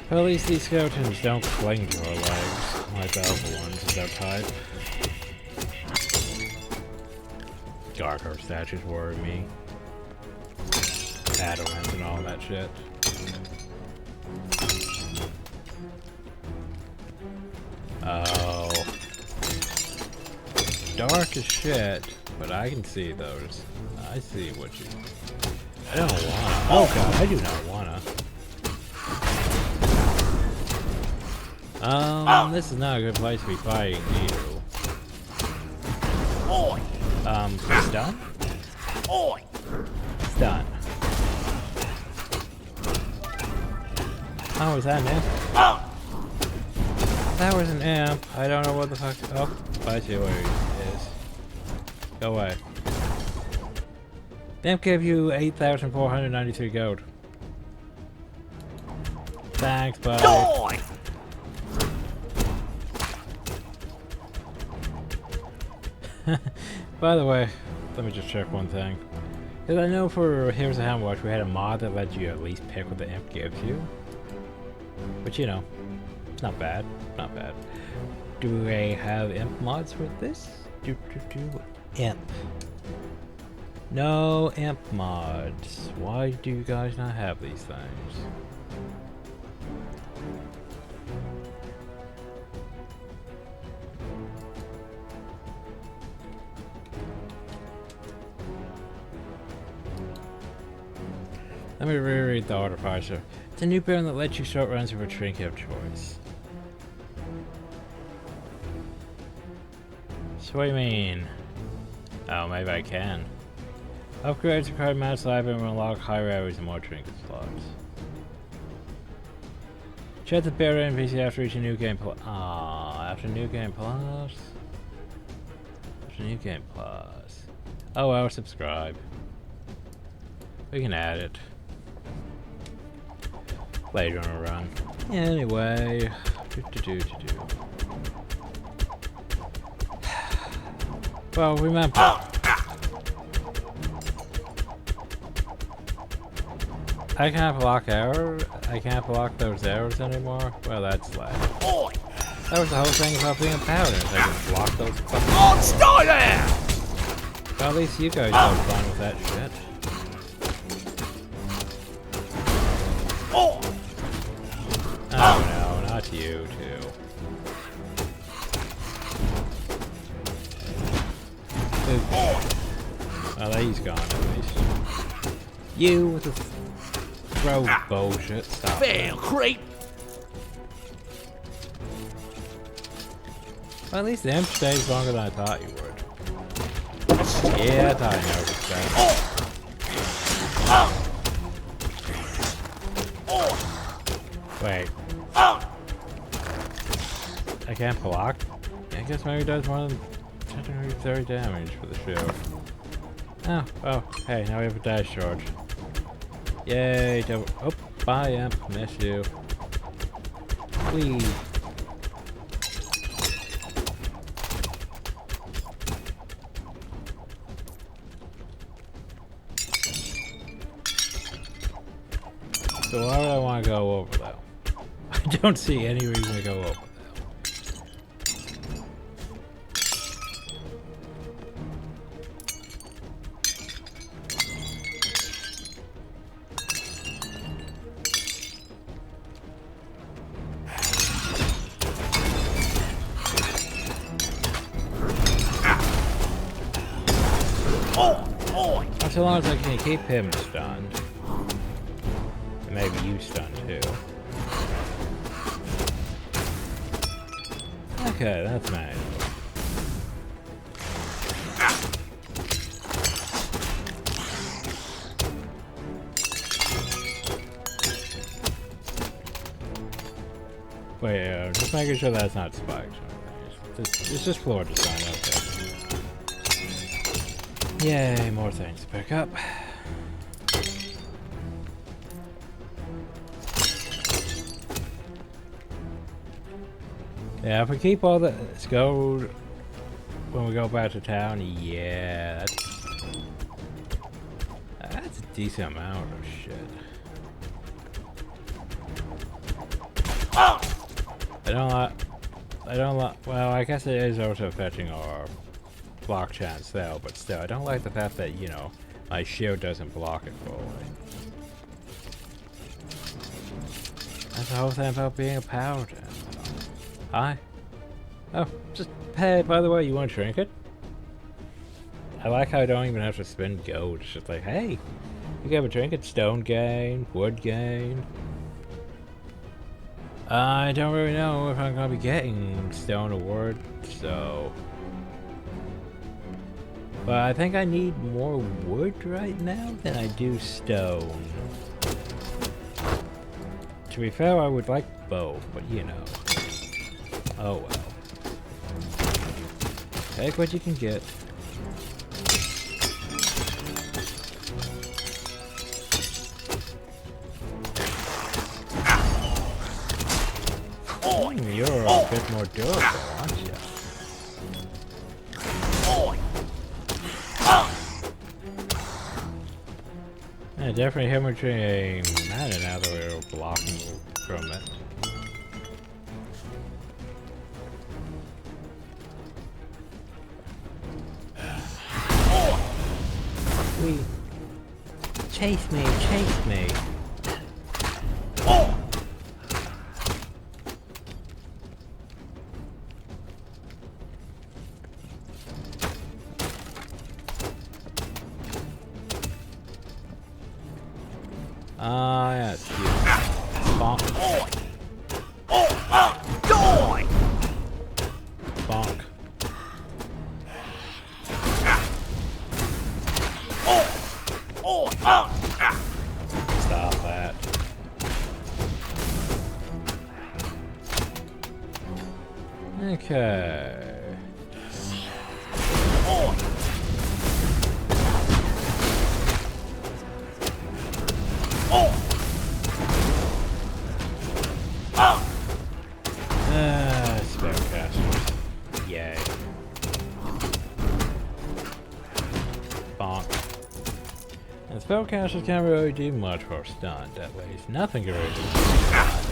Well, at least these skeletons don't cling to our legs, like the other ones of their type. Darker statues worry me. Adamant and all that shit. Oh. Dark as shit, but I can see those. I see what you... I don't wanna. Oh god, I do not wanna. This is not a good place to be fighting you. Stun? Stun. Oh, is that an imp? That was an imp. I don't know what the fuck... Oh, I see where he is. Go away. The imp gave you 8,493 gold. Thanks, buddy. By the way, let me just check one thing. Because I know for Here's a Hammerwatch we had a mod that let you at least pick what the imp gives you. Which, you know, it's not bad. Not bad. Do they have imp mods for this? Imp. No imp mods. Why do you guys not have these things? Let me reread the order parser. It's a new build that lets you short runs with a trinket of choice. So what do you mean? Oh, maybe I can. Upgrades require mouse library and will unlock higher areas and more trinket slots. Check the build NPC after each new game plus. After new game plus. After new game plus. Oh well, subscribe. We can add it later on a run. Anyway, well, remember. I can't block arrows. I can't block those arrows anymore. Well, that's like. That was the whole thing about being a paladin. I can block those. Oh, stay there! Well, at least you guys have fun with that shit. Oh, Oh no, not you too. Well, he's gone at least. You with the throw bullshit. Stop. fair creep. Well, at least the imp stays longer than I thought you would. Yeah, I thought I noticed that. Wait. I can't block? I guess maybe it does more than 230 damage for the show. Oh, hey, now we have a dash charge. Yay, double. Oh, bye, imp. Miss you. Please. So why would I want to go over though? I don't see any reason to go over though. Not so long as I can keep him stunned. And maybe you stunned too. Okay, that's nice. Wait, just making sure that's not spiked. It's just floor design, okay. Yay, more things to pick up. Yeah, if we keep all this gold when we go back to town, yeah, that's a decent amount of shit. I don't like, well, I guess it is also fetching our block chance though, but still, I don't like the fact that, you know, my shield doesn't block it fully. That's the whole thing about being a paladin. Hi. Oh, just, hey, by the way, you want a trinket? I like how I don't even have to spend gold. It's just like, hey, you can have a trinket, stone gain, wood gain. I don't really know if I'm gonna be getting stone or wood, so. But I think I need more wood right now than I do stone. To be fair, I would like both, but you know. Oh well. Take what you can get. You're a bit more durable, aren't you? Yeah, definitely hemorrhaging mana now that we're blocking from it. me. Chase me, chase me. Oh! Ah, yes, you. Bonk. Die! Bonk. Stop that. Okay. Spellcasters. Yay. Bonk. And spellcasters can't really do much for a stunt, at least. Nothing can really do much for a stunt.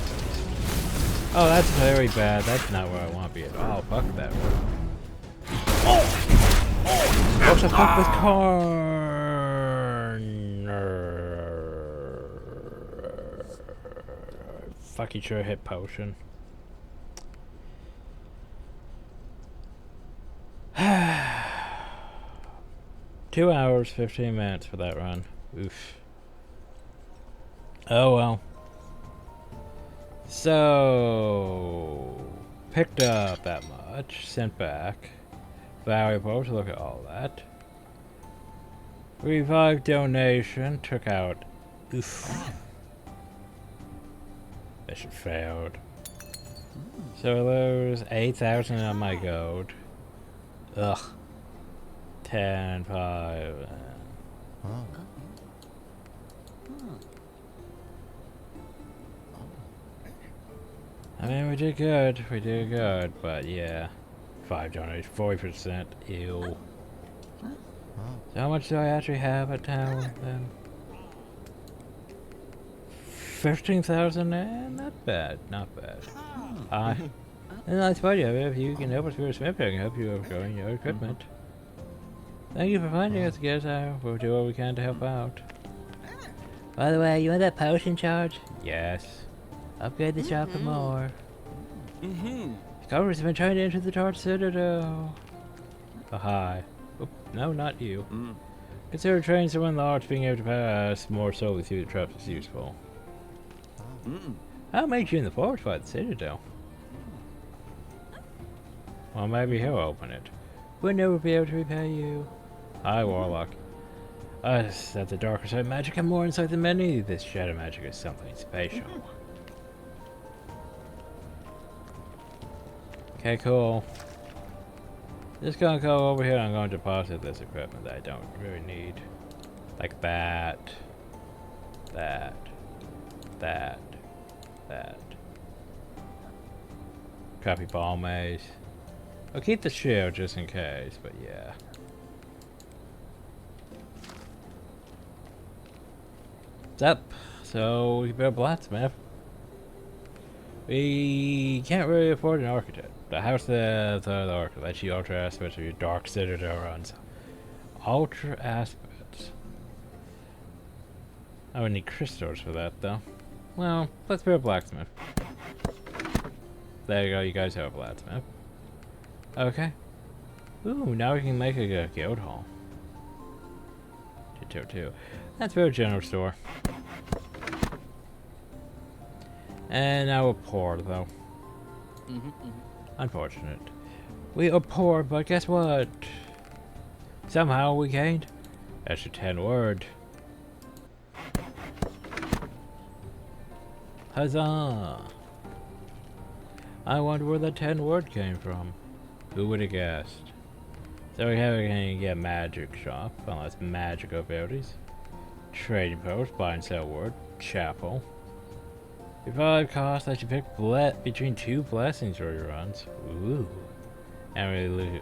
Oh, that's very bad. That's not where I want to be at all. Fuck that room. What the fuck with corn? Fuck, you sure hit potion. 2 hours, 15 minutes for that run. Oof. Oh well. So, picked up that much, sent back. Valuable to look at all that. Revived donation, took out. Oof. Mission failed. So I lose 8,000 on my gold. Ugh. 10, 5. I mean, we did good, but yeah. 5 donation, 40%, ew. So how much do I actually have at town, then? 15,000, not bad, not bad. And that's funny, if you can help us with smith, I can help you outgrowing your equipment. Thank you for finding us, guys. We'll do what we can to help out. By the way, you want that potion charge? Yes. Upgrade the shop for more. Discoverers have been trying to enter the Torch Citadel. Oh, hi. Oop, no, not you. Consider training someone large being able to pass more slowly through the traps is useful. I'll make you in the forge by the Citadel. Well, maybe he'll open it. We'll never be able to repay you. Hi, Warlock. Us at the darker side of magic and more inside than many. This shadow magic is something special. Okay, cool. Just gonna go over here and I'm going to deposit this equipment that I don't really need. Like that. That. That. That. Crappy ball maze. I'll keep the shield just in case, but yeah. What's up? So we build a blacksmith. We can't really afford an architect. The house that the architect lets you ultra aspects of your dark citadel runs. Ultra aspects. I would need crystals for that though. Well, let's build a blacksmith. There you go, you guys have a blacksmith. Okay. Ooh, now we can make a guild hall. 222. That's very general store. And now we're poor though. Unfortunate. We are poor, but guess what? Somehow we gained extra 10 word. Huzzah! I wonder where the 10 word came from. Who would have guessed? So we have to get magic shop, unless magic abilities. Trading post, buy and sell word. Chapel. Revive cost, I should pick between 2 blessings for your runs. Ooh. And we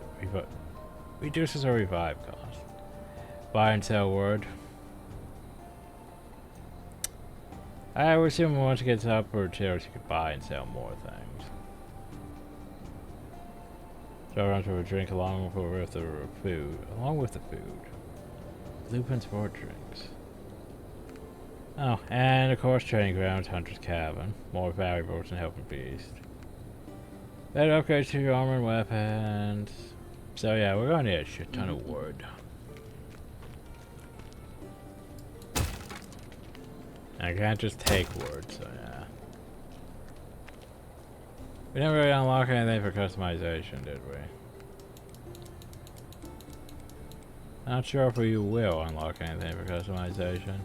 reduces our revive cost. Buy and sell word. I would assume once it gets up or tiers you could buy and sell more things. So runs for a drink along with the food. Lupin sport drinks. Oh, and of course training grounds, Hunter's Cabin. More valuables than Helping Beast. Better upgrades to your armor and weapons. So yeah, we're gonna need a shit ton of wood. I can't just take wood, so yeah. We didn't really unlock anything for customization, did we? Not sure if we will unlock anything for customization.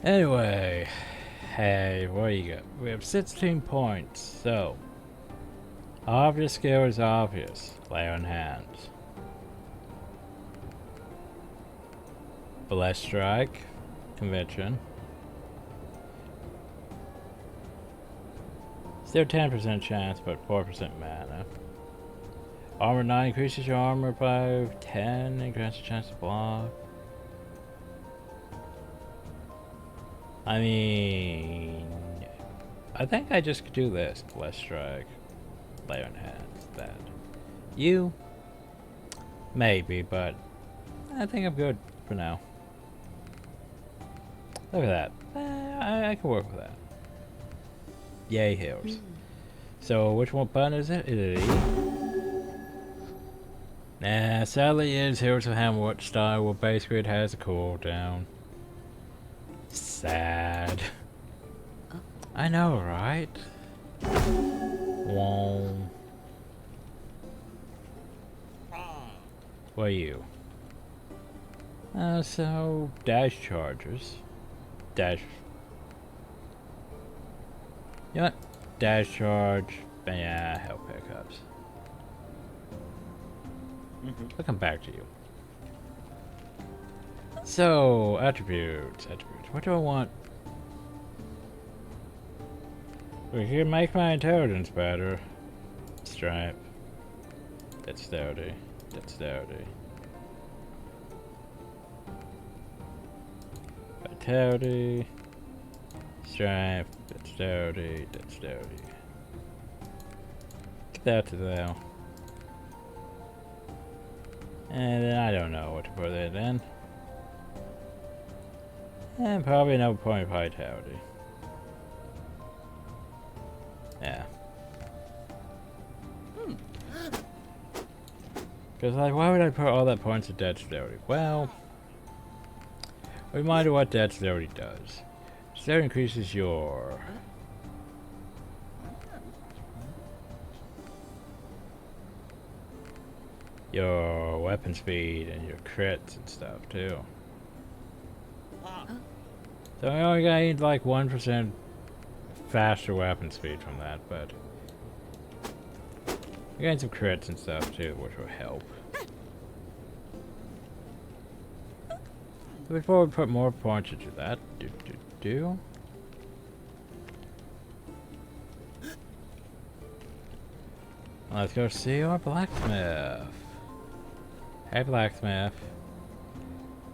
Anyway, hey, what do you got? We have 16 points, so obvious skill is obvious. Lay on hands. Blessed Strike, Convention. Still 10% chance, but 4% mana. Armor 9 increases your armor by 10 and grants a chance to block. I mean, I think I just could do this. Blessed Strike, Lay on Hands, that. You? Maybe, but I think I'm good for now. Look at that. I can work with that. Yay, heals. So, which one button is it? Is it E? Nah, sadly it is Heroes of Hammerwatch style, where basically it has a cooldown. Sad. I know, right? Whoa. What are you? So dash charges. Dash. You know what? Dash charge. Yeah, help pickups. I'll come back to you. So, attributes. What do I want? We can make my intelligence better. Stripe. Dexterity. Vitality. Stripe. Dexterity. Get that to there. And then I don't know what to put it in. And probably no point of vitality. Yeah. Because, like, why would I put all that points of dexterity? Well, reminder what dexterity does. Dexterity increases your weapon speed and your crits and stuff too. So I only gained like 1% faster weapon speed from that, but I gained some crits and stuff too, which will help. Before we put more points into that, let's go see our blacksmith. Hey, blacksmith.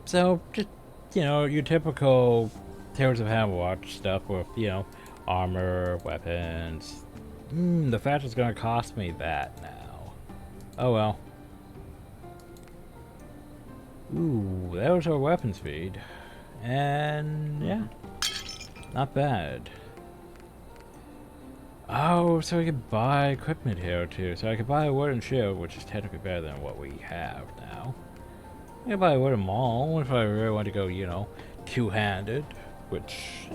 So, just, you know, your typical Heroes of Hammerwatch stuff with, you know, armor, weapons. The fact is gonna cost me that now. Oh well. Ooh, that was our weapon speed. And, yeah. Not bad. Oh, so we can buy equipment here too. So I could buy a wooden shield, which is technically better than what we have now. I could buy a wooden maul if I really want to go, you know, two-handed, which,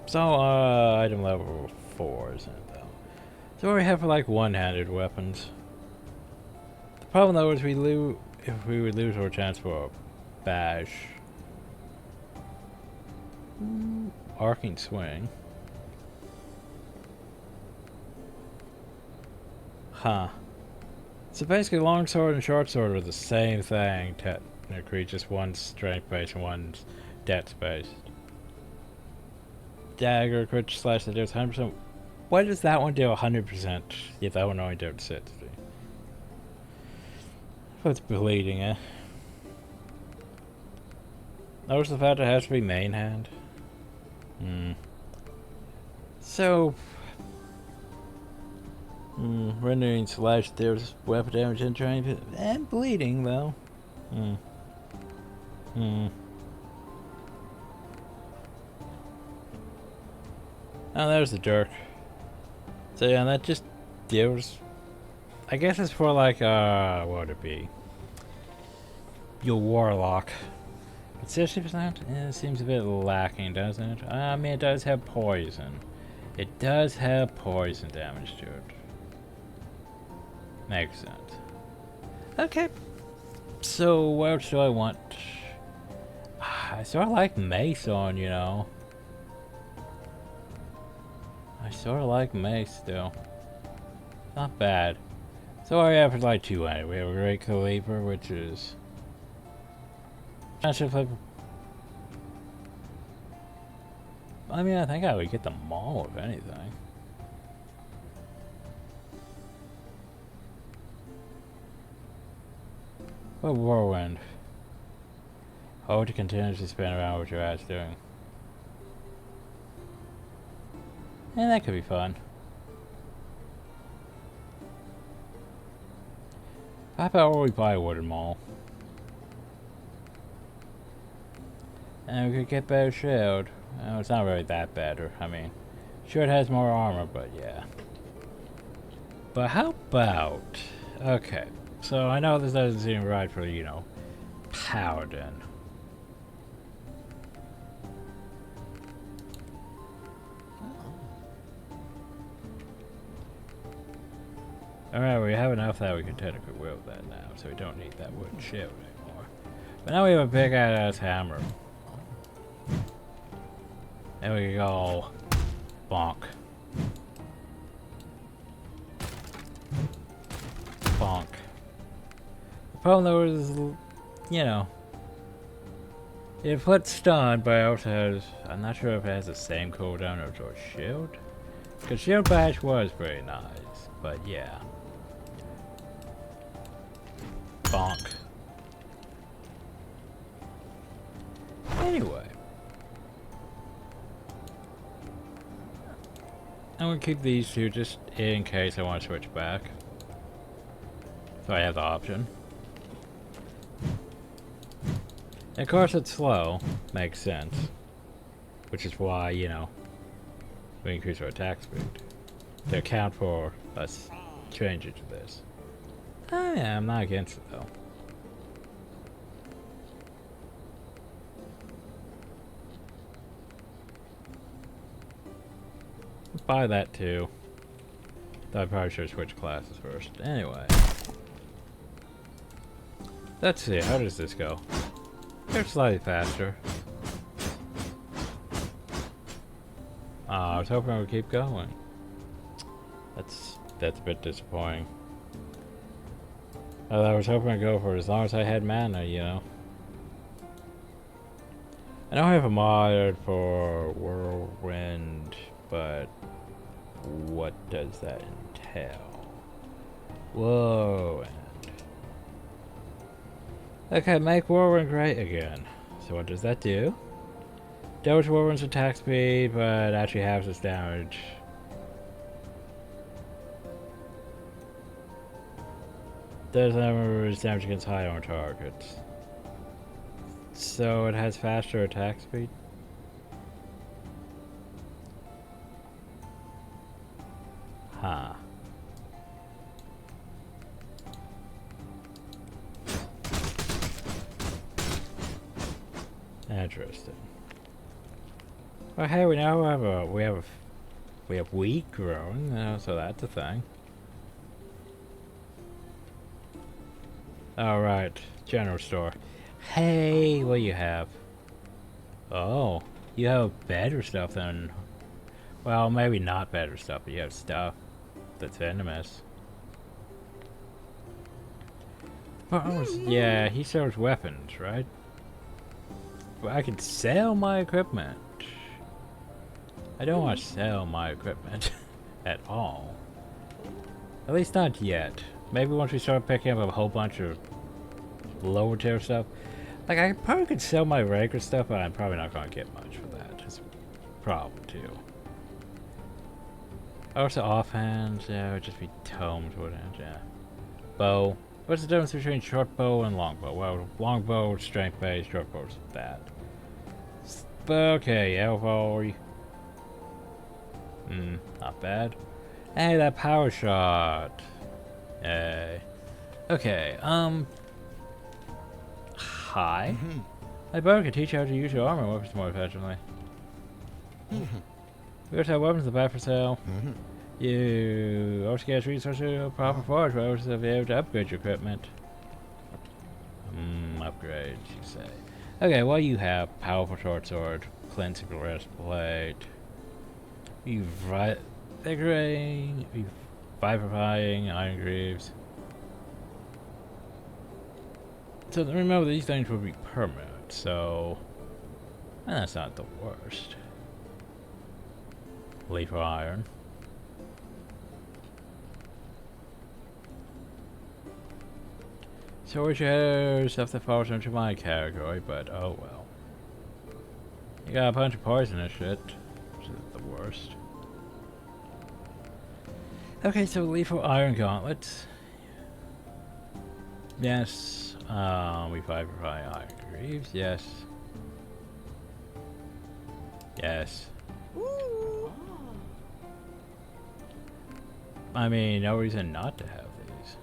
So, item level 4, isn't it though? So what do we have for like one-handed weapons? The problem though is if we would lose our chance for a bash. Arcing swing. Huh. So basically longsword and short sword are the same thing technically, just one's strength based and one's dex based. Dagger, crit slash that deals 100%. Why does that one do 100%? Yet that one only does 60. What's bleeding, eh? Notice the fact it has to be main hand. So, rendering slash there's weapon damage and trying and bleeding though. Oh, there's the jerk. So yeah, that just deals. I guess it's for like what would it be? Your warlock. But 60%? It seems a bit lacking, doesn't it? I mean, it does have poison. It does have poison damage to it. Makes sense. Okay. So, what else do I want? I sort of like mace on, you know. I sort of like mace still. Not bad. So I have like 2 anyway. We have a great caliber, which is. I mean, I think I would get them all, if anything. What whirlwind? Hold to continuously spin around what your ass doing. And that could be fun. How about we buy a wooden mall? And we could get better shield. Oh, it's not really that better. I mean, sure it has more armor, but yeah. But how about... Okay, so I know this doesn't seem right for, you know, Paladin. Alright, we have enough that we can technically wield that now, so we don't need that wooden shield anymore. But now we have a big ass hammer. And we go bonk. Bonk. The problem though is, you know, it puts stun, but it also has, I'm not sure if it has the same cooldown as our shield. Because shield bash was pretty nice, but yeah. Bonk. Anyway. I'm gonna keep these two just in case I want to switch back. So I have the option. And of course it's slow, makes sense. Which is why, you know, we increase our attack speed. To account for us changing to this. Oh yeah, I'm not against it though. Buy that too. Though I probably should switch classes first. Anyway. Let's see, how does this go? They're slightly faster. I was hoping I would keep going. That's a bit disappointing. I was hoping I'd go for it as long as I had mana, you know. I know I have a mod for Whirlwind, but what does that entail? Whoa. Okay, make Whirlwind great again. So what does that do? Doubles Whirlwind's attack speed, but actually halves its damage. Does damage against high armor targets. So it has faster attack speed? Huh. Interesting. Well, hey, we now have we have wheat growing, so that's a thing. All right, general store. Hey, what do you have? Oh, you have better stuff than. Well, maybe not better stuff, but you have stuff that's venomous. Oh, yeah, he sells weapons, right? Well, I can sell my equipment. I don't want to sell my equipment at all. At least not yet. Maybe once we start picking up a whole bunch of lower tier stuff. Like, I probably could sell my regular stuff, but I'm probably not going to get much for that. It's a problem, too. Also, offhand, yeah, it would just be tomes, wouldn't it? Yeah. Bow. What's the difference between short bow and long bow? Well, long bow, strength based, short bow's bad. Okay, Elvoy. Not bad. Hey, that power shot. Hey. Okay, hi. I better can teach you how to use your armor weapons more effectively. We also have weapons in the back for sale. You also get resources, proper forge, but also be able to upgrade your equipment. Upgrades, you say. Okay, well, you have powerful short sword, cleansing breastplate, revigorating, vivifying, iron greaves. So remember, these things will be permanent, so that's not the worst. Leaf of iron. So we share stuff that falls into my category, but oh well. You got a bunch of poisonous shit, which is the worst. Okay, so lethal iron gauntlets. Yes. We vivify iron greaves. Yes. Yes. I mean, no reason not to have these.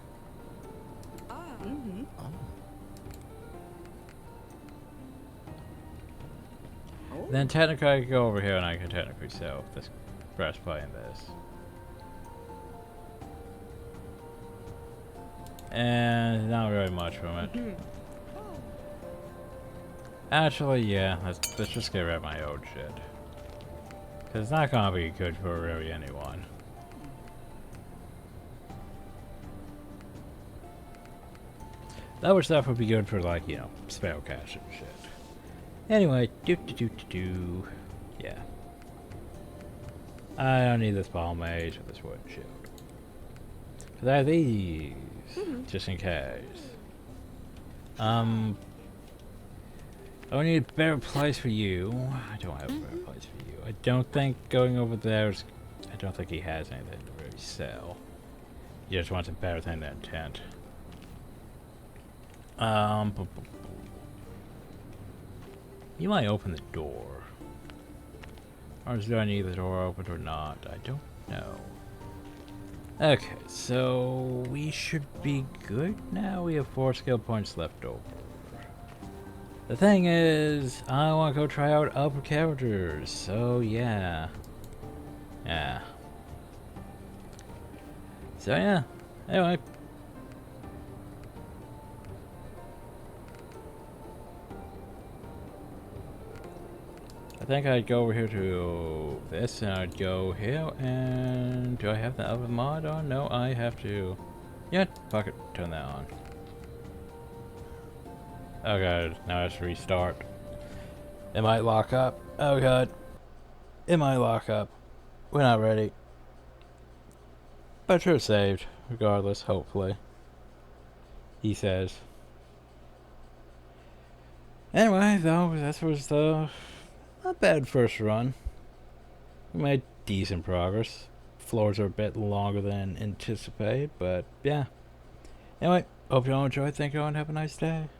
Then technically I could go over here and I can technically sell this breastplate and this. And not really much from it. Actually, yeah, let's just get rid of my old shit. Cause it's not gonna be good for really anyone. That other stuff would be good for, like, you know, spell cash and shit. Anyway, yeah. I don't need this ball mage or this wooden shield. Cause I have these, just in case. I need a better place for you. I don't have a better place for you. I don't think going over there is... I don't think he has anything to really sell. He just wants a better thing than tent. You might open the door. Or do I need the door opened or not? I don't know. Okay, so we should be good now. We have 4 skill points left over. The thing is, I want to go try out upper characters, so yeah. Yeah. So yeah, anyway. I think I'd go over here to this, and I'd go here, and do I have the other mod on? No, I have to. Yeah, fuck it, turn that on. Oh god, now I have to restart. It might lock up. Oh god. It might lock up. We're not ready. But you're saved, regardless, hopefully. He says. Anyway, though, that was the... not bad first run. We made decent progress. Floors are a bit longer than anticipated, but yeah. Anyway, hope you all enjoyed. Thank you all and have a nice day.